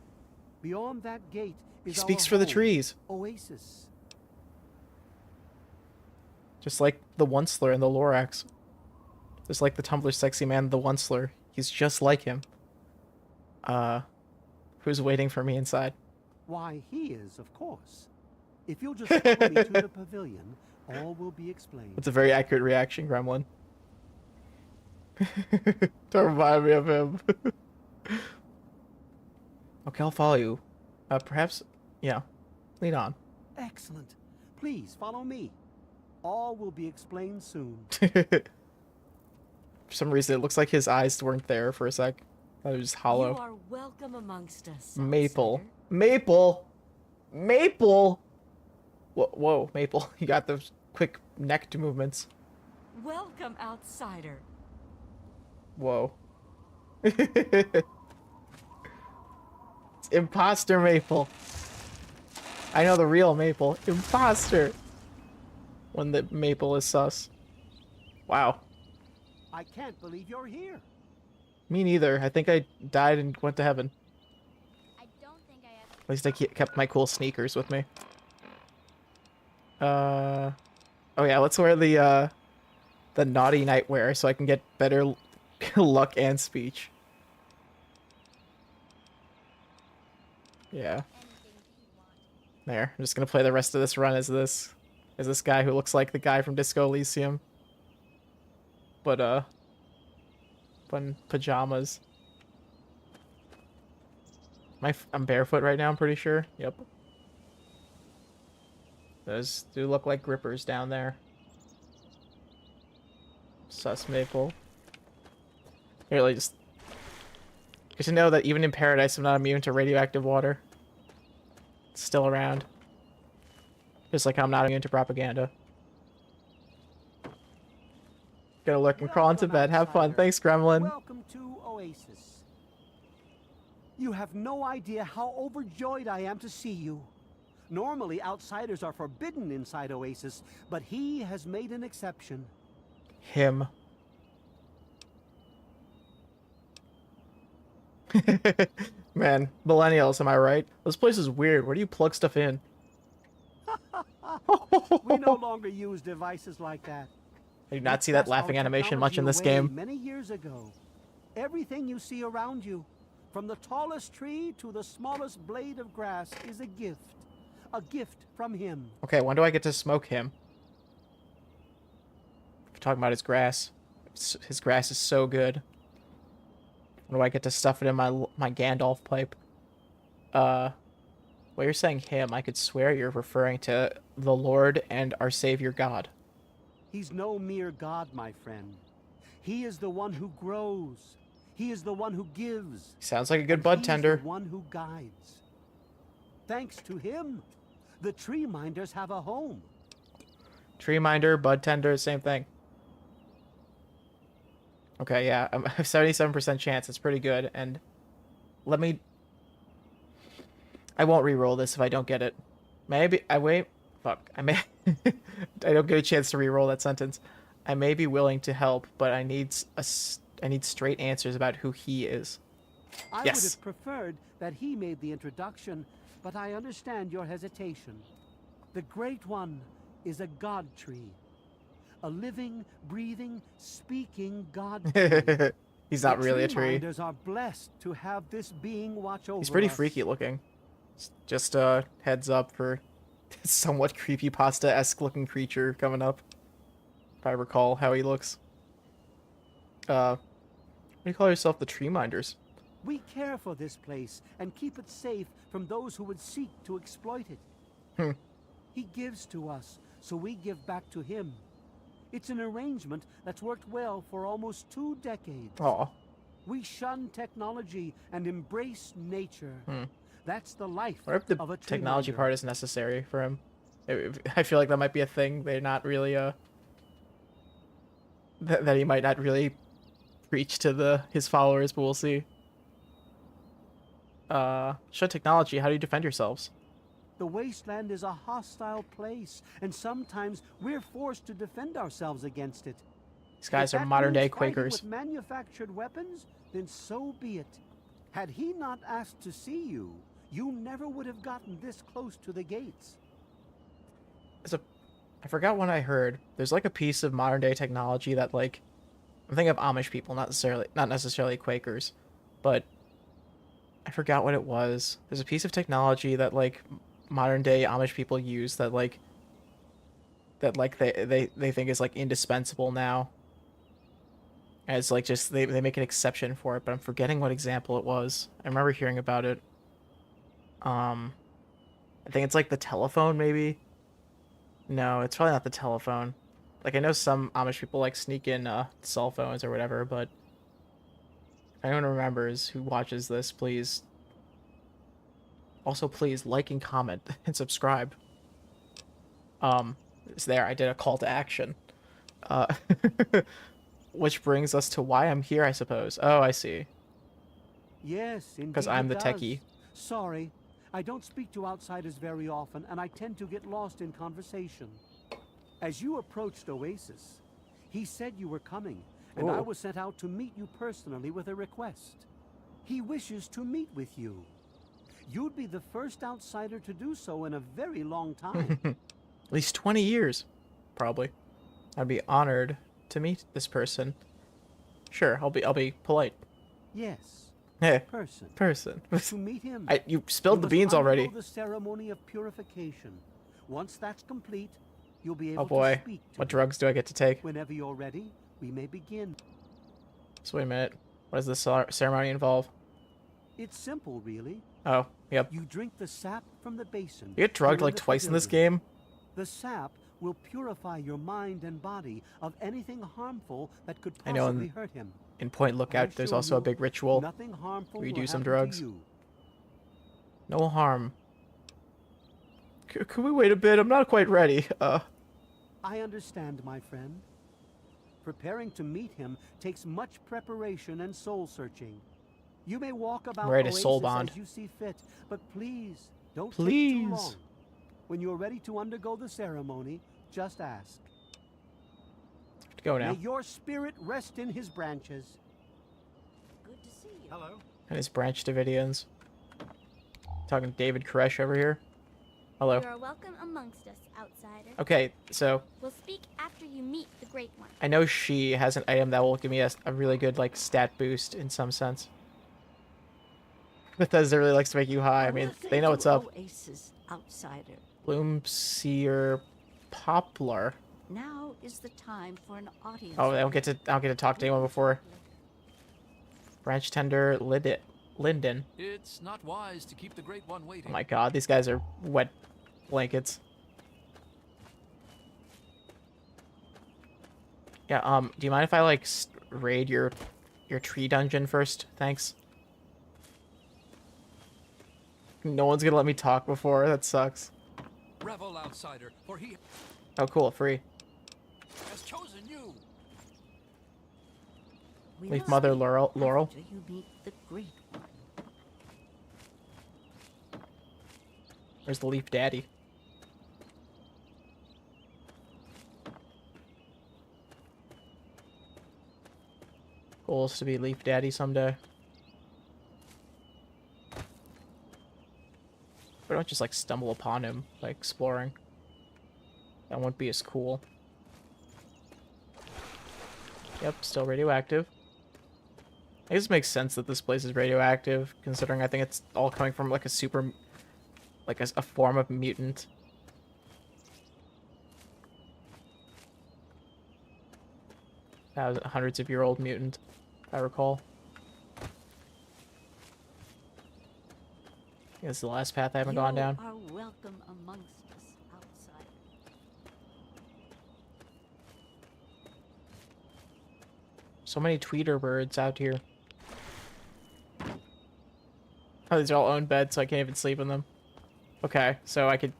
Beyond that gate is He speaks our for the home, trees. Oasis. Just like the Onceler and the Lorax. Just like the Tumblr sexy man, the Onceler. He's just like him. Who's waiting for me inside? Why, he is, of course. If you'll just follow me to the pavilion, all will be explained. That's a very accurate reaction, Gremlin. Don't remind me of him. Okay, I'll follow you. Perhaps, yeah. Lead on. Excellent. Please follow me. All will be explained soon. For some reason, it looks like his eyes weren't there for a sec. It was just hollow. You are welcome amongst us. Maple. outsider. Maple! Maple! Whoa, Maple. You got those quick neck movements. Welcome, outsider. Whoa. It's imposter Maple. I know the real Maple. Imposter. When the Maple is sus. Wow. I can't believe you're here. Me neither. I think I died and went to heaven. At least I kept my cool sneakers with me. Oh yeah, let's wear the naughty nightwear so I can get better luck and speech. Yeah. There. I'm just gonna play the rest of this run as this guy who looks like the guy from Disco Elysium. But in pajamas. I'm barefoot right now, I'm pretty sure. Yep. Those do look like grippers down there. Sus Maple. Really just... Good to know that even in paradise I'm not immune to radioactive water. It's still around. Just like I'm not immune to propaganda. Gotta lurk and crawl into bed. Have fun. Thanks, Gremlin. Welcome to Oasis. You have no idea how overjoyed I am to see you. Normally, outsiders are forbidden inside Oasis, but he has made an exception. Him. Man, millennials, am I right? This place is weird. Where do you plug stuff in? We no longer use devices like that. I do not see that laughing animation much in this game. Many years ago, everything you see around you, from the tallest tree to the smallest blade of grass, is a gift. A gift from him. Okay, when do I get to smoke him? We're talking about his grass. His grass is so good. When do I get to stuff it in my Gandalf pipe? Well, you're saying him. I could swear you're referring to the Lord and our Savior God. He's no mere god, my friend. He is the one who grows. He is the one who gives. Sounds like a good bud tender. He is the one who guides. Thanks to him, the tree minders have a home. Tree minder, bud tender, same thing. Okay, yeah, I'm 77% chance. It's pretty good. And let me... I won't re-roll this if I don't get it. Maybe... Fuck. I may... I don't get a chance to re-roll that sentence. I may be willing to help, but I need straight answers about who he is. I Yes. would have preferred that he made the introduction, but I understand your hesitation. The Great One is a god tree. A living, breathing, speaking god tree. He's not really a The tree. Tree-minders are blessed to have this being watch over He's pretty us. freaky looking. Just heads up for somewhat creepypasta-esque looking creature coming up. If I recall how he looks. What do you call yourself? The Tree Minders? We care for this place and keep it safe from those who would seek to exploit it. He gives to us, so we give back to him. It's an arrangement that's worked well for almost 2 decades. Aw. We shun technology and embrace nature. That's the life What if the of a tree technology minder. part is necessary for him? I feel like that might be a thing. They're not really, that he might not really preach to his followers, but we'll see. Shun technology, how do you defend yourselves? The wasteland is a hostile place, and sometimes we're forced to defend ourselves against it. These guys If are that modern day means fighting Quakers. with manufactured weapons, then so be it. Had he not asked to see you, you never would have gotten this close to the gates. I forgot when I heard. There's like a piece of modern day technology that like, I'm thinking of Amish people, not necessarily Quakers, but I forgot what it was. There's a piece of technology that like modern day Amish people use that like they think is like indispensable now. And it's like just they make an exception for it, but I'm forgetting what example it was. I remember hearing about it. I think it's like the telephone maybe. No, it's probably not the telephone. Like I know some Amish people like sneak in cell phones or whatever, but if anyone remembers who watches this, please. Also, please like and comment and subscribe. It's there. I did a call to action. Which brings us to why I'm here, I suppose. Oh, I see. Yes, indeed. Because I'm the it techie. does. Sorry, I don't speak to outsiders very often, and I tend to get lost in conversation. As you approached Oasis, he said you were coming, and I was sent out to meet you personally with a request. He wishes to meet with you. You'd be the first outsider to do so in a very long time. At least 20 years, probably. I'd be honored to meet this person. Sure, I'll be polite. Yes. Hey, person. To meet him. You spilled the beans already. The ceremony of purification. Once that's complete, you'll be able Oh boy, to speak to what drugs do I get to take? Whenever you're ready, we may begin. So wait a minute. What does this ceremony involve? It's simple, really. Oh, yep. You drink the sap from the basin. You get drugged like twice in this game? The sap will purify your mind and body of anything harmful that could possibly hurt him. In Point Lookout, there's also a big ritual Nothing harmful where you will do some happen to drugs. you. No harm. Could we wait a bit? I'm not quite ready. I understand, my friend. Preparing to meet him takes much preparation and soul searching. You may walk about I'm ready to Oasis soul bond. as you see fit, but please don't Please. take too long. When you're ready to undergo the ceremony, just ask. Go now. May your spirit rest in his branches. Good to see you. Hello. And his branch Davidians. Talking David Koresh over here. Hello. You are welcome amongst us, outsider. Okay, so We'll speak after you meet the Great One. I know she has an item that will give me a really good like stat boost in some sense. Bethesda really likes to make you high. I mean, they know what's up. Oasis, outsider. Bloomseer Poplar. Now is the time for an audience. Oh, I don't get to talk to anyone before. Branch tender Linden. It's not wise to keep the Great One waiting. Oh my god, these guys are wet blankets. Yeah, do you mind if I like raid your tree dungeon first? Thanks. No one's gonna let me talk before. That sucks. Revel, outsider, for he Oh, cool, free. has chosen you. Leaf Mother Laurel. After you meet the Great One. Where's the Leaf Daddy? Goal is to be Leaf Daddy someday. But don't just like stumble upon him by exploring. That won't be as cool. Yep, still radioactive. I guess it makes sense that this place is radioactive, considering I think it's all coming from like a super, like a form of mutant. Hundreds of year old mutant, if I recall. I think this is the last path I haven't gone down. You are welcome amongst us, outsider. So many tweeter birds out here. Oh, these are all own beds, so I can't even sleep in them. Okay, so I could...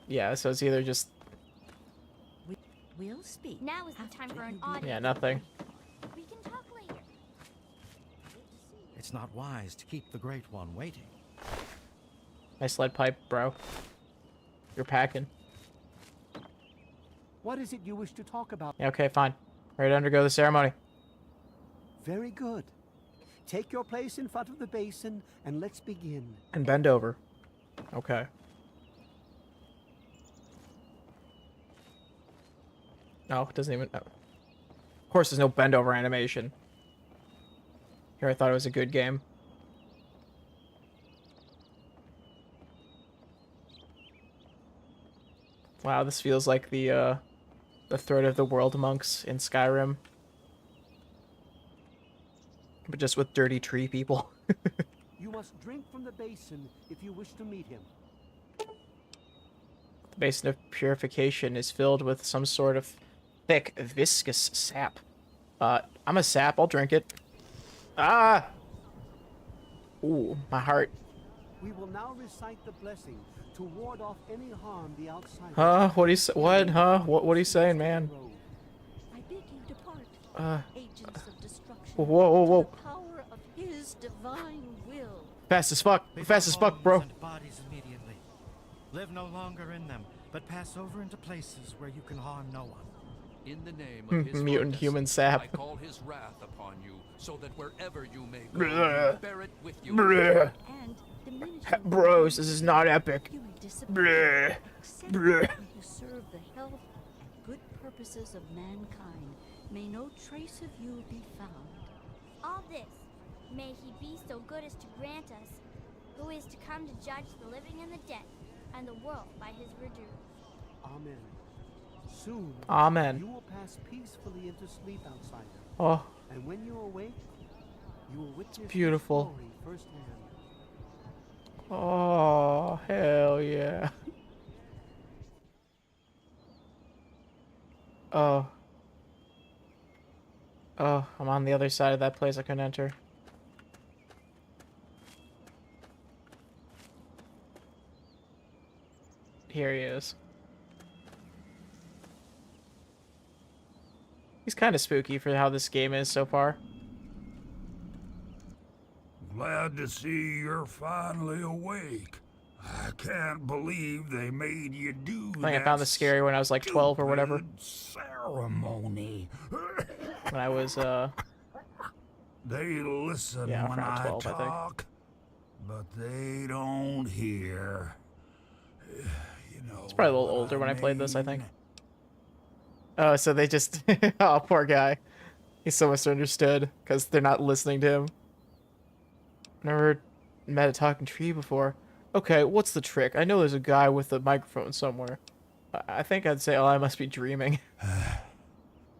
Yeah, so it's either just... We'll speak. Now is the time for an audience. Yeah, nothing. We can talk later. It's not wise to keep the Great One waiting. Nice lead pipe, bro. You're packing. What is it you wish to talk about? Yeah, okay, fine. Ready to undergo the ceremony. Very good. Take your place in front of the basin, and let's begin. And bend over. Okay. No, it doesn't even... Oh. Of course, there's no bend over animation. Here, I thought it was a good game. Wow, this feels like the Thread of the World monks in Skyrim. But just with dirty tree people. You must drink from the basin if you wish to meet him. The basin of purification is filled with some sort of thick, viscous sap. I'm a sap, I'll drink it. Ah! Ooh, my heart. We will now recite the blessing to ward off any harm the outsider. Huh? What are you saying, man? I bid you agents of destruction. Whoa, whoa, whoa. To the power of his divine will. Fast as fuck, bro. And bodies immediately. Live no longer in them, but pass over into places where you can harm no one. In the name of his Mutant goodness, human sap. I call his wrath upon you, so that wherever you may go, Bruh. you bear it with you. Bruh. And diminish Bros, this is not epic. you may disappear. Bruh. Except Bruh. when you serve the health and good purposes of mankind, may no trace of you be found. All this, may he be so good as to grant us, who is to come to judge the living and the dead, and the world by his redo. Amen. Soon, Amen. you will pass peacefully into sleep, outsider. Oh. And when you awake, you will witness his Beautiful. glory firsthand. Oh, hell yeah. Oh. Oh, I'm on the other side of that place I couldn't enter. Here he is. He's kind of spooky for how this game is so far. Glad to see you're finally awake. I can't believe they made you do I think I found this scary when I was like 12 or whatever. ceremony. When I was, They listen yeah, when around I 12, I think. talk, but they don't hear. You know. It's probably a little older when I played this, I think. Oh, so they just... oh, poor guy. He's so misunderstood because they're not listening to him. Never met a talking tree before. Okay, what's the trick? I know there's a guy with a microphone somewhere. I think I'd say, oh, I must be dreaming.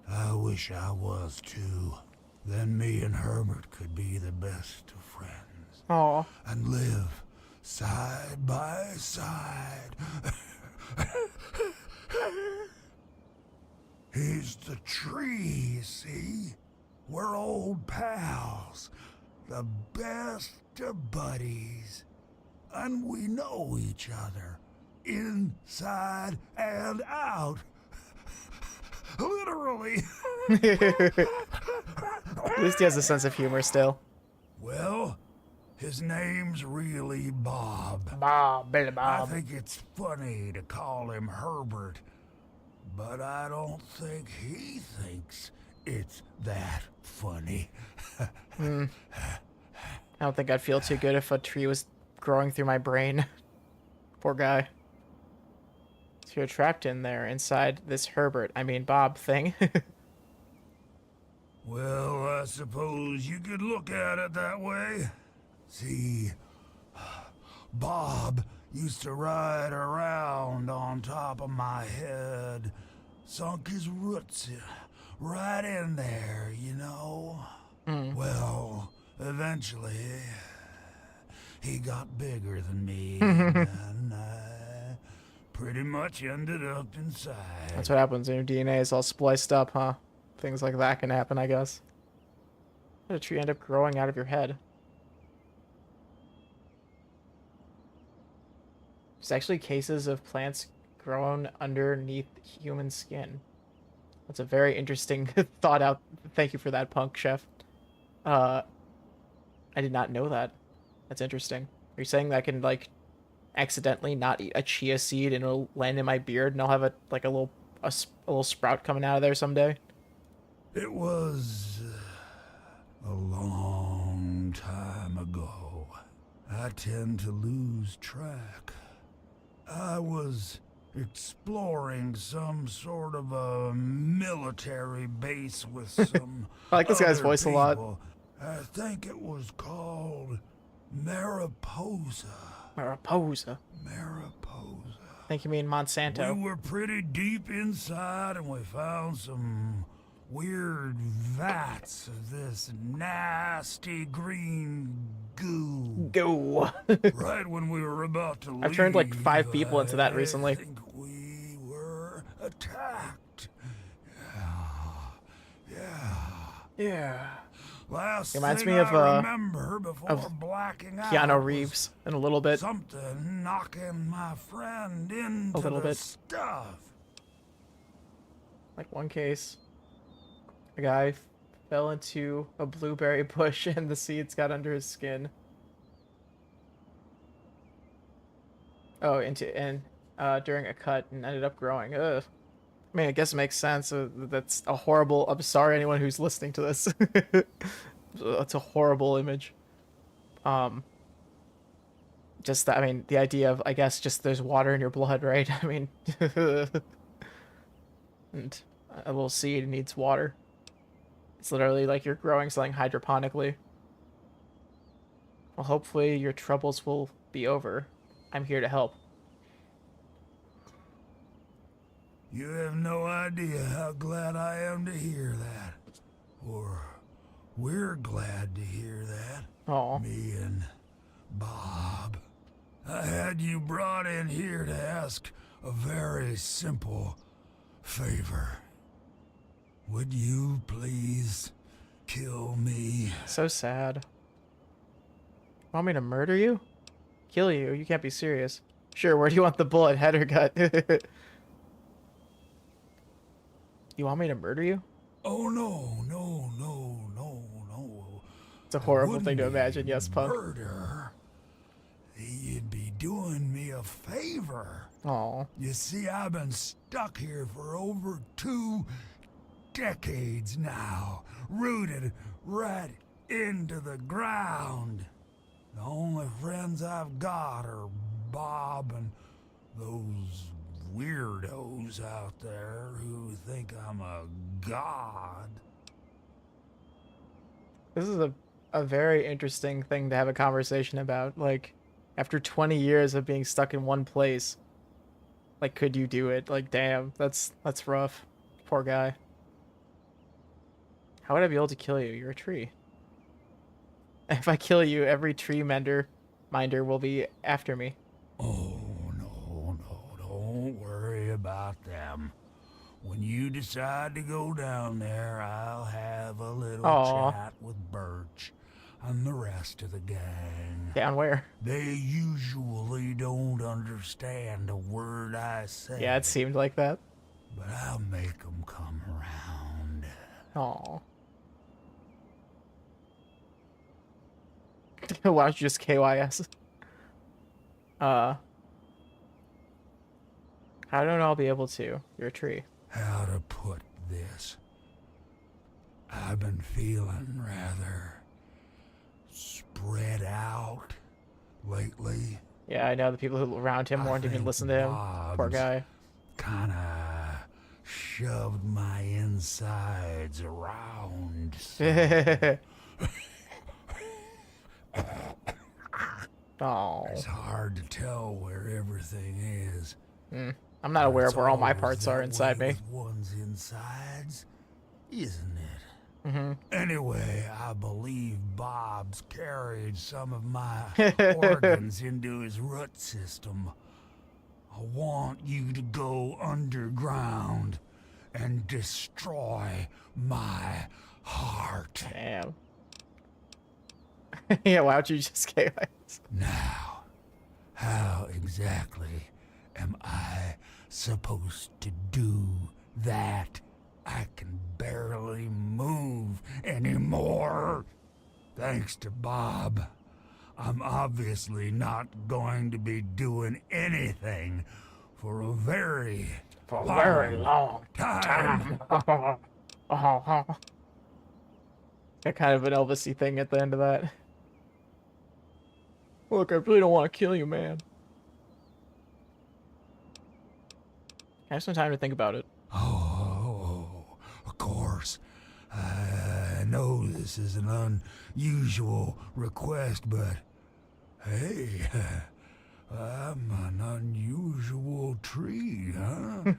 I wish I was too. Then me and Herbert could be the best of friends. Aw. And live side by side. He's the tree, see? We're old pals. The best of buddies. And we know each other. Inside and out. Literally. At least he has a sense of humor still. Well, his name's really Bob. Billy Bob. I think it's funny to call him Herbert, but I don't think he thinks it's that funny. I don't think I'd feel too good if a tree was growing through my brain. Poor guy. So you're trapped in there inside this Bob thing. Well, I suppose you could look at it that way. See, Bob used to ride around on top of my head, sunk his roots right in there, you know? Well, eventually, he got bigger than me, and I pretty much ended up inside. That's what happens when your DNA is all spliced up, huh? Things like that can happen, I guess. How did a tree end up growing out of your head? There's actually cases of plants grown underneath human skin. That's a very interesting thought out. Thank you for that, Punk Chef. I did not know that. That's interesting. Are you saying that I can, like, accidentally not eat a chia seed and it'll land in my beard and I'll have a little sprout coming out of there someday? It was a long time ago. I tend to lose track. I was exploring some sort of a military base with some I like this guy's other voice a lot. people. I think it was called Mariposa. Mariposa. Mariposa. I think you mean Monsanto. We were pretty deep inside and we found some weird vats of this nasty green goo. Go. Right when we were about to leave, I've turned like 5 people into that recently. I think we were attacked. Yeah. Last Reminds thing me of I remember before of blacking out Keanu was Reeves in a little bit. something knocking my friend into A little the bit. stuff. Like one case. A guy fell into a blueberry bush and the seeds got under his skin. Oh, during a cut and ended up growing. Ugh. I mean, I guess it makes sense. That's a horrible. I'm sorry, anyone who's listening to this. That's a horrible image. Just that, I mean, the idea of, I guess, just there's water in your blood, right? I mean, and a little seed needs water. It's literally like you're growing something hydroponically. Well, hopefully your troubles will be over. I'm here to help. You have no idea how glad I am to hear that. Or we're glad to hear that. Aw. Me and Bob. I had you brought in here to ask a very simple favor. Would you please kill me? So sad. Want me to murder you? Kill you? You can't be serious. Sure, where do you want the bullet, head or gut? You want me to murder you? Oh, no. It's a horrible thing to imagine, yes, Punk. Murder? You'd be doing me a favor. Aw. You see, I've been stuck here for over 2 decades now, rooted right into the ground. The only friends I've got are Bob and those weirdos out there who think I'm a god. This is a very interesting thing to have a conversation about. Like, after 20 years of being stuck in one place, like, could you do it? Like, damn, that's rough. Poor guy. How would I be able to kill you? You're a tree. If I kill you, every tree minder will be after me. Oh, no, don't worry about them. When you decide to go down there, I'll have a little chat with Birch and the rest of the gang. Down where? They usually don't understand a word I say. Yeah, it seemed like that. But I'll make them come around. Aw. Why don't you just KYS? I don't know I'll be able to. You're a tree. How to put this? I've been feeling rather spread out lately. Yeah, I know the people who around him weren't even listening to him. Poor guy. Kinda shoved my insides around. Oh. It's hard to tell where everything is. I'm not aware of where all my parts are inside me. With one's insides, isn't it? Anyway, I believe Bob's carried some of my organs into his root system. I want you to go underground and destroy my heart. Damn. Yeah, why don't you just KYS? Now, how exactly am I supposed to do that? I can barely move anymore. Thanks to Bob, I'm obviously not going to be doing anything for a very long time. Got kind of an Elvis-y thing at the end of that. Look, I really don't want to kill you, man. I have some time to think about it. Oh, of course. I know this is an unusual request, but hey, I'm an unusual tree, huh?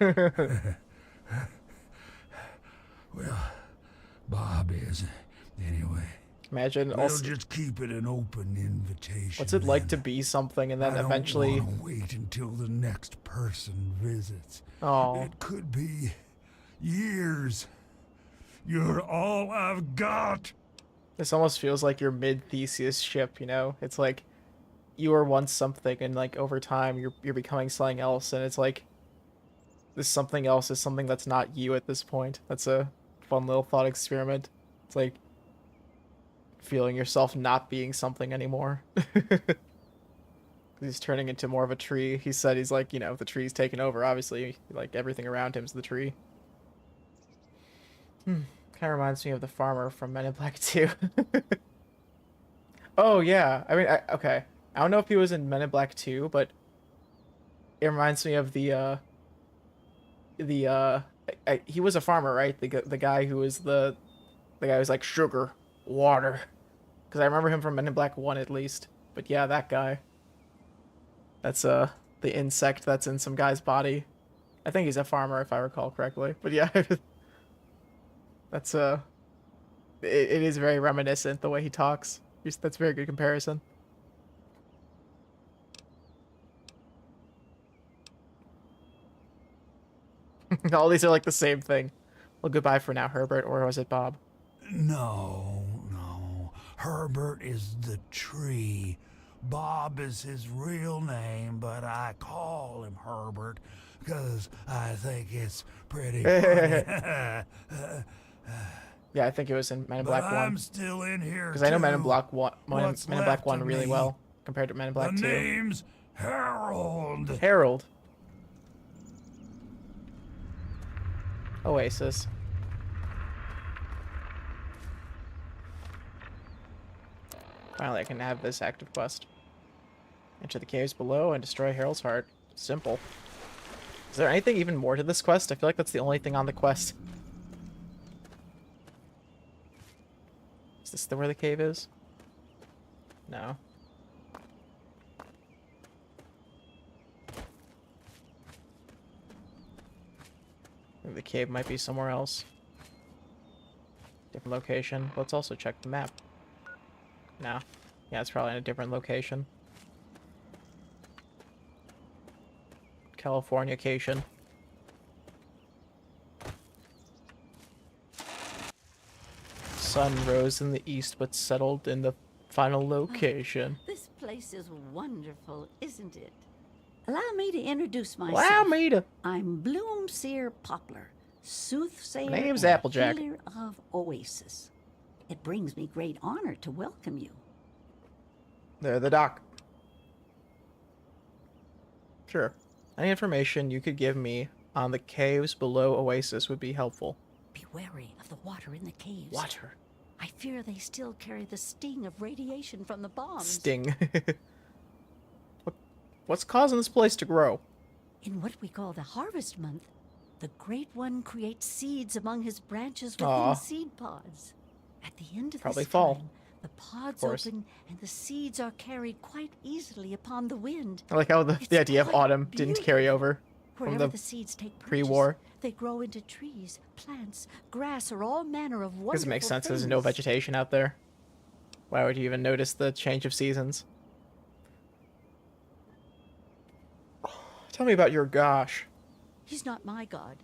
Well, Bob is, anyway. Imagine we'll also just keep it an open invitation. What's it like to be something and then eventually I don't want to wait until the next person visits. Oh. It could be years. You're all I've got. This almost feels like your mid-Theseus ship, you know? It's like you were once something and like over time you're becoming something else, and it's like this something else is something that's not you at this point. That's a fun little thought experiment. It's like feeling yourself not being something anymore. He's turning into more of a tree. He said he's like, you know, the tree's taken over, obviously. Like, everything around him's the tree. Kind of reminds me of the farmer from Men in Black 2. Oh, yeah. I mean, okay. I don't know if he was in Men in Black 2, but it reminds me of he was a farmer, right? The guy who was the guy who's like, sugar, water. Because I remember him from Men in Black 1 at least. But yeah, that guy. That's the insect that's in some guy's body. I think he's a farmer if I recall correctly. But yeah, that's it is very reminiscent the way he talks. That's a very good comparison. All these are like the same thing. Well, goodbye for now, Herbert, or was it Bob? No. Herbert is the tree. Bob is his real name, but I call him Herbert because I think it's pretty funny. Yeah, I think it was in Men in Black 1. I'm still in here because I know Men in Black 1, Men in Black 1 really well compared to Men in Black 2. The name's Harold. Harold. Oasis. Finally, I can have this active quest. Enter the caves below and destroy Harold's heart. Simple. Is there anything even more to this quest? I feel like that's the only thing on the quest. Is this where the cave is? No. The cave might be somewhere else. Different location. Let's also check the map. No. Yeah, it's probably in a different location. Californication. Sun rose in the east but settled in the final location. This place is wonderful, isn't it? Allow me to introduce myself. Allow me to. I'm Bloomseer Poplar, soothsayer Name's and Applejack. healer of Oasis. It brings me great honor to welcome you. There, the dock. Sure. Any information you could give me on the caves below Oasis would be helpful. Be wary of the water in the caves. Water. I fear they still carry the sting of radiation from the bombs. Sting. What's causing this place to grow? In what we call the harvest month, the Great One creates seeds among his branches within Aw. seed pods. At the end of Probably this fall. time, the pods course. open and the seeds are carried quite easily upon the wind. I like how the idea of quite autumn didn't carry over from Wherever the the seeds take purchase, pre-war. they grow into trees, plants, grass, or all manner of wonderful Because it makes sense. There's no things. vegetation out there. Why would you even notice the change of seasons? Tell me about your gosh. He's not my god.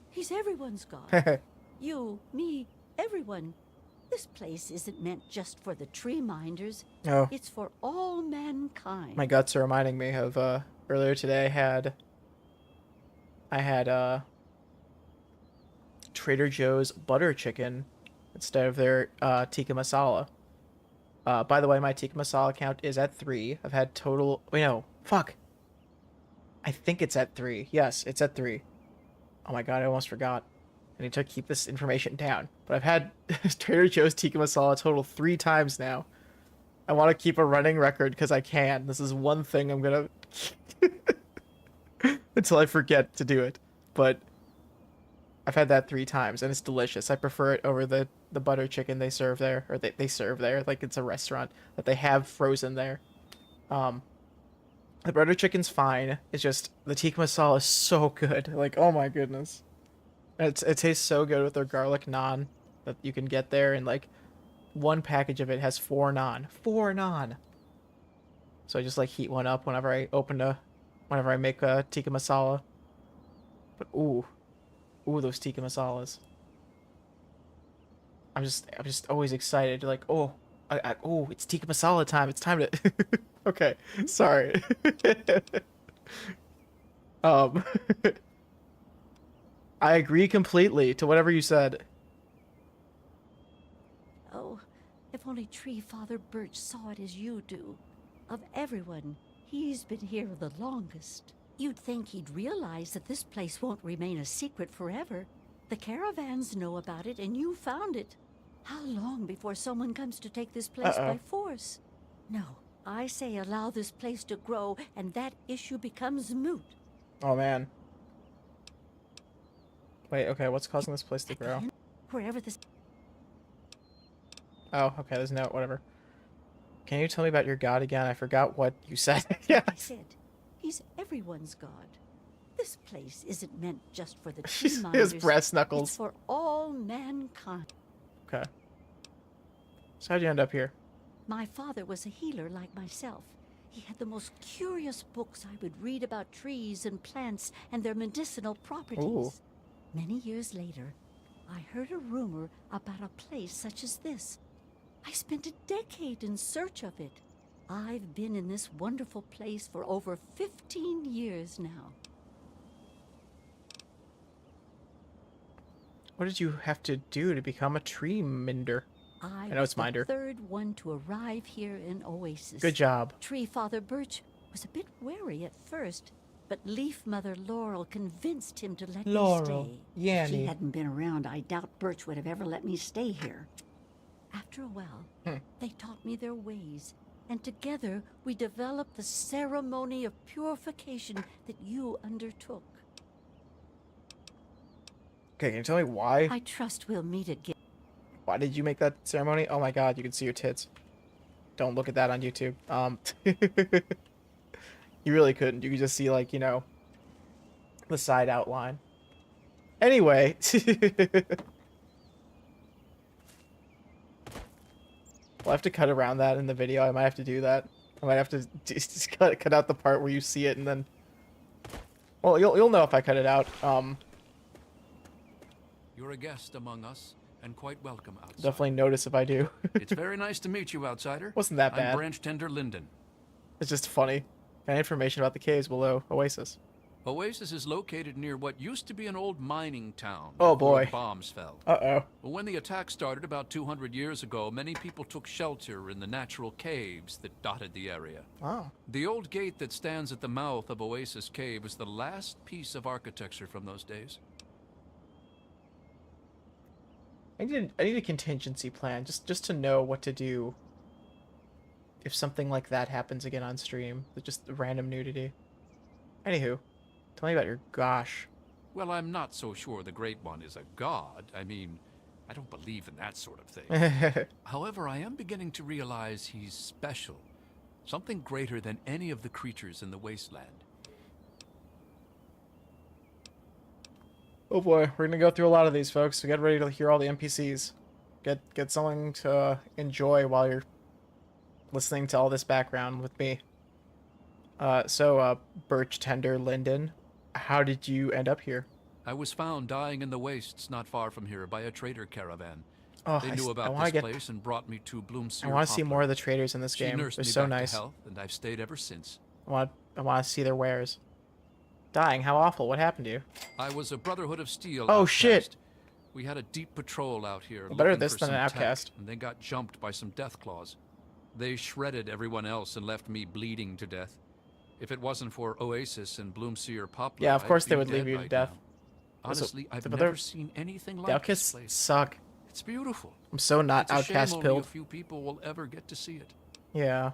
He's everyone's god. You, me, everyone. This place isn't meant just for the tree minders. Oh. It's for all mankind. My guts are reminding me of earlier today I had Trader Joe's butter chicken instead of their tikka masala. By the way, my tikka masala count is at 3. I've had total. Wait, no, fuck. I think it's at 3. Yes, it's at 3. Oh my god, I almost forgot. I need to keep this information down. But I've had Trader Joe's tikka masala total 3 times now. I want to keep a running record because I can. This is one thing I'm gonna until I forget to do it. But I've had that 3 times and it's delicious. I prefer it over the butter chicken they serve there, or they serve there, like it's a restaurant that they have frozen there. The butter chicken's fine. It's just the tikka masala is so good. Like, oh my goodness. It tastes so good with their garlic naan that you can get there, and like one package of it has 4 naan. 4 naan. So I just like heat one up whenever I make a tikka masala. But ooh, those tikka masalas. I'm just always excited. Like, oh, it's tikka masala time. It's time to. Okay, sorry. I agree completely to whatever you said. only Tree Father Birch saw it as you do. Of everyone, he's been here the longest. You'd think he'd realize that this place won't remain a secret forever. The caravans know about it, and you found it. How long before someone comes to take this place by force? No, I say allow this place to grow, and that issue becomes moot. Oh, man. Wait, okay, what's causing this place to grow? Wherever this... Oh, okay, there's no... whatever. Can you tell me about your god again? I forgot what you said. Yeah. I said, he's everyone's god. This place isn't meant just for the tree minders. His brass knuckles. It's for all mankind. Okay. So how'd you end up here? My father was a healer like myself. He had the most curious books I would read about trees and plants and their medicinal properties. Ooh. Many years later, I heard a rumor about a place such as this. I spent a decade in search of it. I've been in this wonderful place for over 15 years now. What did you have to do to become a tree minder? I know was it's minder. the third one to arrive here in Oasis. Good job. Tree Father Birch was a bit wary at first, but Leaf Mother Laurel convinced him to let me stay. Yanny. If he hadn't been around, I doubt Birch would have ever let me stay here. After a while, they taught me their ways, and together we developed the ceremony of purification that you undertook. Okay, can you tell me why? I trust we'll meet again. Why did you make that ceremony? Oh my god, you can see your tits. Don't look at that on YouTube. You really couldn't. You could just see, like, you know, the side outline. Anyway. We'll have to cut around that in the video. I might have to do that. I might have to just cut out the part where you see it and then... Well, you'll know if I cut it out. You're a guest among us, and quite welcome outside. Definitely notice if I do. It's very nice to meet you, outsider. Wasn't that bad. I'm Branch Tender Linden. It's just funny. Got information about the caves below Oasis. Oasis is located near what used to be an old mining town. Oh boy. Before bombs fell. Uh-oh. But when the attack started about 200 years ago, many people took shelter in the natural caves that dotted the area. Wow. The old gate that stands at the mouth of Oasis Cave is the last piece of architecture from those days. I need a contingency plan just to know what to do if something like that happens again on stream. Just random nudity. Anywho, tell me about your gosh. Well, I'm not so sure the Great One is a god. I mean, I don't believe in that sort of thing. However, I am beginning to realize he's special. Something greater than any of the creatures in the wasteland. Oh boy, we're gonna go through a lot of these, folks, so get ready to hear all the NPCs. Get something to enjoy while you're listening to all this background with me. Birch Tender Linden, how did you end up here? I was found dying in the wastes not far from here by a trader caravan. Oh, they knew about this place and brought me to Bloomseer. I want to see more of the traders in this game. They're so nice. To health, and I've stayed ever since. I want to see their wares. Dying? How awful. What happened to you? I was a Brotherhood of Steel Oh, outcast. shit. We had a deep patrol out here. Better looking this for than some an outcast. Tech, and they got jumped by some death claws. They shredded everyone else and left me bleeding to death. If it wasn't for Oasis and Bloomseer Poplar, yeah, of course I'd they be would dead leave you to right death. now. Honestly, I've but never seen anything like the this place. outcasts suck. It's beautiful. I'm so not it's a outcast shame pilled. only a few people will ever get to see it. Yeah.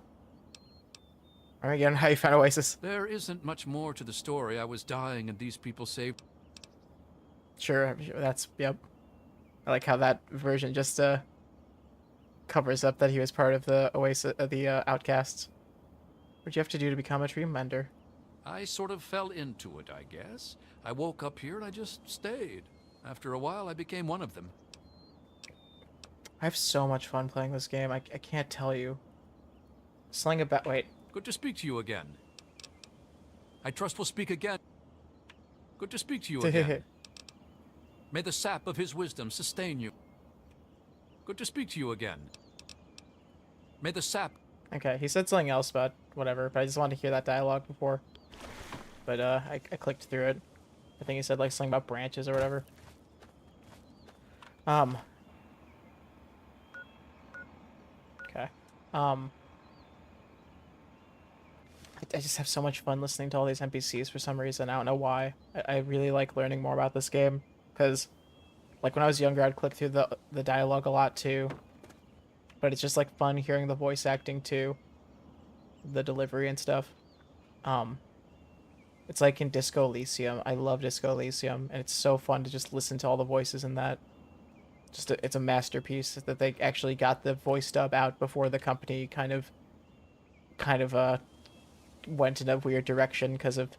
Alright, again, how you found Oasis? There isn't much more to the story. I was dying and these people saved. Sure, that's, yep. I like how that version just covers up that he was part of the Oasis, the outcasts. What'd you have to do to become a tree mender? I sort of fell into it, I guess. I woke up here and I just stayed. After a while, I became one of them. I have so much fun playing this game. I can't tell you. Sling a bat. Wait. Good to speak to you again. I trust we'll speak again. Good to speak to you again. May the sap of his wisdom sustain you. Good to speak to you again. May the sap... Okay, he said something else about whatever, but I just wanted to hear that dialogue before. But I clicked through it. I think he said like something about branches or whatever. Um, I just have so much fun listening to all these NPCs for some reason. I don't know why. I really like learning more about this game because, like, when I was younger, I'd click through the dialogue a lot too. But it's just like fun hearing the voice acting too, the delivery and stuff. It's like in Disco Elysium. I love Disco Elysium, and it's so fun to just listen to all the voices in that. It's a masterpiece that they actually got the voice dub out before the company kind of went in a weird direction because of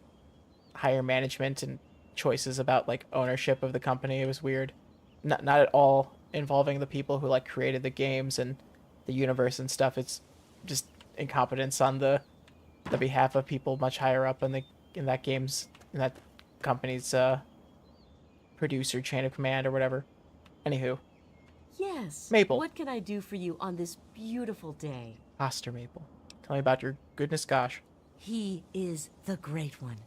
higher management and choices about like ownership of the company. It was weird. Not at all involving the people who like created the games and the universe and stuff. It's just incompetence on the behalf of people much higher up in that company's producer chain of command or whatever. Anywho. Yes. Maple. What can I do for you on this beautiful day? Master Maple. Tell me about your goodness gosh. He is the Great One.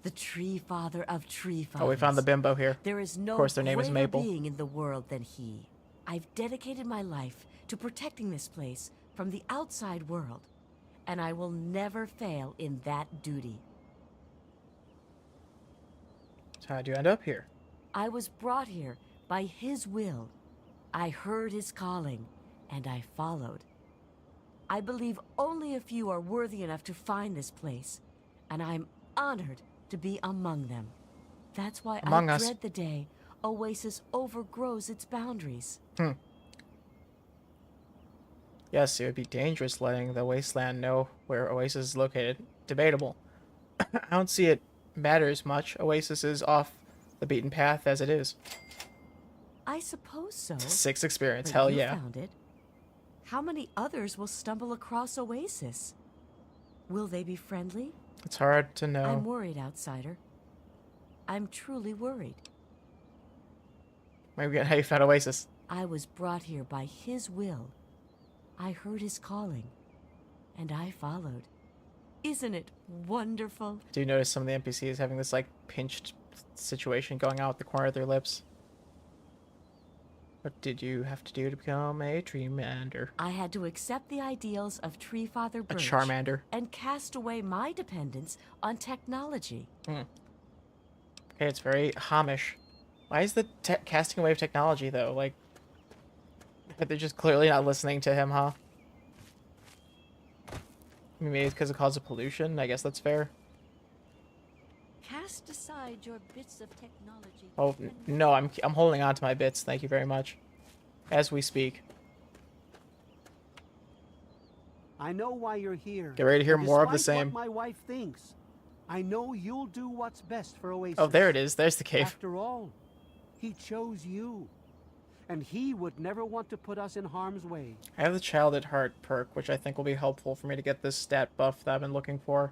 The Tree Father of Tree Fathers. Oh, we found the bimbo here. There is no of course, their name is Maple. being in the world than he. I've dedicated my life to protecting this place from the outside world, and I will never fail in that duty. So how'd you end up here? I was brought here by his will. I heard his calling, and I followed. I believe only a few are worthy enough to find this place, and I'm honored to be among them. That's why I dread the day Oasis overgrows its boundaries. Yes, it would be dangerous letting the wasteland know where Oasis is located. Debatable. I don't see it matters much. Oasis is off the beaten path as it is. I suppose so. 6 experience, But hell you yeah. found it. How many others will stumble across Oasis? Will they be friendly? It's hard to know. I'm worried, outsider. I'm truly worried. Maybe how you found Oasis. I was brought here by his will. I heard his calling, and I followed. Isn't it wonderful? I do notice some of the NPCs having this like pinched situation going on with the corner of their lips. What did you have to do to become a Treemander? I had to accept the ideals of Tree Father Birch. A Charmander. And cast away my dependence on technology. Okay, it's very Hamish. Why is the casting away of technology, though? Like, they're just clearly not listening to him, huh? Maybe it's because it causes pollution. I guess that's fair. Cast aside your bits of technology. Oh, no, I'm holding on to my bits. Thank you very much. As we speak. I know why you're here. Get ready to hear more of the Despite same. What my wife thinks, I know you'll do what's best for Oasis. Oh, there it is. There's the cave. After all, he chose you. And he would never want to put us in harm's way. I have the Child at Heart perk, which I think will be helpful for me to get this stat buff that I've been looking for.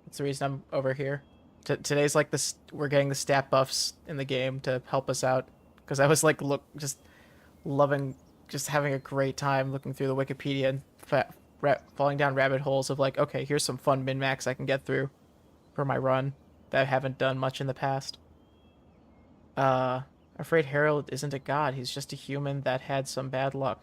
That's the reason I'm over here. Today's like this. We're getting the stat buffs in the game to help us out. Because I was like, just loving, just having a great time looking through the Wikipedia and falling down rabbit holes of like, okay, here's some fun min-max I can get through for my run that I haven't done much in the past. Afraid Harold isn't a god. He's just a human that had some bad luck.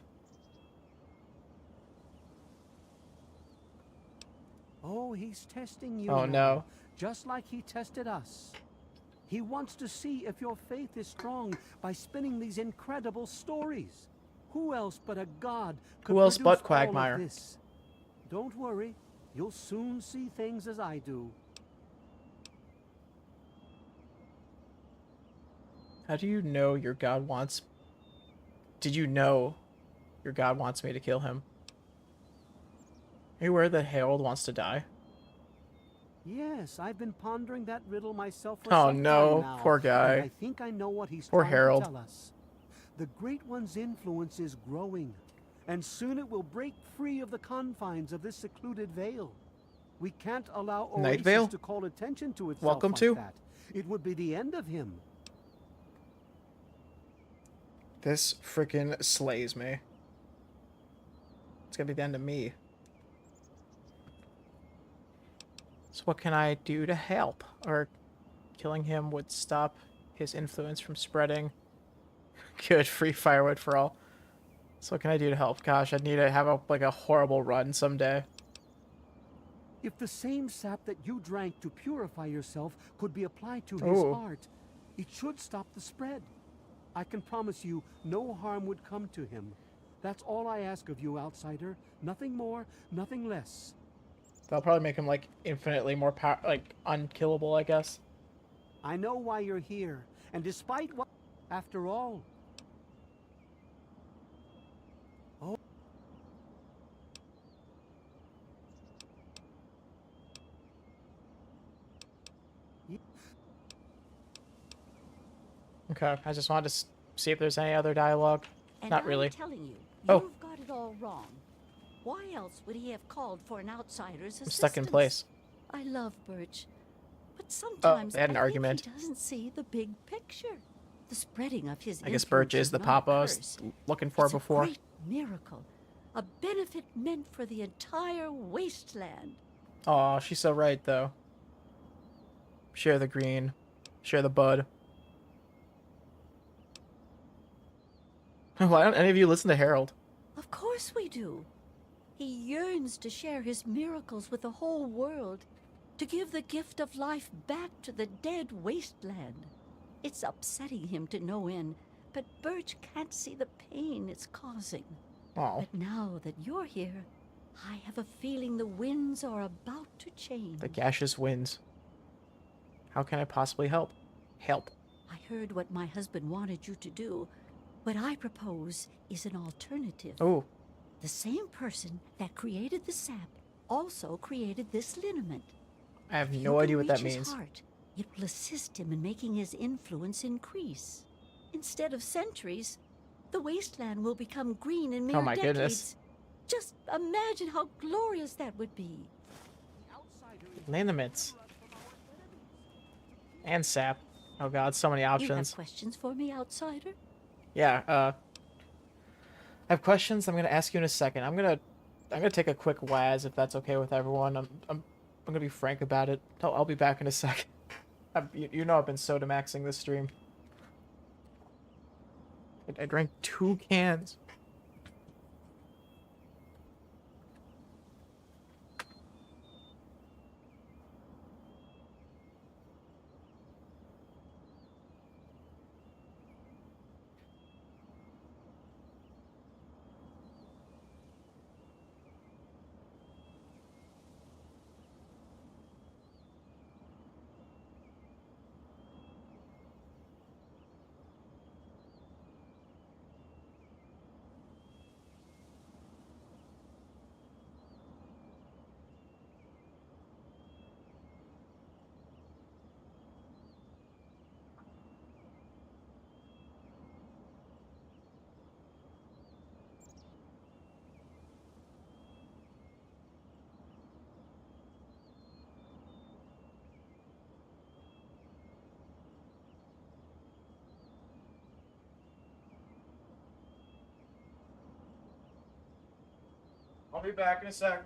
Oh, he's testing you. Oh, now, no. Just like he tested us. He wants to see if your faith is strong by spinning these incredible stories. Who else but a god could Who else produce but all of Quagmire? this? Don't worry. You'll soon see things as I do. How do you know your god wants... Did you know your god wants me to kill him? Are you aware that Harold wants to die? Yes, I've been pondering that riddle myself for Oh, some no. time now. Poor guy. And I think I know what he's Poor trying Harold. to tell us. The Great One's influence is growing, and soon it will break free of the confines of this secluded vale. We can't allow Night Oasis Vale? to call attention to itself Welcome like to. that. It would be the end of him. This freaking slays me. It's gonna be the end of me. So what can I do to help? Or killing him would stop his influence from spreading. Good, free firewood for all. So what can I do to help? Gosh, I'd need to have like a horrible run someday. If the same sap that you drank to purify yourself could be applied to his heart, it should stop the spread. I can promise you no harm would come to him. That's all I ask of you, outsider. Nothing more, nothing less. That'll probably make him like infinitely more like unkillable, I guess. I know why you're here, and despite what, after all. Oh. Okay, I just wanted to see if there's any other dialogue. And Not really. I'm telling you, Oh. You've got it all wrong. Why else would he have called for an outsider's assistance? I'm stuck in place. I love Birch, but sometimes they had an I argument. think he doesn't see the big picture. The spreading of his I guess Birch influence is the not papa I a was curse. looking for It's before. a great miracle, a benefit meant for the entire wasteland. Aw, she's so right though. Share the green, share the bud. Why don't any of you listen to Harold? Of course we do. He yearns to share his miracles with the whole world, to give the gift of life back to the dead wasteland. It's upsetting him to no end, but Birch can't see the pain it's causing. Oh. But now that you're here, I have a feeling the winds are about to change. The gaseous winds. How can I possibly help? Help. I heard what my husband wanted you to do. What I propose is an alternative. Oh. The same person that created the sap also created this liniment. I have If no you idea can what that reach his means. heart, it will assist him in making his influence increase. Instead of centuries, the wasteland will become green in mere Oh my decades. goodness. Just imagine how glorious that would be. Liniments. And sap. Oh god, so many You have options. questions for me, outsider? Yeah, I have questions I'm gonna ask you in a second. I'm gonna take a quick waz if that's okay with everyone. I'm gonna be frank about it. I'll be back in a second. You know I've been soda maxing this stream. I drank 2 cans. I'll be back in a sec.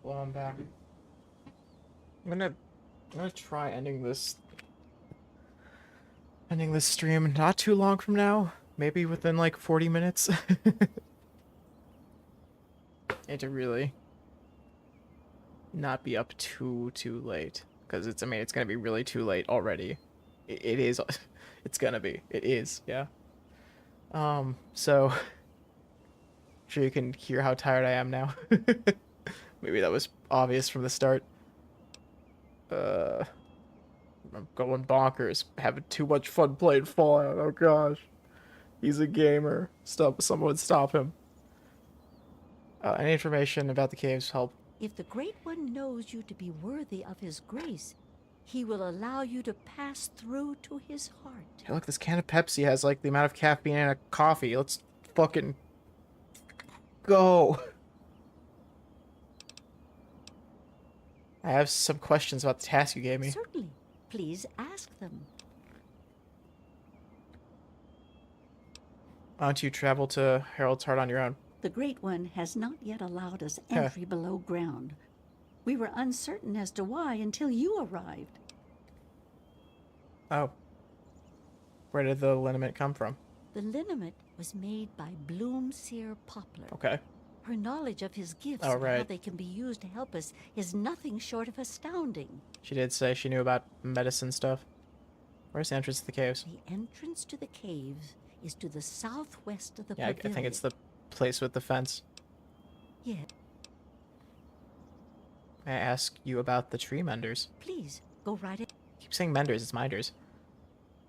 Well, I'm back. I'm gonna try ending this stream not too long from now. Maybe within like 40 minutes. And to really not be up too late, because it's gonna be really too late already. It is. It's gonna be. It is. Yeah. So sure you can hear how tired I am now. Maybe that was obvious from the start. I'm going bonkers. Having too much fun playing Fallout. Oh gosh. He's a gamer. Someone stop him. Any information about the caves help? If the Great One knows you to be worthy of his grace, he will allow you to pass through to his heart. Hey, look, this can of Pepsi has like the amount of caffeine in a coffee. Let's fucking go. I have some questions about the task you gave me. Certainly. Please ask them. Why don't you travel to Harold's Heart on your own? The Great One has not yet allowed us entry below ground. We were uncertain as to why until you arrived. Oh. Where did the liniment come from? The liniment was made by Bloomseer Poplar. Okay. Her knowledge of his gifts Oh, and right. how they can be used to help us is nothing short of astounding. She did say she knew about medicine stuff. Where's the entrance to the caves? The entrance to the caves is to the southwest of the Yeah, I pavilion. think it's the place with the fence. Yeah, May I ask you about the tree menders? please, go right ahead. Keep saying menders, it's minders.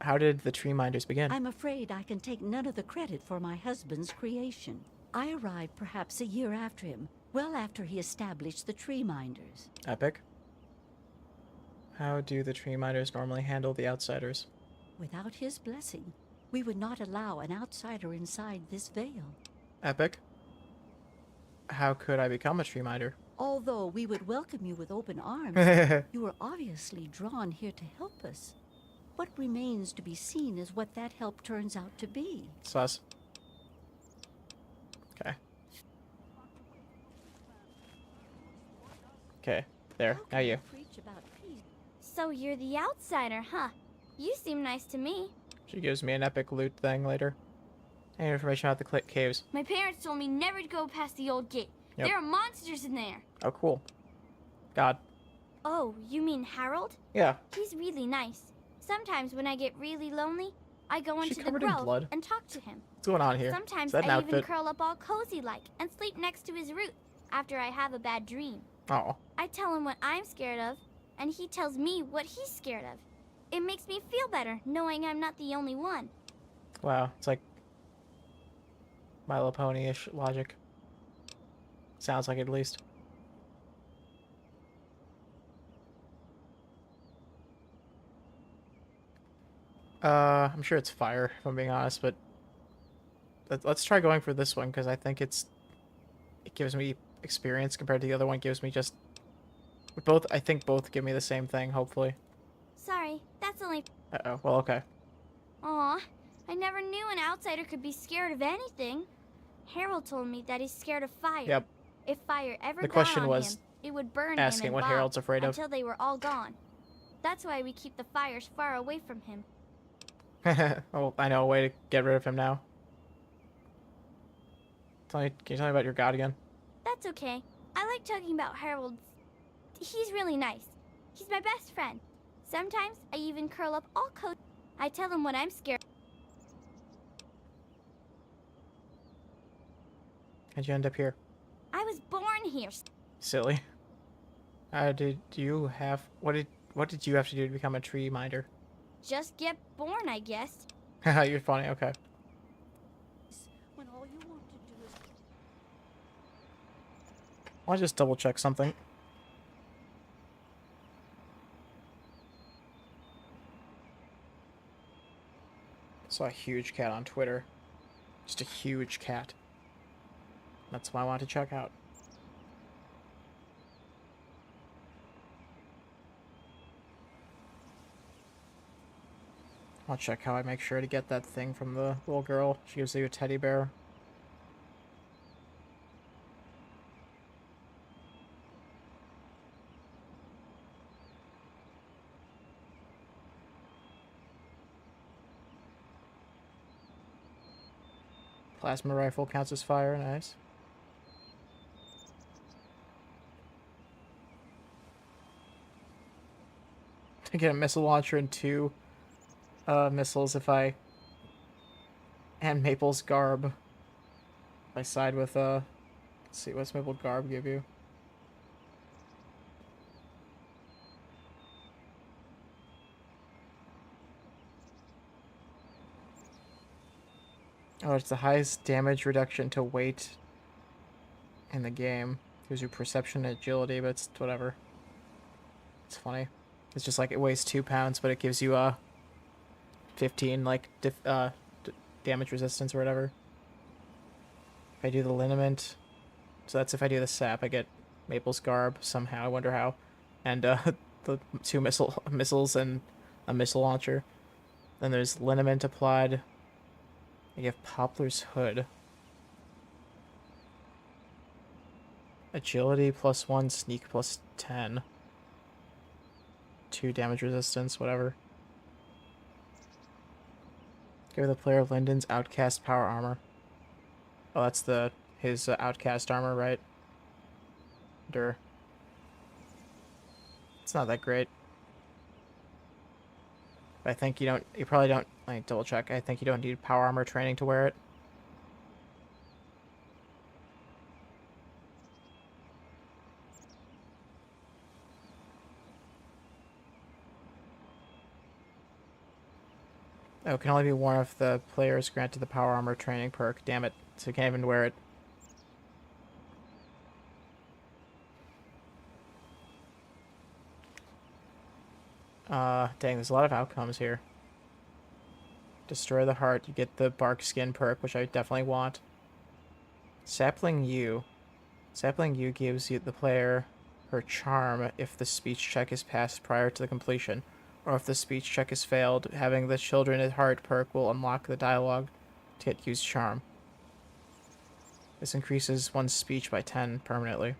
How did the tree minders begin? I'm afraid I can take none of the credit for my husband's creation. I arrived perhaps a year after him, well after he established the tree minders. Epic. How do the tree minders normally handle the outsiders? Without his blessing, we would not allow an outsider inside this veil. Epic. How could I become a tree minder? Although we would welcome you with open arms, you were obviously drawn here to help us. What remains to be seen is what that help turns out to be. Sus. Okay. Okay, there. Now you. Preach about peace. So you're the outsider, huh? You seem nice to me. She gives me an epic loot thing later. Any information about the caves? My parents told me never to go past the old gate. Yep. There are monsters in there. Oh, cool. God. Oh, you mean Harold? Yeah. He's really nice. Sometimes when I get really lonely, I go She into the covered in grove blood? and talk to him. What's going on here? Is Sometimes that an I even outfit? curl up all cozy-like and sleep next to his root after I have a bad dream. Oh. I tell him what I'm scared of, and he tells me what he's scared of. It makes me feel better knowing I'm not the only one. Wow. It's like My Little Pony-ish logic. Sounds like it, at least. I'm sure it's fire, if I'm being honest, but let's try going for this one, because I think it gives me experience compared to the other one. Gives me just... I think both give me the same thing, hopefully. Sorry, that's only... Uh-oh. Well, okay. Aw, I never knew an outsider could be scared of anything. Harold told me that he's scared of fire. Yep. If fire ever The got question on was him, it would burn asking him and what Bob Harold's afraid of. until they were all gone. That's why we keep the fires far away from him. Oh, I know a way to get rid of him now. Can you tell me about your god again? That's okay. I like talking about Harold. He's really nice. He's my best friend. Sometimes I even curl up all cozy. I tell him when I'm scared. How'd you end up here? I was born here. Silly. Did you have... What did you have to do to become a tree minder? Just get born, I guess. Haha, you're funny, okay. When all you want to do is... I'll just double check something. Saw a huge cat on Twitter. Just a huge cat. That's what I wanted to check out. I'll check how I make sure to get that thing from the little girl. She gives you a teddy bear. Plasma rifle counts as fire, nice. I get a missile launcher and 2 missiles if I... And Maple's garb. If I side with, let's see, what's Maple garb give you? Oh, it's the highest damage reduction to weight in the game. Gives you perception and agility, but it's whatever. It's funny. It's just like it weighs 2 pounds, but it gives you 15 like damage resistance or whatever. If I do the liniment, so that's if I do the sap, I get Maple's garb somehow. I wonder how. and the 2 missiles and a missile launcher. Then there's liniment applied. You have Poplar's Hood. Agility +1, sneak +10. 2 damage resistance, whatever. Give the player Lyndon's Outcast Power Armor. Oh, that's his Outcast armor, right? It's not that great. But I think you probably don't, let me double check. I think you don't need power armor training to wear it. Oh, it can only be worn if the player is granted the power armor training perk. Damn it. So you can't even wear it. Dang, there's a lot of outcomes here. Destroy the heart. You get the bark skin perk, which I definitely want. Sapling U. Sapling U gives the player her charm if the speech check is passed prior to the completion, or if the speech check is failed. Having the children at heart perk will unlock the dialogue to get used charm. This increases one's speech by 10 permanently.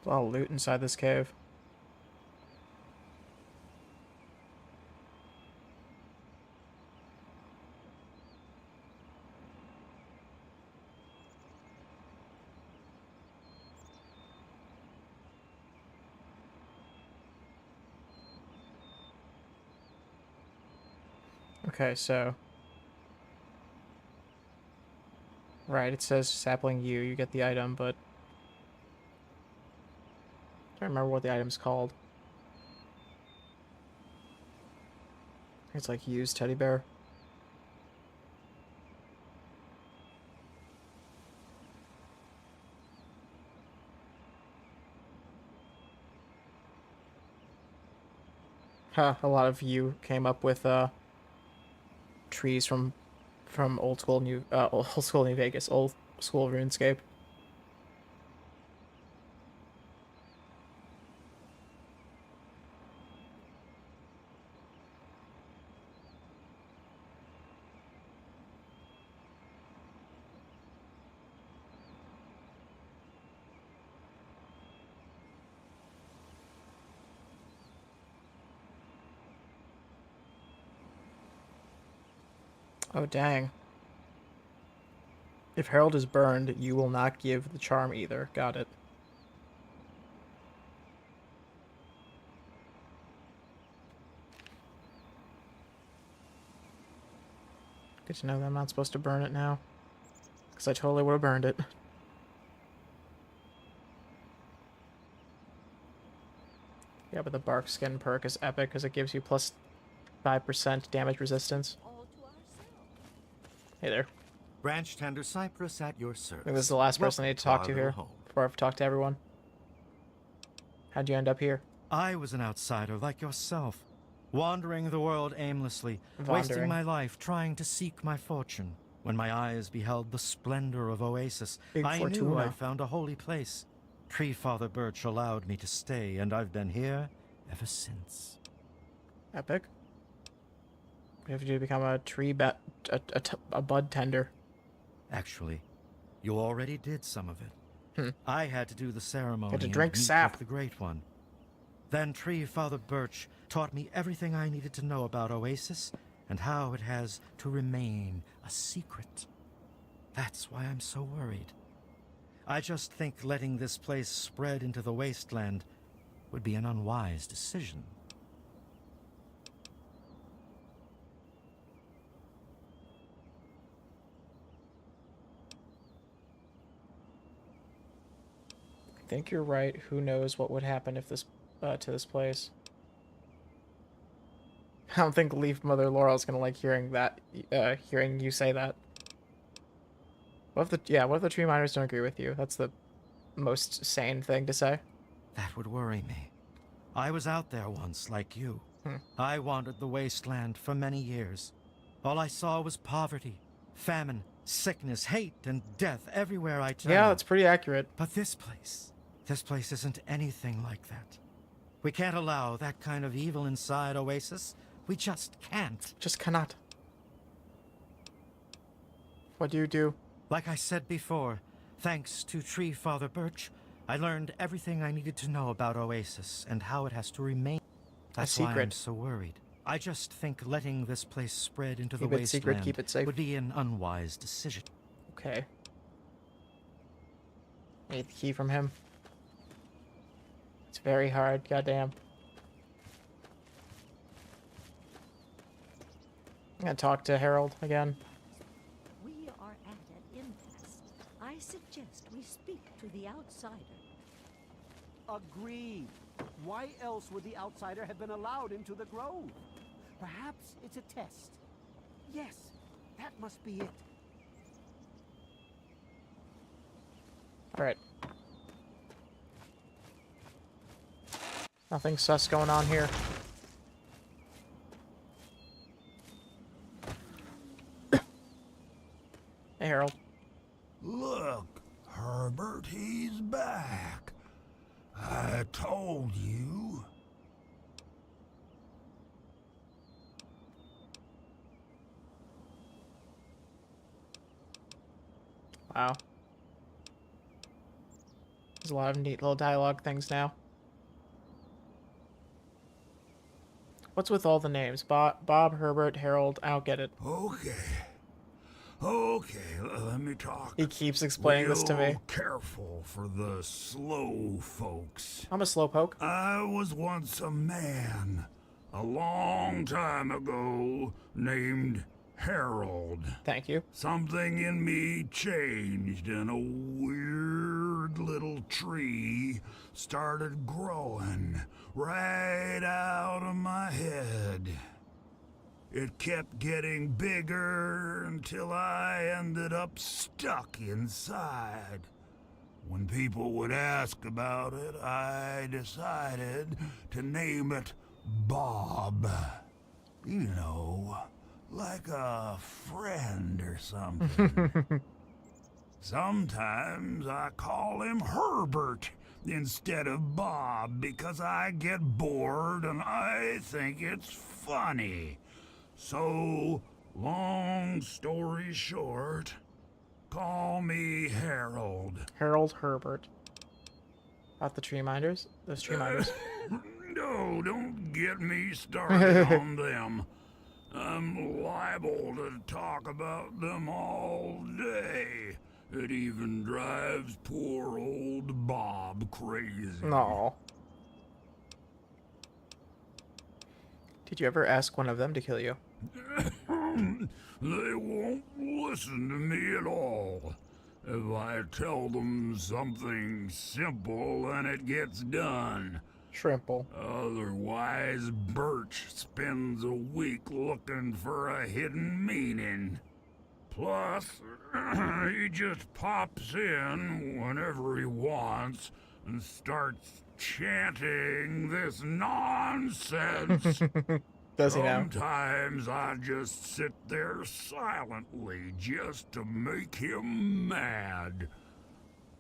There's a lot of loot inside this cave. Okay, so... Right, it says sapling you get the item, but... I don't remember what the item's called. It's like used teddy bear. Huh, a lot of you came up with trees from old school New Vegas, old school RuneScape. Oh, dang. If Harold is burned, you will not give the charm either. Got it. Good to know that I'm not supposed to burn it now. Because I totally would have burned it. Yeah, but the bark skin perk is epic because it gives you plus 5% damage resistance. Hey there. Branch Tender Cypress at your service. I think this is the last person I need to talk to here before I've talked to everyone. How'd you end up here? I was an outsider like yourself, wandering the world aimlessly, wasting my life trying to seek my fortune. When my eyes beheld the splendor of Oasis, I knew I'd found a holy place. Tree Father Birch allowed me to stay, and I've been here ever since. Epic. What do you have to do to become a bud tender? Actually, you already did some of it. I had to do the ceremony. Had to drink sap. The Great One. Then Tree Father Birch taught me everything I needed to know about Oasis and how it has to remain a secret. That's why I'm so worried. I just think letting this place spread into the wasteland would be an unwise decision. I think you're right. Who knows what would happen if this to this place? I don't think Leaf Mother Laurel's gonna like hearing that. Hearing you say that. What if the tree miners don't agree with you? That's the most sane thing to say. That would worry me. I was out there once, like you. I wandered the wasteland for many years. All I saw was poverty, famine, sickness, hate, and death everywhere I turned. Yeah, that's pretty accurate. But this place isn't anything like that. We can't allow that kind of evil inside Oasis. We just can't. Just cannot. What do you do? Like I said before, thanks to Tree Father Birch, I learned everything I needed to know about Oasis and how it has to remain. That's why I'm so worried. I just think letting this place spread into the wasteland keep it safe. would be an unwise decision. Okay. Need the key from him. It's very hard, goddamn. I'm gonna talk to Harold again. We are at an impasse. I suggest we speak to the outsider. Agreed. Why else would the outsider have been allowed into the grove? Perhaps it's a test. Yes, that must be it. Alright. Nothing sus going on here. Hey, Harold. Look, Herbert, he's back. I told you. Wow. There's a lot of neat little dialogue things now. What's with all the names? Bob, Herbert, Harold. I don't get it. Okay, let me talk. He keeps explaining this to me. Careful for the slow folks. I'm a slowpoke. I was once a man, a long time ago, named Harold. Thank you. Something in me changed and a weird little tree started growing right out of my head. It kept getting bigger until I ended up stuck inside. When people would ask about it, I decided to name it Bob. You know, like a friend or something. Sometimes I call him Herbert instead of Bob because I get bored and I think it's funny. So, long story short, call me Harold. Harold Herbert. About the tree minders? Those tree minders. No, don't get me started on them. I'm liable to talk about them all day. It even drives poor old Bob crazy. No. Did you ever ask one of them to kill you? They won't listen to me at all. If I tell them something simple, then it gets done. Shrimple. Otherwise, Birch spends a week looking for a hidden meaning. Plus, he just pops in whenever he wants and starts chanting this nonsense. Does he now? Sometimes I just sit there silently just to make him mad.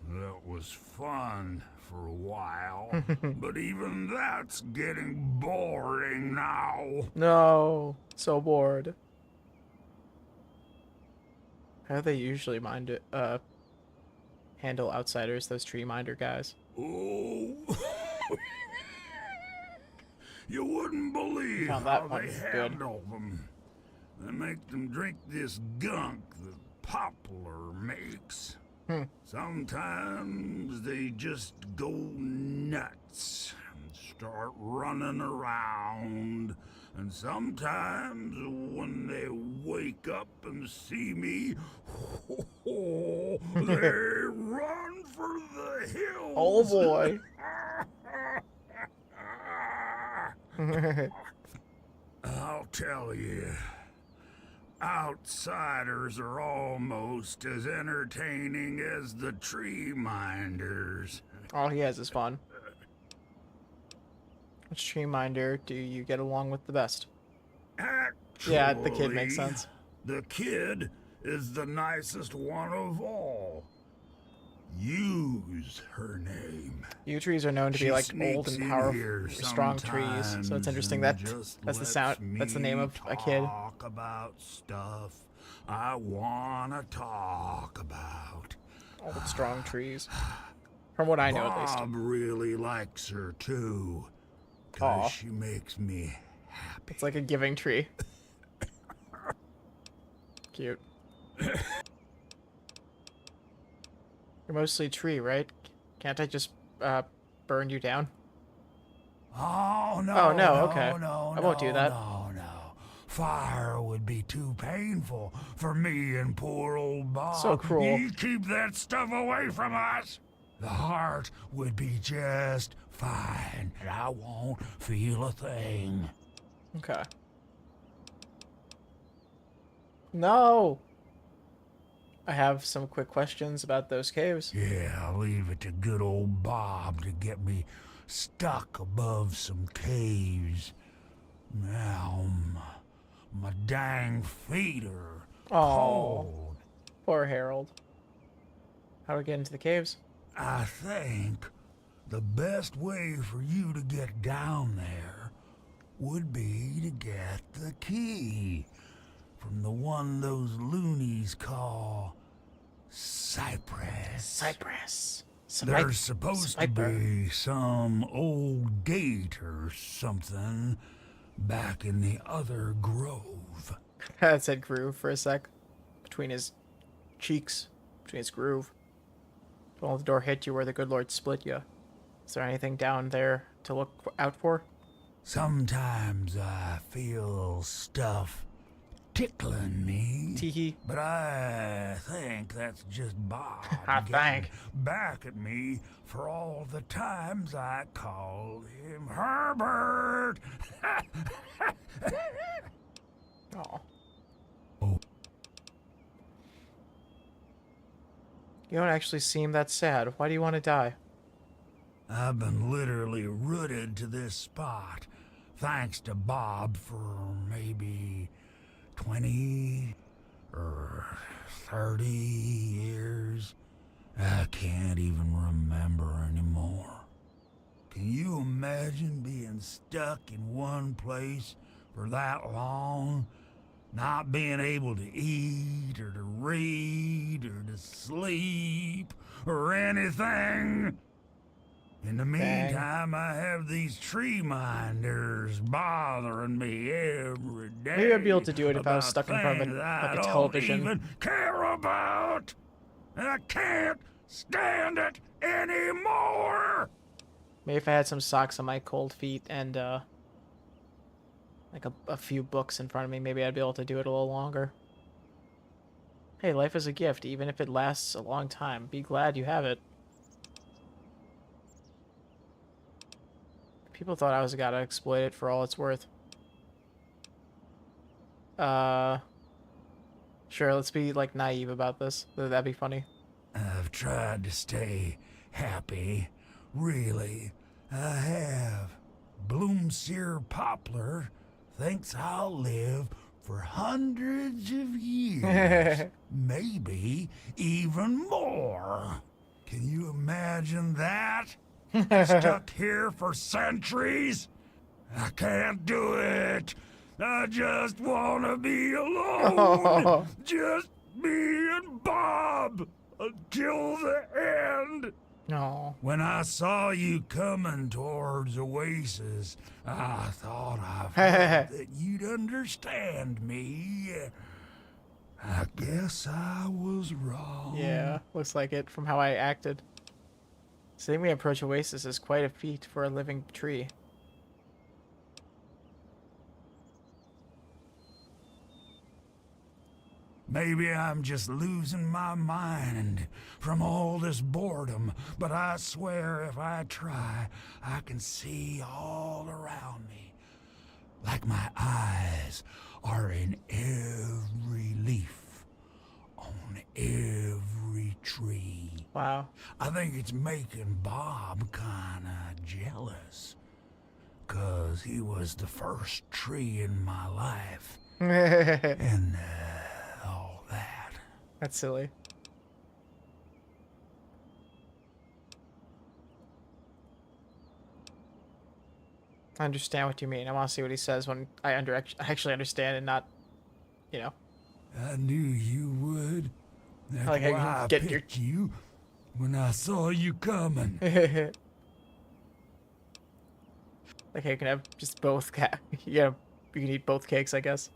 That was fun for a while, but even that's getting boring now. No, so bored. How do they usually handle outsiders, those tree minder guys? Oh, you wouldn't believe Found how that they handle them. They make them drink this gunk that Poplar makes. Sometimes they just go nuts and start running around. And sometimes when they wake up and see me, they run for the hills. Oh boy. I'll tell you, outsiders are almost as entertaining as the tree minders. All he has is fun. Which tree minder do you get along with the best? Actually, Yeah, the kid makes sense. The kid is the nicest one of all. Use her name. Yew trees are known to be like old and powerful, strong trees. So it's interesting that that's the sound. That's the name of a kid. Talk about stuff I wanna talk about. Old strong trees. From what I know, at least. Bob really likes her too. 'Cause she makes me happy. It's like a giving tree. Cute. You're mostly tree, right? Can't I just burn you down? Oh no! Oh no! No, Okay. no, I won't do that. No, no. Fire would be too painful for me and poor old Bob. So cruel. You keep that stuff away from us. The heart would be just fine, and I won't feel a thing. Okay. No! I have some quick questions about those caves. Yeah, I'll leave it to good old Bob to get me stuck above some caves. Now, my dang feet are cold. Poor Harold. How do we get into the caves? I think the best way for you to get down there would be to get the key from the one those loonies call Cypress. Cypress. There's supposed to be some old gate or something back in the other grove. I said groove for a sec. Between his cheeks. Between his groove. Don't let the door hit you where the good Lord split you. Is there anything down there to look out for? Sometimes I feel stuff tickling me. Teehee. But I think that's just Bob I getting think. back at me for all the times I called him Herbert. Oh. Oh. You don't actually seem that sad. Why do you want to die? I've been literally rooted to this spot, thanks to Bob, for maybe 20 or 30 years. I can't even remember anymore. Can you imagine being stuck in one place for that long? Not being able to eat, or to read, or to sleep, or anything? In the meantime, I have these tree minders bothering me every day. Maybe I'd be able to do it if I was stuck in front of I a television. don't even care about. I can't stand it anymore. Maybe if I had some socks on my cold feet and like a few books in front of me, maybe I'd be able to do it a little longer. Hey, life is a gift, even if it lasts a long time. Be glad you have it. People thought I was a guy to exploit it for all it's worth. Sure, let's be, like, naive about this. That'd be funny. I've tried to stay happy. Really, I have. Bloomseer Poplar thinks I'll live for hundreds of years. Maybe even more. Can you imagine that? Stuck here for centuries? I can't do it. I just want to be alone. Just me and Bob until the end. No. When I saw you coming towards Oasis, I thought I felt that you'd understand me. I guess I was wrong. Yeah, looks like it from how I acted. Seeing me approach Oasis is quite a feat for a living tree. Maybe I'm just losing my mind from all this boredom, but I swear if I try, I can see all around me. Like my eyes are in every leaf, on every tree. Wow. I think it's making Bob kinda jealous. 'Cause because he was the first tree in my life. And all that. That's silly. I understand what you mean. I want to see what he says when I actually understand and not, you know. I knew you would. That's Like, why I picked you when I saw you coming. Like, you can have just both yeah, you can eat both cakes, I guess.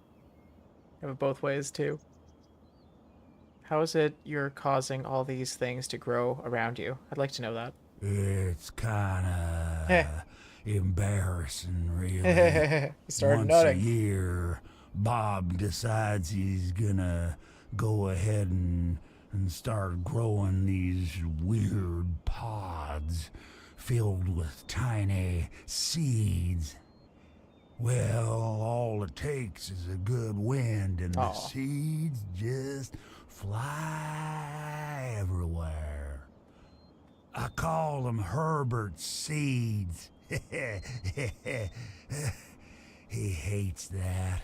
Have it both ways, too. How is it you're causing all these things to grow around you? I'd like to know that. It's kinda embarrassing, really. Once a year, Bob decides he's gonna go ahead and start growing these weird pods filled with tiny seeds. Well, all it takes is a good wind and the seeds just fly everywhere. I call them Herbert's seeds. He hates that.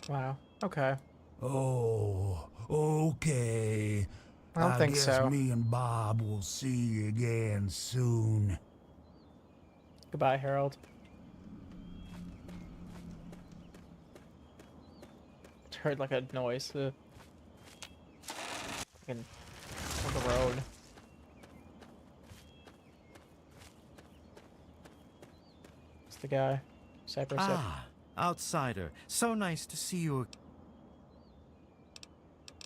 Wow. Okay. Oh, okay. I don't think so. I guess me and Bob will see you again soon. Goodbye, Harold. Heard like a noise. Fucking on the road. It's the guy. Cypress. Ah, outsider. So nice to see you.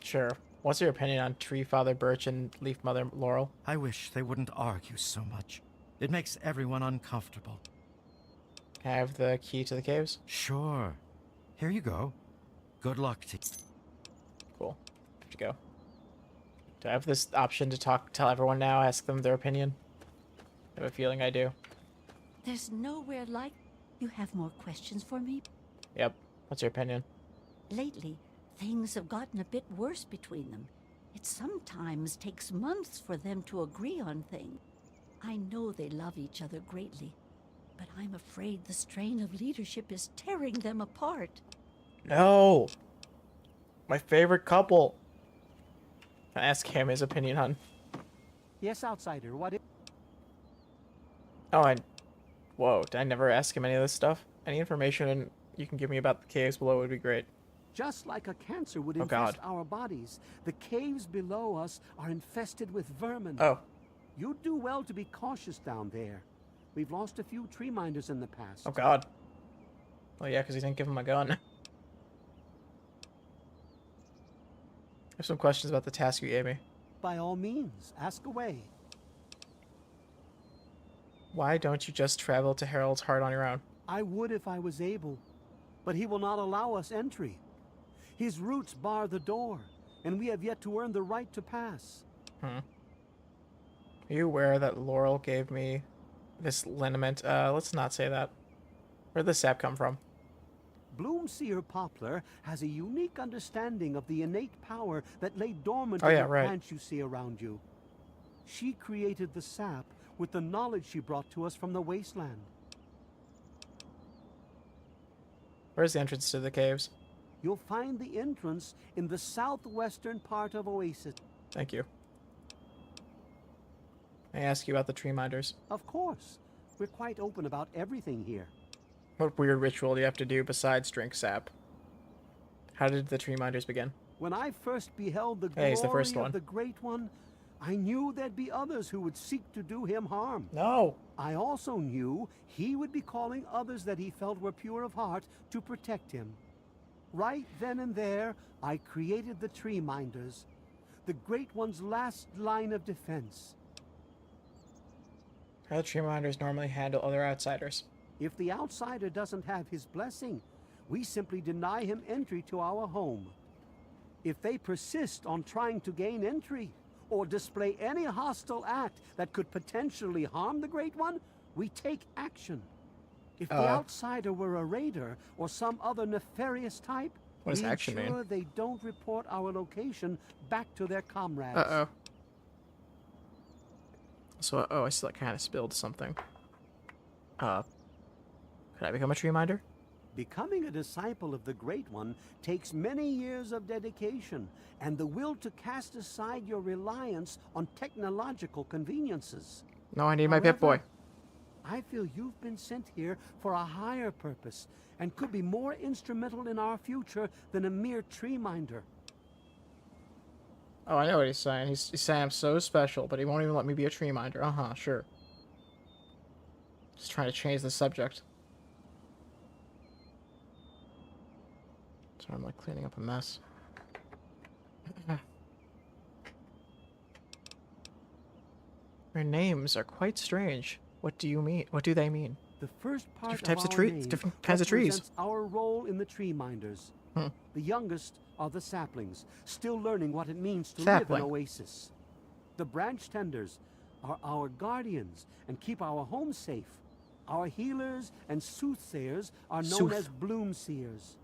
Sure. What's your opinion on Tree Father Birch and Leaf Mother Laurel? I wish they wouldn't argue so much. It makes everyone uncomfortable. Can I have the key to the caves? Sure. Here you go. Good luck to you. Cool. Where'd you go? Do I have this option to tell everyone now, ask them their opinion? I have a feeling I do. There's nowhere like... You have more questions for me? Yep. What's your opinion? Lately, things have gotten a bit worse between them. It sometimes takes months for them to agree on things. I know they love each other greatly, but I'm afraid the strain of leadership is tearing them apart. No! My favorite couple! Can I ask him his opinion on... Yes, outsider, what is... Oh, Whoa, did I never ask him any of this stuff? Any information you can give me about the caves below would be great. Just like a cancer would infest our bodies, the caves below us are infested with vermin. Oh. You'd do well to be cautious down there. We've lost a few tree minders in the past. Oh, God. Oh, yeah, because he didn't give him a gun. I have some questions about the task you gave me. By all means, ask away. Why don't you just travel to Harold's Heart on your own? I would if I was able, but he will not allow us entry. His roots bar the door, and we have yet to earn the right to pass. Are you aware that Laurel gave me this liniment? Let's not say that. Where'd the sap come from? Bloomseer Poplar has a unique understanding of the innate power that lay dormant in the plants you see around you. She created the sap with the knowledge she brought to us from the wasteland. Where's the entrance to the caves? You'll find the entrance in the southwestern part of Oasis. Thank you. May I ask you about the tree minders? Of course. We're quite open about everything here. What weird ritual do you have to do besides drink sap? How did the tree minders begin? When I first beheld the glory of the Great One, I knew there'd be others who would seek to do him harm. No. I also knew he would be calling others that he felt were pure of heart to protect him. Right then and there, I created the Tree Minders, the Great One's last line of defense. How do tree minders normally handle other outsiders? If the outsider doesn't have his blessing, we simply deny him entry to our home. If they persist on trying to gain entry, or display any hostile act that could potentially harm the Great One, we take action. If the outsider were a raider or some other nefarious type, what does action mean? We ensure they don't report our location back to their comrades. Uh-oh. So, I still kind of spilled something. Could I become a tree minder? Becoming a disciple of the Great One takes many years of dedication and the will to cast aside your reliance on technological conveniences. No, I need my Pip-Boy. I feel you've been sent here for a higher purpose and could be more instrumental in our future than a mere tree minder. Oh, I know what he's saying. He's saying I'm so special, but he won't even let me be a tree minder. Uh-huh, sure. Just trying to change the subject. So I'm like cleaning up a mess. Your names are quite strange. What do you mean? What do they mean? The first part Different types of of our trees, name different kinds of trees. represents our role in the tree minders. The youngest are the saplings, still learning what it means to live in Oasis. The branch tenders are our guardians and keep our home safe. Our healers and soothsayers are known as bloom seers.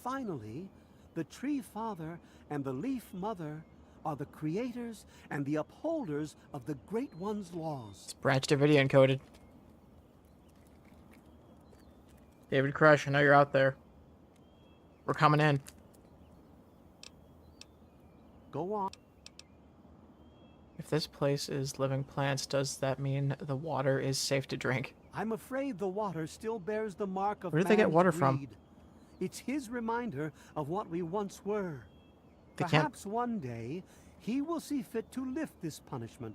Finally, the tree father and the leaf mother are the creators and the upholders of the Great One's laws. It's Branch Davidian encoded. David Crush, I know you're out there. We're coming in. Go on. If this place is living plants, does that mean the water is safe to drink? I'm afraid the water still bears the mark of Where did they get man's water from? greed. It's his reminder of what we once were. They can't- Perhaps one day he will see fit to lift this punishment,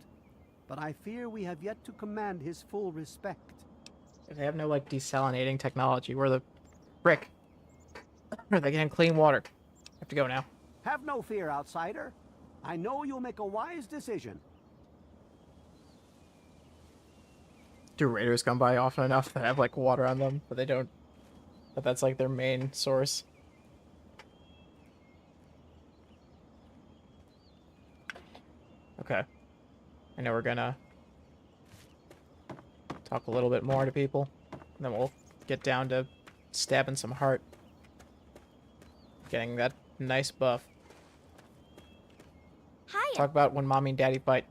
but I fear we have yet to command his full respect. If they have no, like, desalinating technology, where the frick are they getting clean water? I have to go now. Have no fear, outsider. I know you'll make a wise decision. Do raiders come by often enough that have, like, water on them, but they don't... But that's, like, their main source? Okay. I know we're gonna talk a little bit more to people, and then we'll get down to stabbing some heart. Getting that nice buff. Hiya. Talk about when mommy and daddy fight.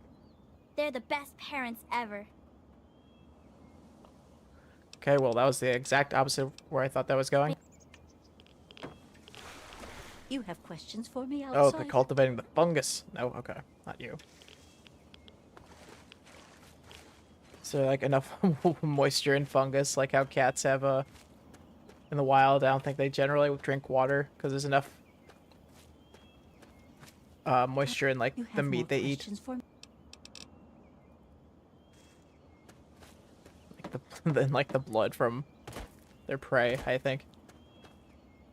They're the best parents ever. Okay, well, that was the exact opposite of where I thought that was going. You have questions for me outside? Oh, the cultivating the fungus. No, okay. Not you. Is there, like, enough moisture in fungus, like how cats have in the wild? I don't think they generally drink water, because there's enough moisture in, like, the meat they eat. Than, like, the blood from their prey, I think.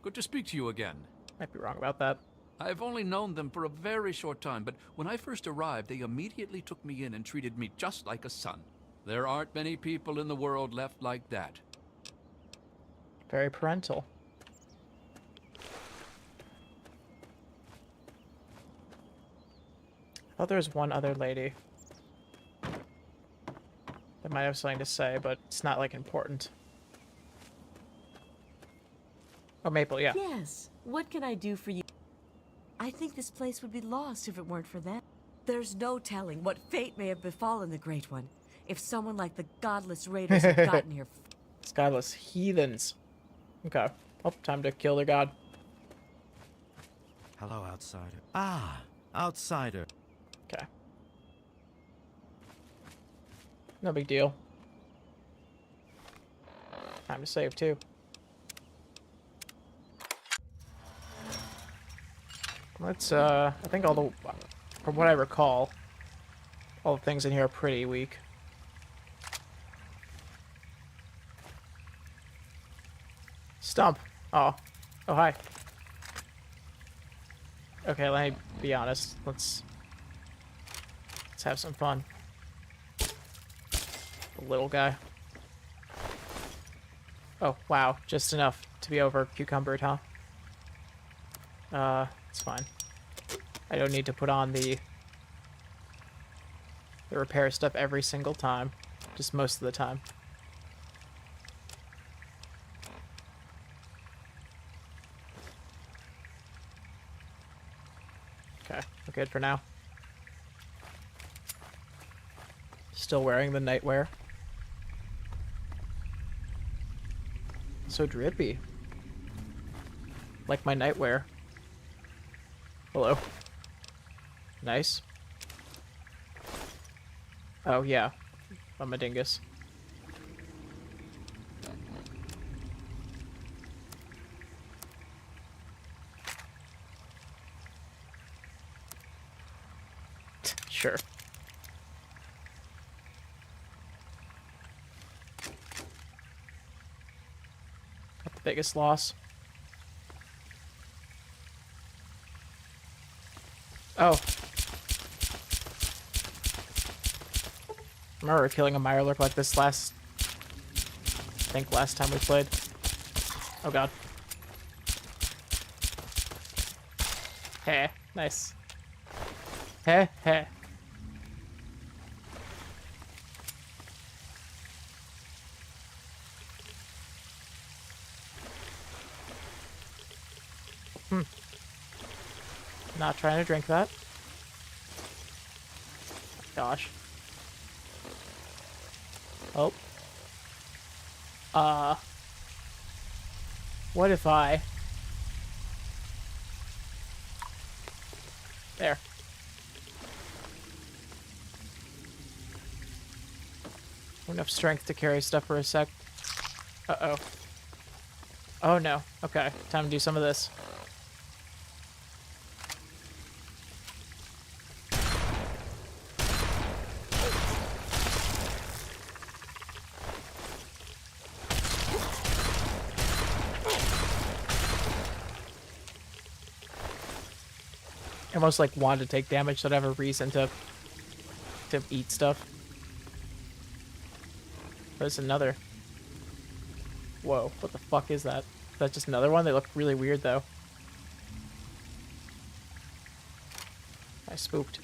Good to speak to you again. Might be wrong about that. I've only known them for a very short time, but when I first arrived, they immediately took me in and treated me just like a son. There aren't many people in the world left like that. Very parental. I thought there was one other lady that might have something to say, but it's not, like, important. Oh, Maple, yeah. Yes. What can I do for you? I think this place would be lost if it weren't for them. There's no telling what fate may have befallen the Great One if someone like the godless raiders had gotten here. It's godless heathens. Okay. Oh, time to kill their god. Hello, outsider. Ah, outsider. Okay. No big deal. Time to save, too. Let's, I think all the... From what I recall, all the things in here are pretty weak. Stump. Oh. Oh, hi. Okay, let me be honest. Let's have some fun. The little guy. Oh, wow. Just enough to be over cucumbered, huh? It's fine. I don't need to put on the repair stuff every single time. Just most of the time. Okay, we're good for now. Still wearing the nightwear. So drippy. Like my nightwear. Hello. Nice. Oh, yeah. I'm a dingus. Sure. Not the biggest loss. Oh. I remember killing a Mirelurk like this I think last time we played. Oh god. Heh. Nice. Heh heh. Not trying to drink that. Gosh. Oh. What if I... There. Enough strength to carry stuff for a sec. Uh-oh. Oh no. Okay, time to do some of this. I almost like wanted to take damage so I'd have a reason to eat stuff. There's another. Whoa, what the fuck is that? Is that just another one? They look really weird though. I spooked.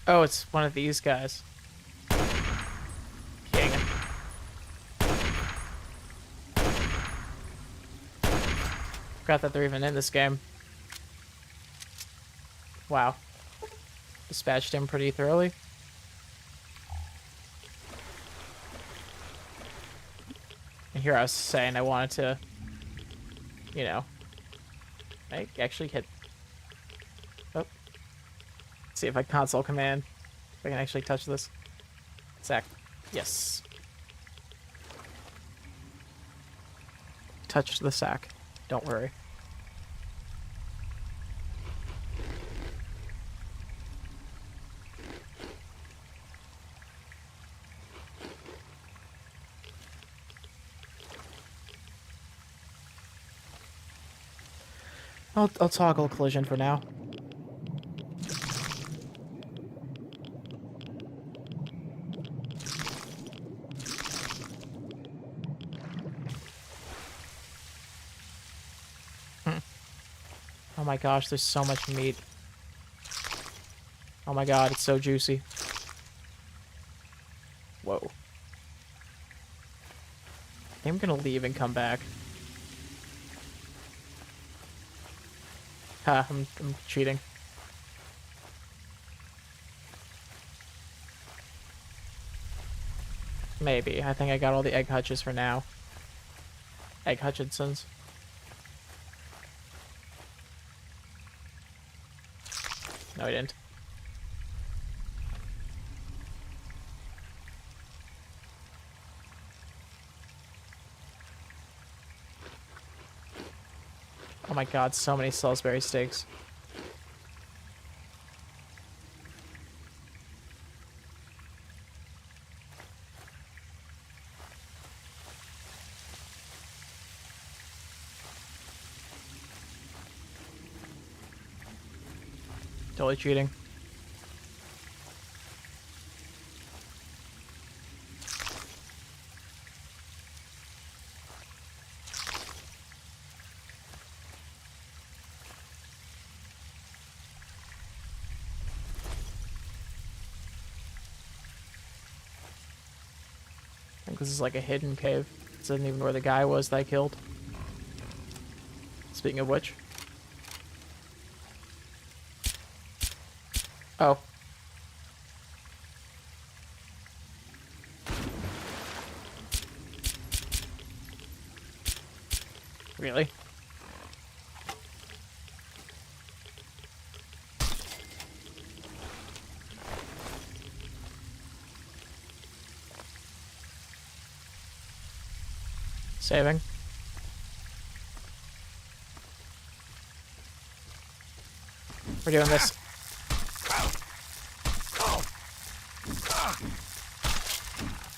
Oh, it's one of these guys. Dang it. Forgot that they're even in this game. Wow. Dispatched him pretty thoroughly. And here I was saying I wanted to, you know, I actually hit. Oh. Let's see if I console command. If I can actually touch this. Sack. Yes. Touch the sack. Don't worry. I'll toggle collision for now. Oh my gosh, there's so much meat. Oh my god, it's so juicy. Whoa. I think I'm gonna leave and come back. Ha, I'm cheating. Maybe. I think I got all the egg hutches for now. Egg Hutchinsons. No, I didn't. Oh my god, so many Salisbury steaks. Totally cheating. I think this is like a hidden cave. This isn't even where the guy was that I killed. Speaking of which. Oh. Really? Saving. We're doing this.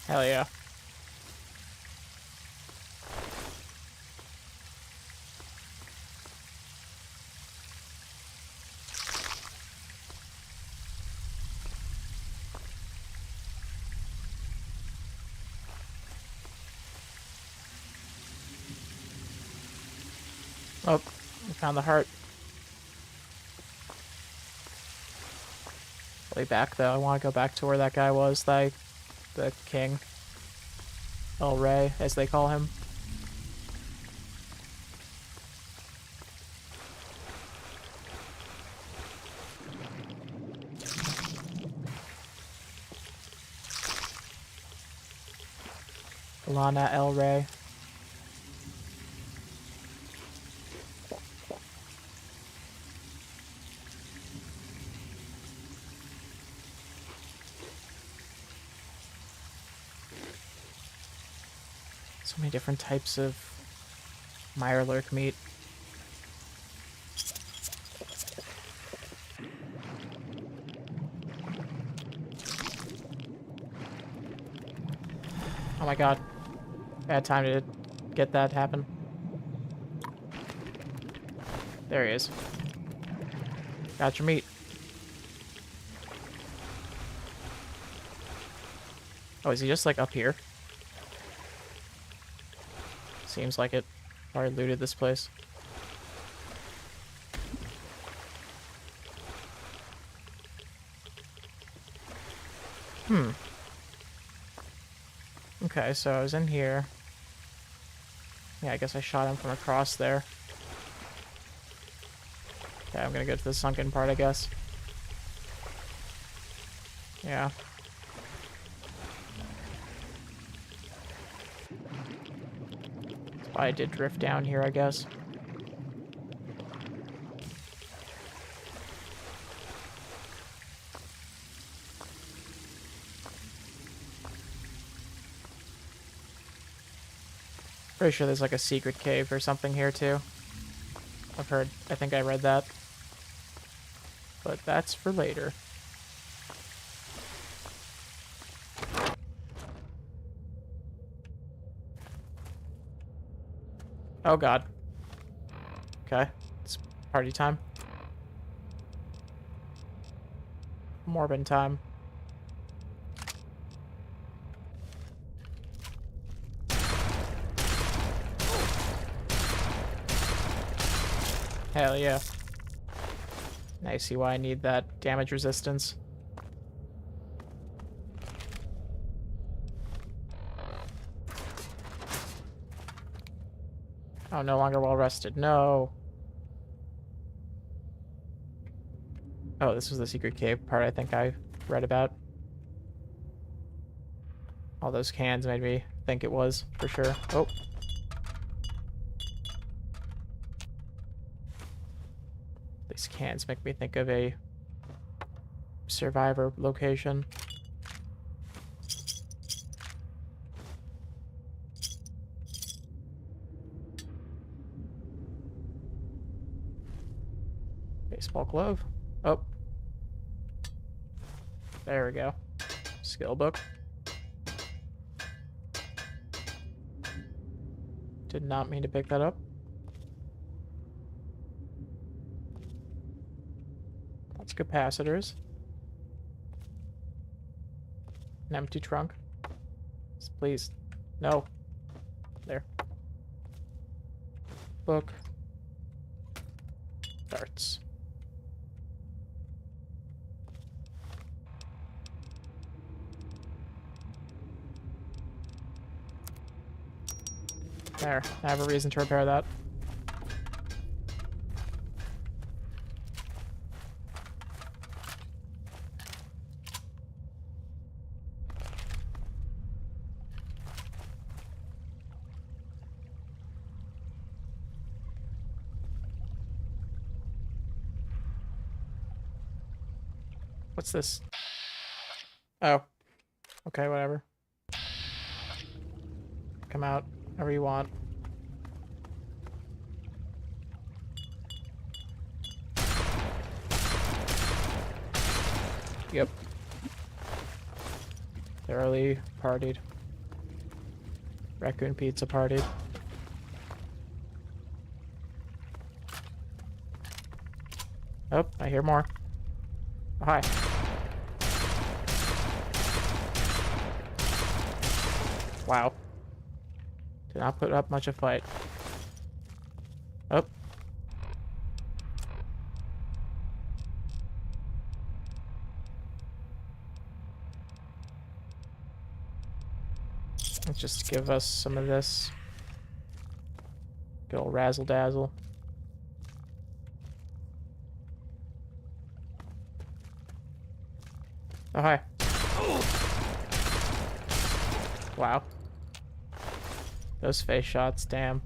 Hell yeah. Oh, we found the heart. Way back though. I want to go back to where that guy was, like the king. El Rey, as they call him. Lana El Rey. So many different types of Mirelurk meat. Oh my god. Bad time to get that happen. There he is. Got your meat. Oh, is he just like up here? Seems like it. Already looted this place. Okay, so I was in here. Yeah, I guess I shot him from across there. Okay, I'm gonna go to the sunken part, I guess. Yeah. That's why I did drift down here, I guess. Pretty sure there's like a secret cave or something here too. I think I read that. But that's for later. Oh god. Okay, it's party time. Morbin time. Hell yeah. Now I see why I need that damage resistance. Oh, no longer well rested. No. Oh, this was the secret cave part I think I read about. All those cans made me think it was, for sure. Oh. These cans make me think of a survivor location. Baseball glove. Oh. There we go. Skill book. Did not mean to pick that up. Lots of capacitors. An empty trunk. Please. No. There. Book. Darts. There. I have a reason to repair that. What's this? Oh. Okay, whatever. Come out. However you want. Yep. Thoroughly partied. Raccoon pizza partied. Oh, I hear more. Oh, hi. Wow. Did not put up much of a fight. Oh. Let's just give us some of this. Good old razzle dazzle. Oh, hi. Wow. Those face shots, damn.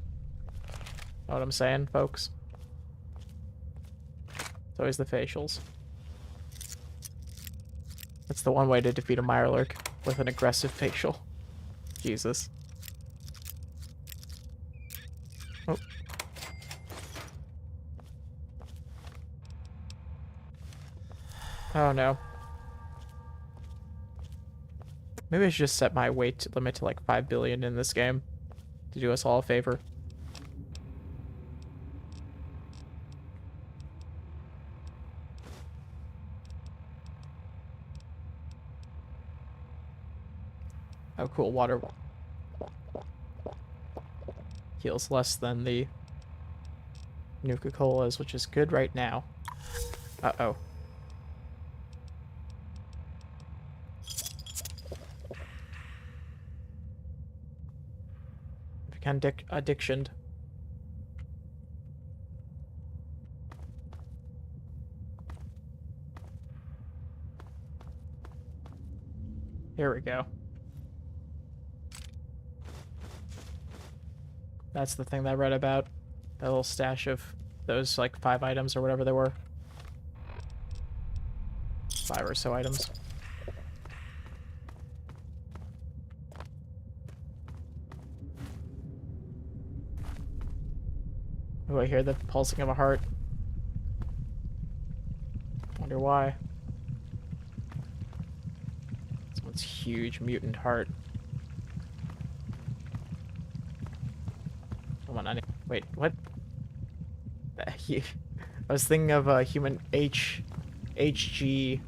Know what I'm saying, folks? It's always the facials. That's the one way to defeat a Mirelurk, with an aggressive facial. Jesus. Oh. Oh no. Maybe I should just set my weight limit to like 5 billion in this game to do us all a favor. Oh cool, water heals less than the Nuka-Colas, which is good right now. Uh-oh. Addictioned. Here we go. That's the thing that I read about. That little stash of those, like, 5 items or whatever they were. 5 or so items. Oh, I hear the pulsing of a heart. Wonder why. Someone's huge mutant heart. Wait, what? I was thinking of a human HG.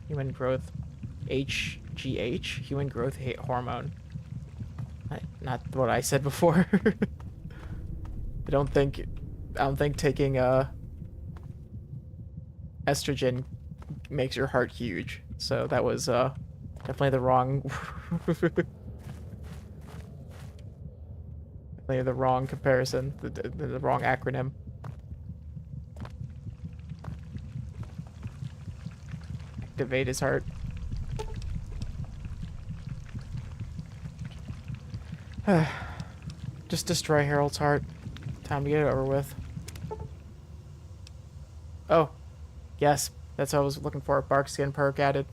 Human growth HGH, human growth hormone. Not what I said before. I don't think taking estrogen makes your heart huge. So that was definitely the wrong definitely the wrong comparison, the wrong acronym. Activate his heart. Just destroy Harold's heart. Time to get it over with. Oh, yes, that's what I was looking for. Bark skin perk added.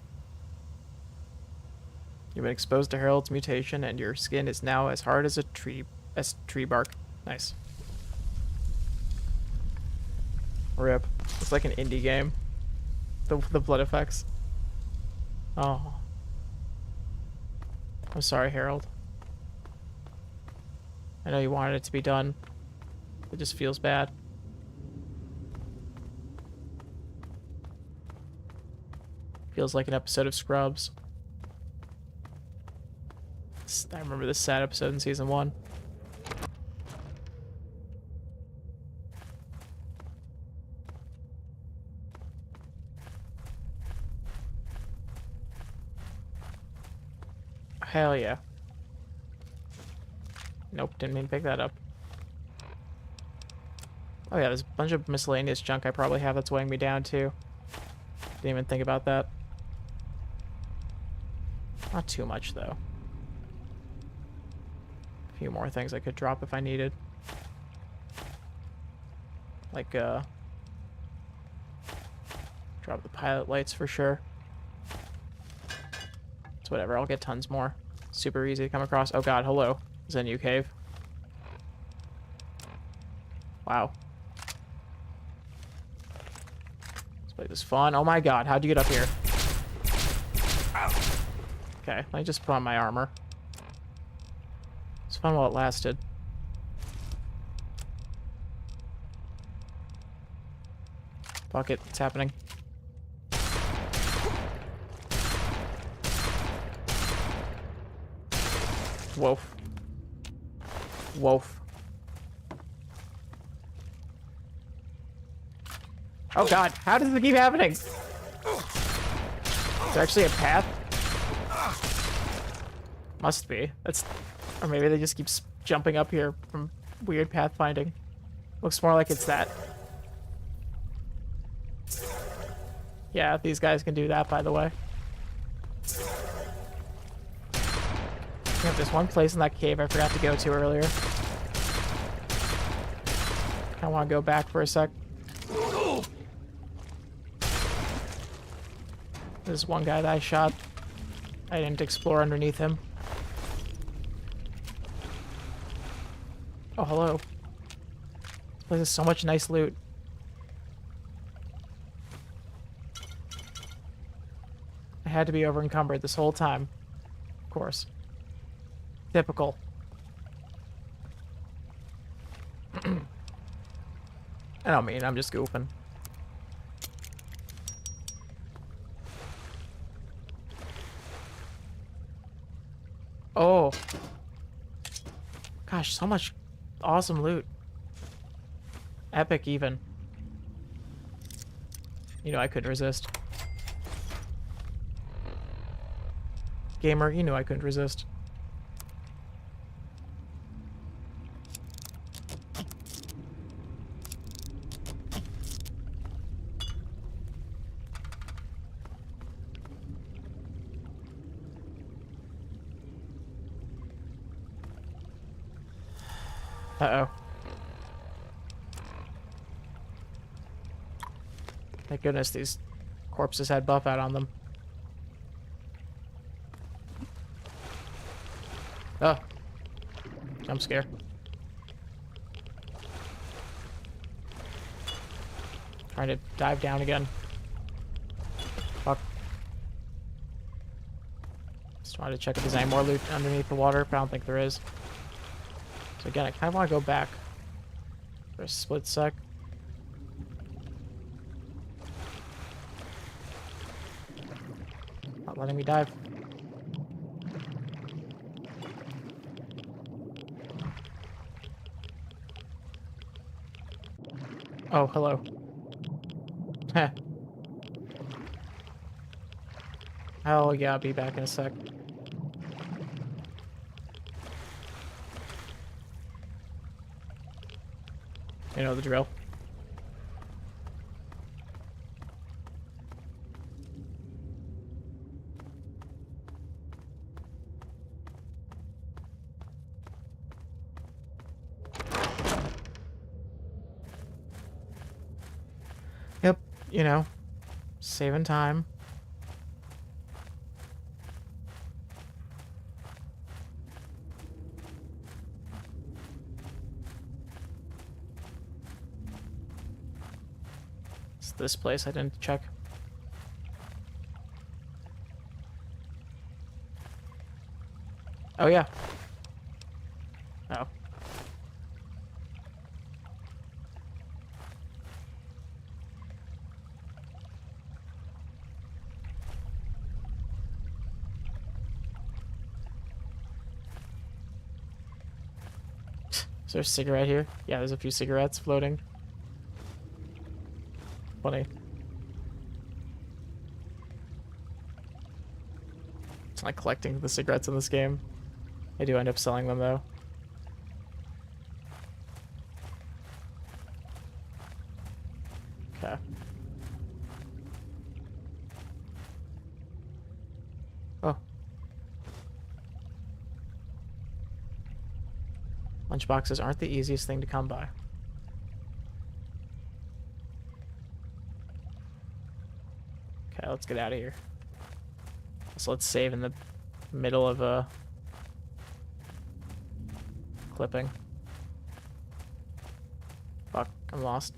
You've been exposed to Harold's mutation, and your skin is now as hard as a tree bark. Nice. Rip. It's like an indie game. The blood effects. Oh. I'm sorry, Harold. I know you wanted it to be done. It just feels bad. Feels like an episode of Scrubs. I remember this sad episode in season 1. Hell yeah. Nope, didn't mean to pick that up. Oh yeah, there's a bunch of miscellaneous junk I probably have that's weighing me down too. Didn't even think about that. Not too much though. A few more things I could drop if I needed. Like Drop the pilot lights for sure. It's whatever, I'll get tons more. Super easy to come across. Oh god, hello. Is that a new cave? Wow. This place is fun. Oh my god, how'd you get up here? Okay, let me just put on my armor. It's fun while it lasted. Fuck it, it's happening. Woof. Woof. Oh god, how does it keep happening? Is there actually a path? Must be. That's, or maybe they just keep jumping up here from weird pathfinding. Looks more like it's that. Yeah, these guys can do that, by the way. Yeah, there's one place in that cave I forgot to go to earlier. I want to go back for a sec. There's one guy that I shot. I didn't explore underneath him. Oh, hello. This place has so much nice loot. I had to be over encumbered this whole time. Of course. Typical. I don't mean, I'm just goofing. Oh. Gosh, so much awesome loot. Epic, even. You know, I couldn't resist. Gamer, you knew I couldn't resist. Uh-oh. Thank goodness these corpses had buff out on them. Oh. Jump scare. Trying to dive down again. Fuck. Just wanted to check if there's any more loot underneath the water, but I don't think there is. So again, I kind of want to go back for a split sec. Not letting me dive. Oh, hello. Heh. Oh yeah, I'll be back in a sec. You know the drill. Yep, you know, saving time. This place I didn't check. Oh yeah. Oh. Is there a cigarette here? Yeah, there's a few cigarettes floating. Funny. It's like collecting the cigarettes in this game. I do end up selling them though. Okay. Oh. Lunchboxes aren't the easiest thing to come by. Okay, let's get out of here. So let's save in the middle of a clipping. Fuck, I'm lost.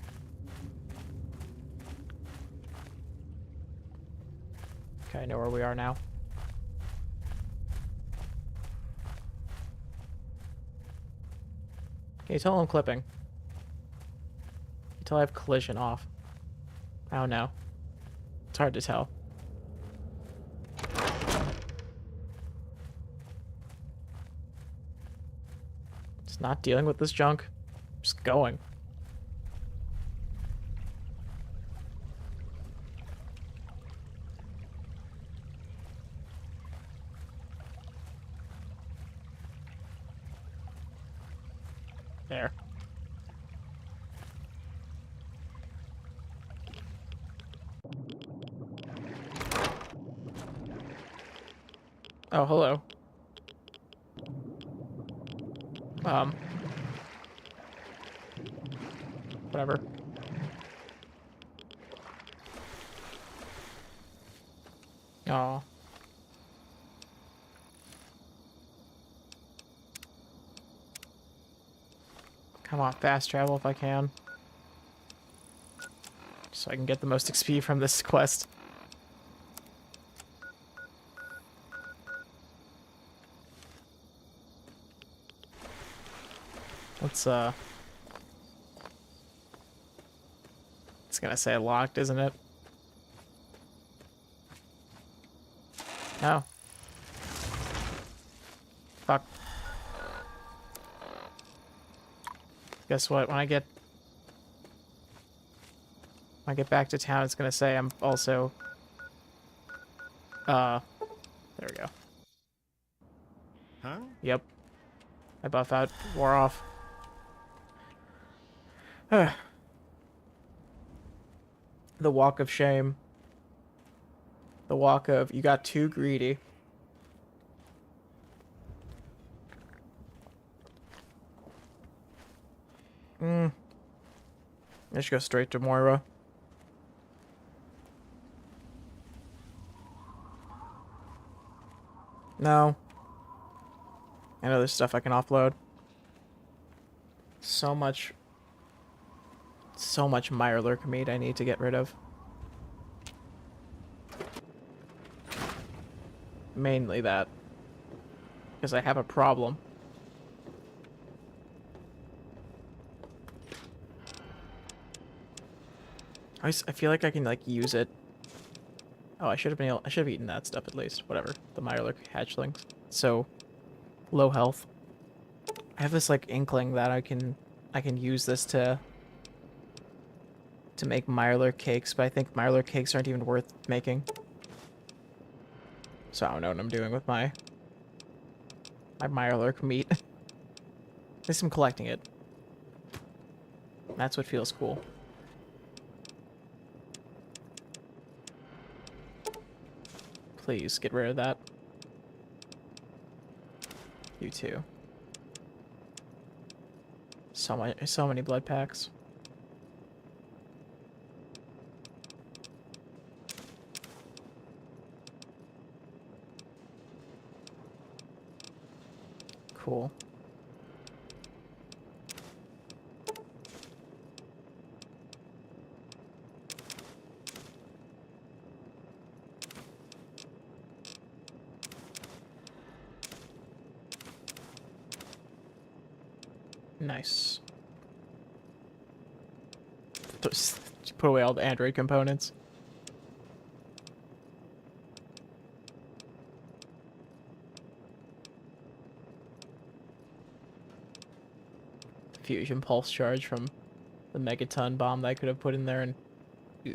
Okay, I know where we are now. Can you tell I'm clipping? Can you tell I have collision off? I don't know. It's hard to tell. Just not dealing with this junk. Just going. There. Oh, hello. Whatever. Oh. Come on, fast travel if I can. So I can get the most XP from this quest. Let's, it's gonna say locked, isn't it? No. Fuck. Guess what? When I get back to town, it's gonna say I'm also, there we go. Huh? Yep. My buff out wore off. The walk of shame. The walk of, you got too greedy. I should go straight to Moira. No. I know there's stuff I can offload. So much Mirelurk meat I need to get rid of. Mainly that. Because I have a problem. I feel like I can, like, use it. Oh, I should have eaten that stuff at least. Whatever. The Mirelurk hatchlings. So low health. I have this, like, inkling that I can use this to make Mirelurk cakes, but I think Mirelurk cakes aren't even worth making. So I don't know what I'm doing with my Mirelurk meat. At least I'm collecting it. That's what feels cool. Please get rid of that. You too. So many blood packs. Cool. Nice. Just put away all the Android components. Fusion pulse charge from the megaton bomb that I could have put in there and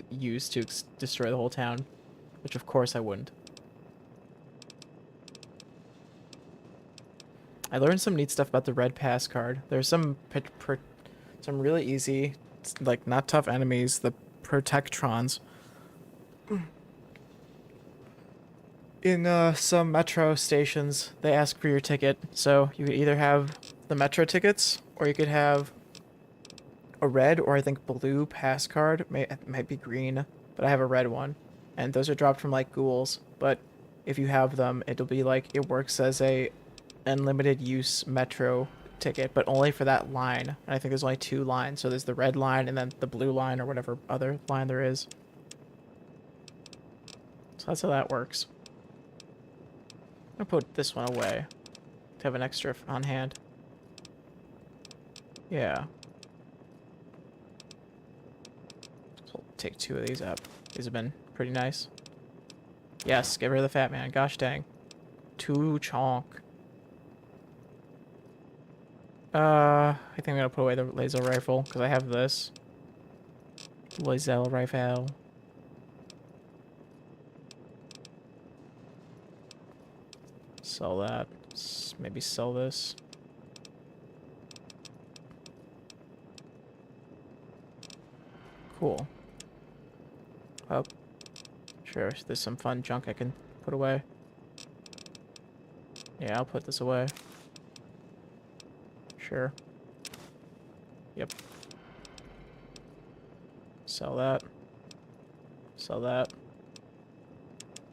used to destroy the whole town, which of course I wouldn't. I learned some neat stuff about the red pass card. There's some really easy, like, not tough enemies, the protectrons. In some metro stations, they ask for your ticket, so you could either have the metro tickets, or you could have a red or I think blue pass card. It might be green, but I have a red one. and those are dropped from like ghouls, but if you have them, it'll be like, it works as a unlimited use metro ticket, but only for that line. And I think there's only 2 lines, so there's the red line and then the blue line or whatever other line there is. So that's how that works. I'm gonna put this one away to have an extra on hand. Yeah. So I'll take 2 of these up. These have been pretty nice. Yes, get rid of the fat man. Gosh dang. 2 chonk. I think I'm gonna put away the laser rifle because I have this. Laser rifle. Sell that. Maybe sell this. Cool. Oh. Sure, there's some fun junk I can put away. Yeah, I'll put this away. Sure. Yep. Sell that. Sell that.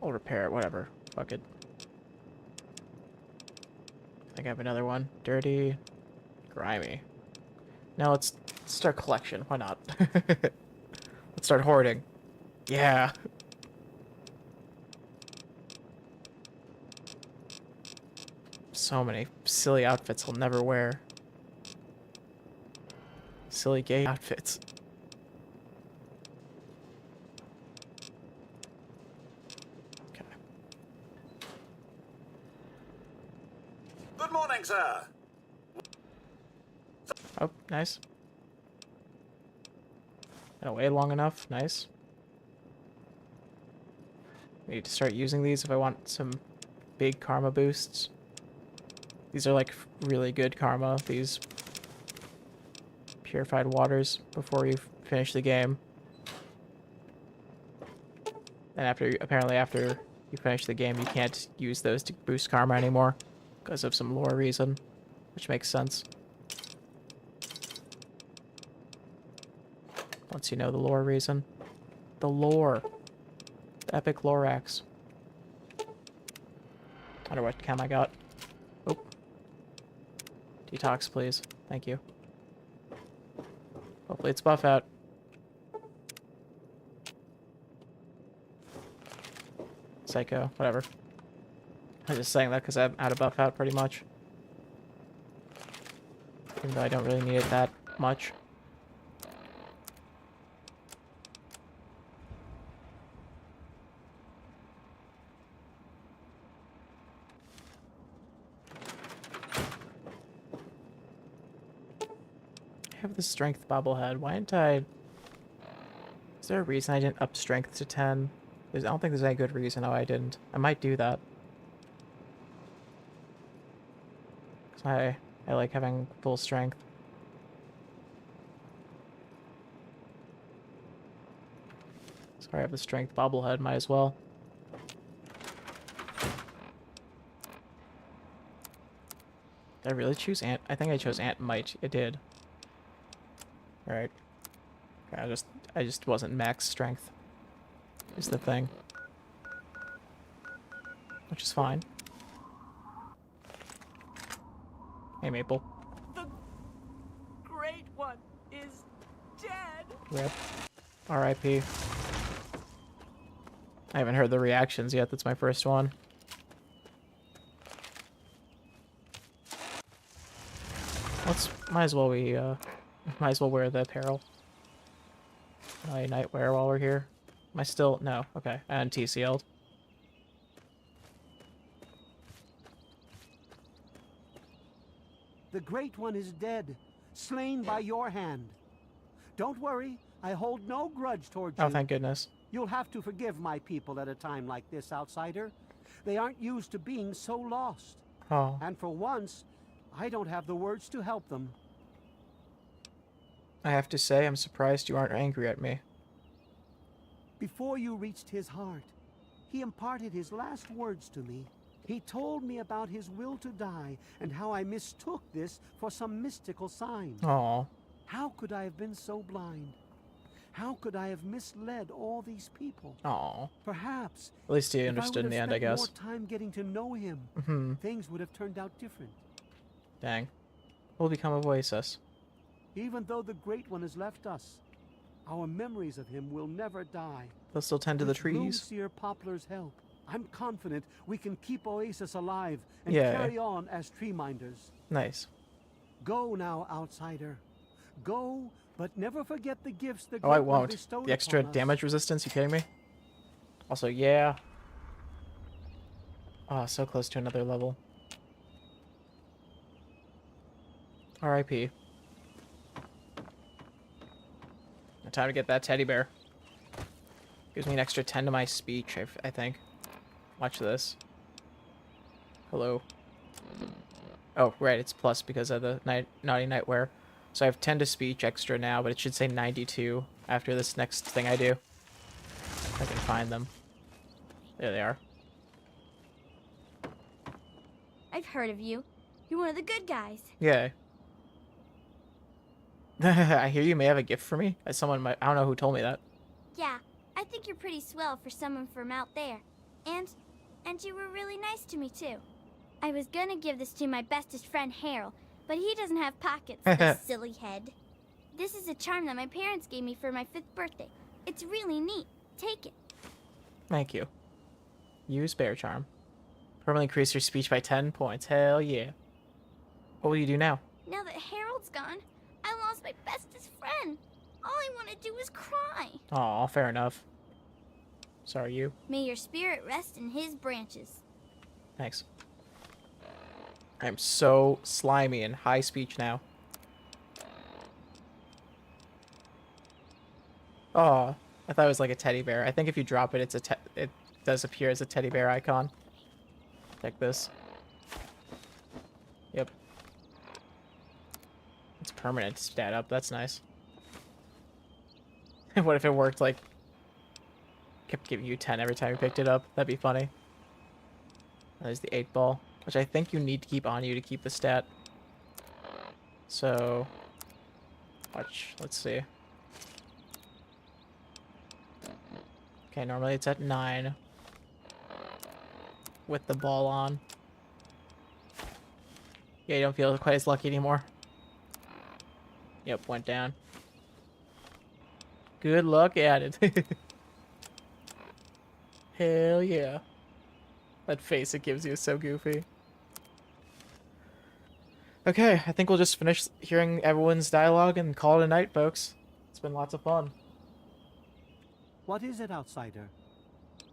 I'll repair it, whatever. Fuck it. I think I have another one. Dirty. Grimy. Now let's start collection. Why not? Let's start hoarding. Yeah. So many silly outfits I'll never wear. Silly gay outfits. Okay. Good morning, sir. Oh, nice. Been away long enough. Nice. Need to start using these if I want some big karma boosts. These are like really good karma, these purified waters, before you finish the game. And apparently after you finish the game, you can't use those to boost karma anymore because of some lore reason, which makes sense. Once you know the lore reason. The lore. The epic Lorax. Wonder what chem I got. Oh. Detox, please. Thank you. Hopefully it's buff out. Psycho, whatever. I'm just saying that because I'm out of buff out pretty much. Even though I don't really need it that much. I have the strength bobblehead. Why didn't I... Is there a reason I didn't up strength to 10? I don't think there's any good reason why I didn't. I might do that. 'Cause I like having full strength. Sorry, I have the strength bobblehead. Might as well. Did I really choose Ant? I think I chose Ant Might. It did. Alright. Okay, I just wasn't max strength. Is the thing. Which is fine. Hey, Maple. The Great One is dead. Rip. R.I.P. I haven't heard the reactions yet. That's my first one. Might as well wear the apparel. Nightwear while we're here. Am I still? No. Okay. And TCL'd. The Great One is dead, slain by your hand. Don't worry, I hold no grudge towards you. Oh, thank goodness. You'll have to forgive my people at a time like this, outsider. They aren't used to being so lost. Oh. And for once, I don't have the words to help them. I have to say, I'm surprised you aren't angry at me. Before you reached his heart, he imparted his last words to me. He told me about his will to die and how I mistook this for some mystical sign. Aww. How could I have been so blind? How could I have misled all these people? Aw. Perhaps. At least you understood in the end, I guess. More time getting to know him, things would have turned out different. Dang. We'll become a Oasis. Even though the Great One has left us, our memories of him will never die. They'll still tend to the With trees. Bloomseer Poplar's help, I'm confident we can keep Oasis alive and carry on as tree minders. Nice. Go now, outsider. Go, but never forget the gifts the Oh, I Great One won't. bestowed The extra upon us. damage resistance, you kidding me? Also, yeah. Oh, so close to another level. R.I.P. Time to get that teddy bear. Gives me an extra 10 to my speech, I think. Watch this. Hello. Oh, right, it's plus because of the naughty nightwear. So I have 10 to speech extra now, but it should say 92 after this next thing I do. If I can find them. There they are. I've heard of you. You're one of the good guys. Yeah. I hear you may have a gift for me. Someone might. I don't know who told me that. Yeah, I think you're pretty swell for someone from out there. And you were really nice to me too. I was gonna give this to my bestest friend Harold, but he doesn't have pockets, the silly head. This is a charm that my parents gave me for my 5th birthday. It's really neat. Take it. Thank you. Use bear charm. Permanently increase your speech by 10 points. Hell yeah. What will you do now? Now that Harold's gone, I lost my bestest friend. All I want to do is cry. Aw, fair enough. Sorry, you. May your spirit rest in his branches. Thanks. I'm so slimy and high speech now. Oh, I thought it was like a teddy bear. I think if you drop it, it does appear as a teddy bear icon. Like this. Yep. It's permanent stat up. That's nice. What if it worked like kept giving you 10 every time you picked it up? That'd be funny. There's the 8 ball, which I think you need to keep on you to keep the stat. So, watch. Let's see. Okay, normally it's at 9 with the ball on. Yeah, you don't feel quite as lucky anymore. Yep, went down. Good luck at it. Hell yeah. That face it gives you is so goofy. Okay, I think we'll just finish hearing everyone's dialogue and call it a night, folks. It's been lots of fun. What is it, outsider?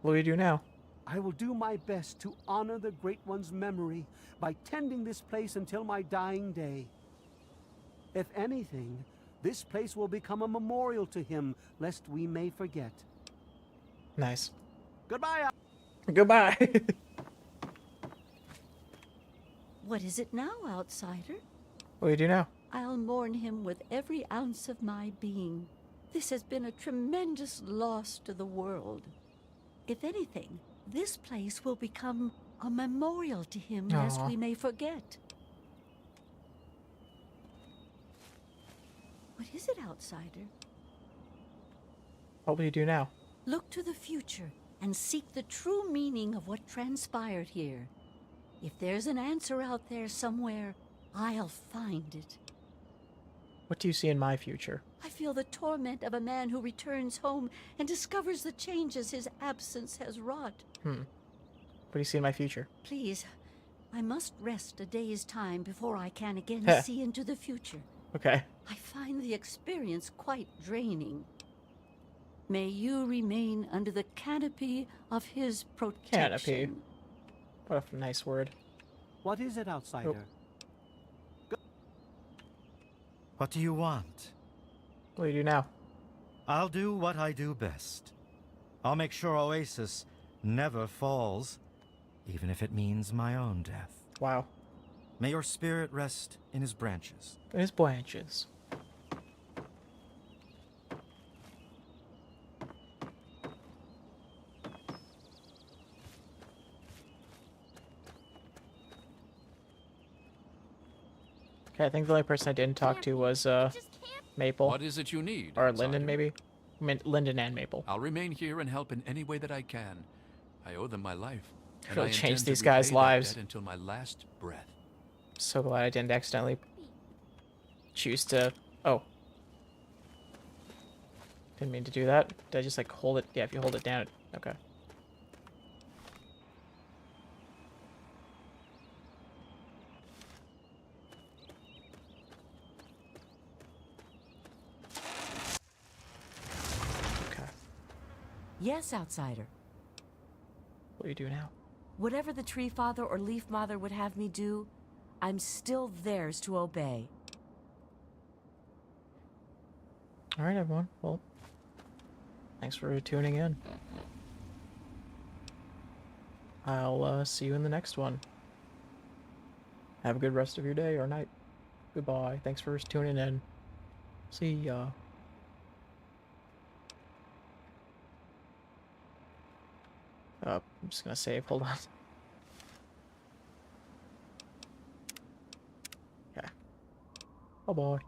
What do we do now? I will do my best to honor the Great One's memory by tending this place until my dying day. If anything, this place will become a memorial to him, lest we may forget. Nice. Goodbye. Goodbye. What is it now, outsider? What do you do now? I'll mourn him with every ounce of my being. This has been a tremendous loss to the world. If anything, this place will become a memorial to him, lest we may forget. What is it, outsider? What will you do now? Look to the future and seek the true meaning of what transpired here. If there's an answer out there somewhere, I'll find it. What do you see in my future? I feel the torment of a man who returns home and discovers the changes his absence has wrought. What do you see in my future? Please, I must rest a day's time before I can again see into the future. Okay. I find the experience quite draining. May you remain under the canopy of his protection. Canopy. What a nice word. What is it, outsider? What do you want? What do you do now? I'll do what I do best. I'll make sure Oasis never falls, even if it means my own death. Wow. May your spirit rest in his branches. In his branches. Okay, I think the only person I didn't talk to was Maple. What is it you need? Or Lyndon, maybe. Linden and Maple. I'll remain here and help in any way that I can. I owe them my life. I really changed intend to these guys' repay that lives. debt until my last breath. So glad I didn't accidentally choose to... Oh. Didn't mean to do that. Did I just, like, hold it? Yeah, if you hold it down, okay. Okay. Yes, outsider. What do you do now? Whatever the Tree Father or Leaf Mother would have me do, I'm still theirs to obey. Alright, everyone. Well, thanks for tuning in. I'll see you in the next one. Have a good rest of your day or night. Goodbye. Thanks for tuning in. See ya. I'm just gonna save. Hold on. Okay. Bye-bye.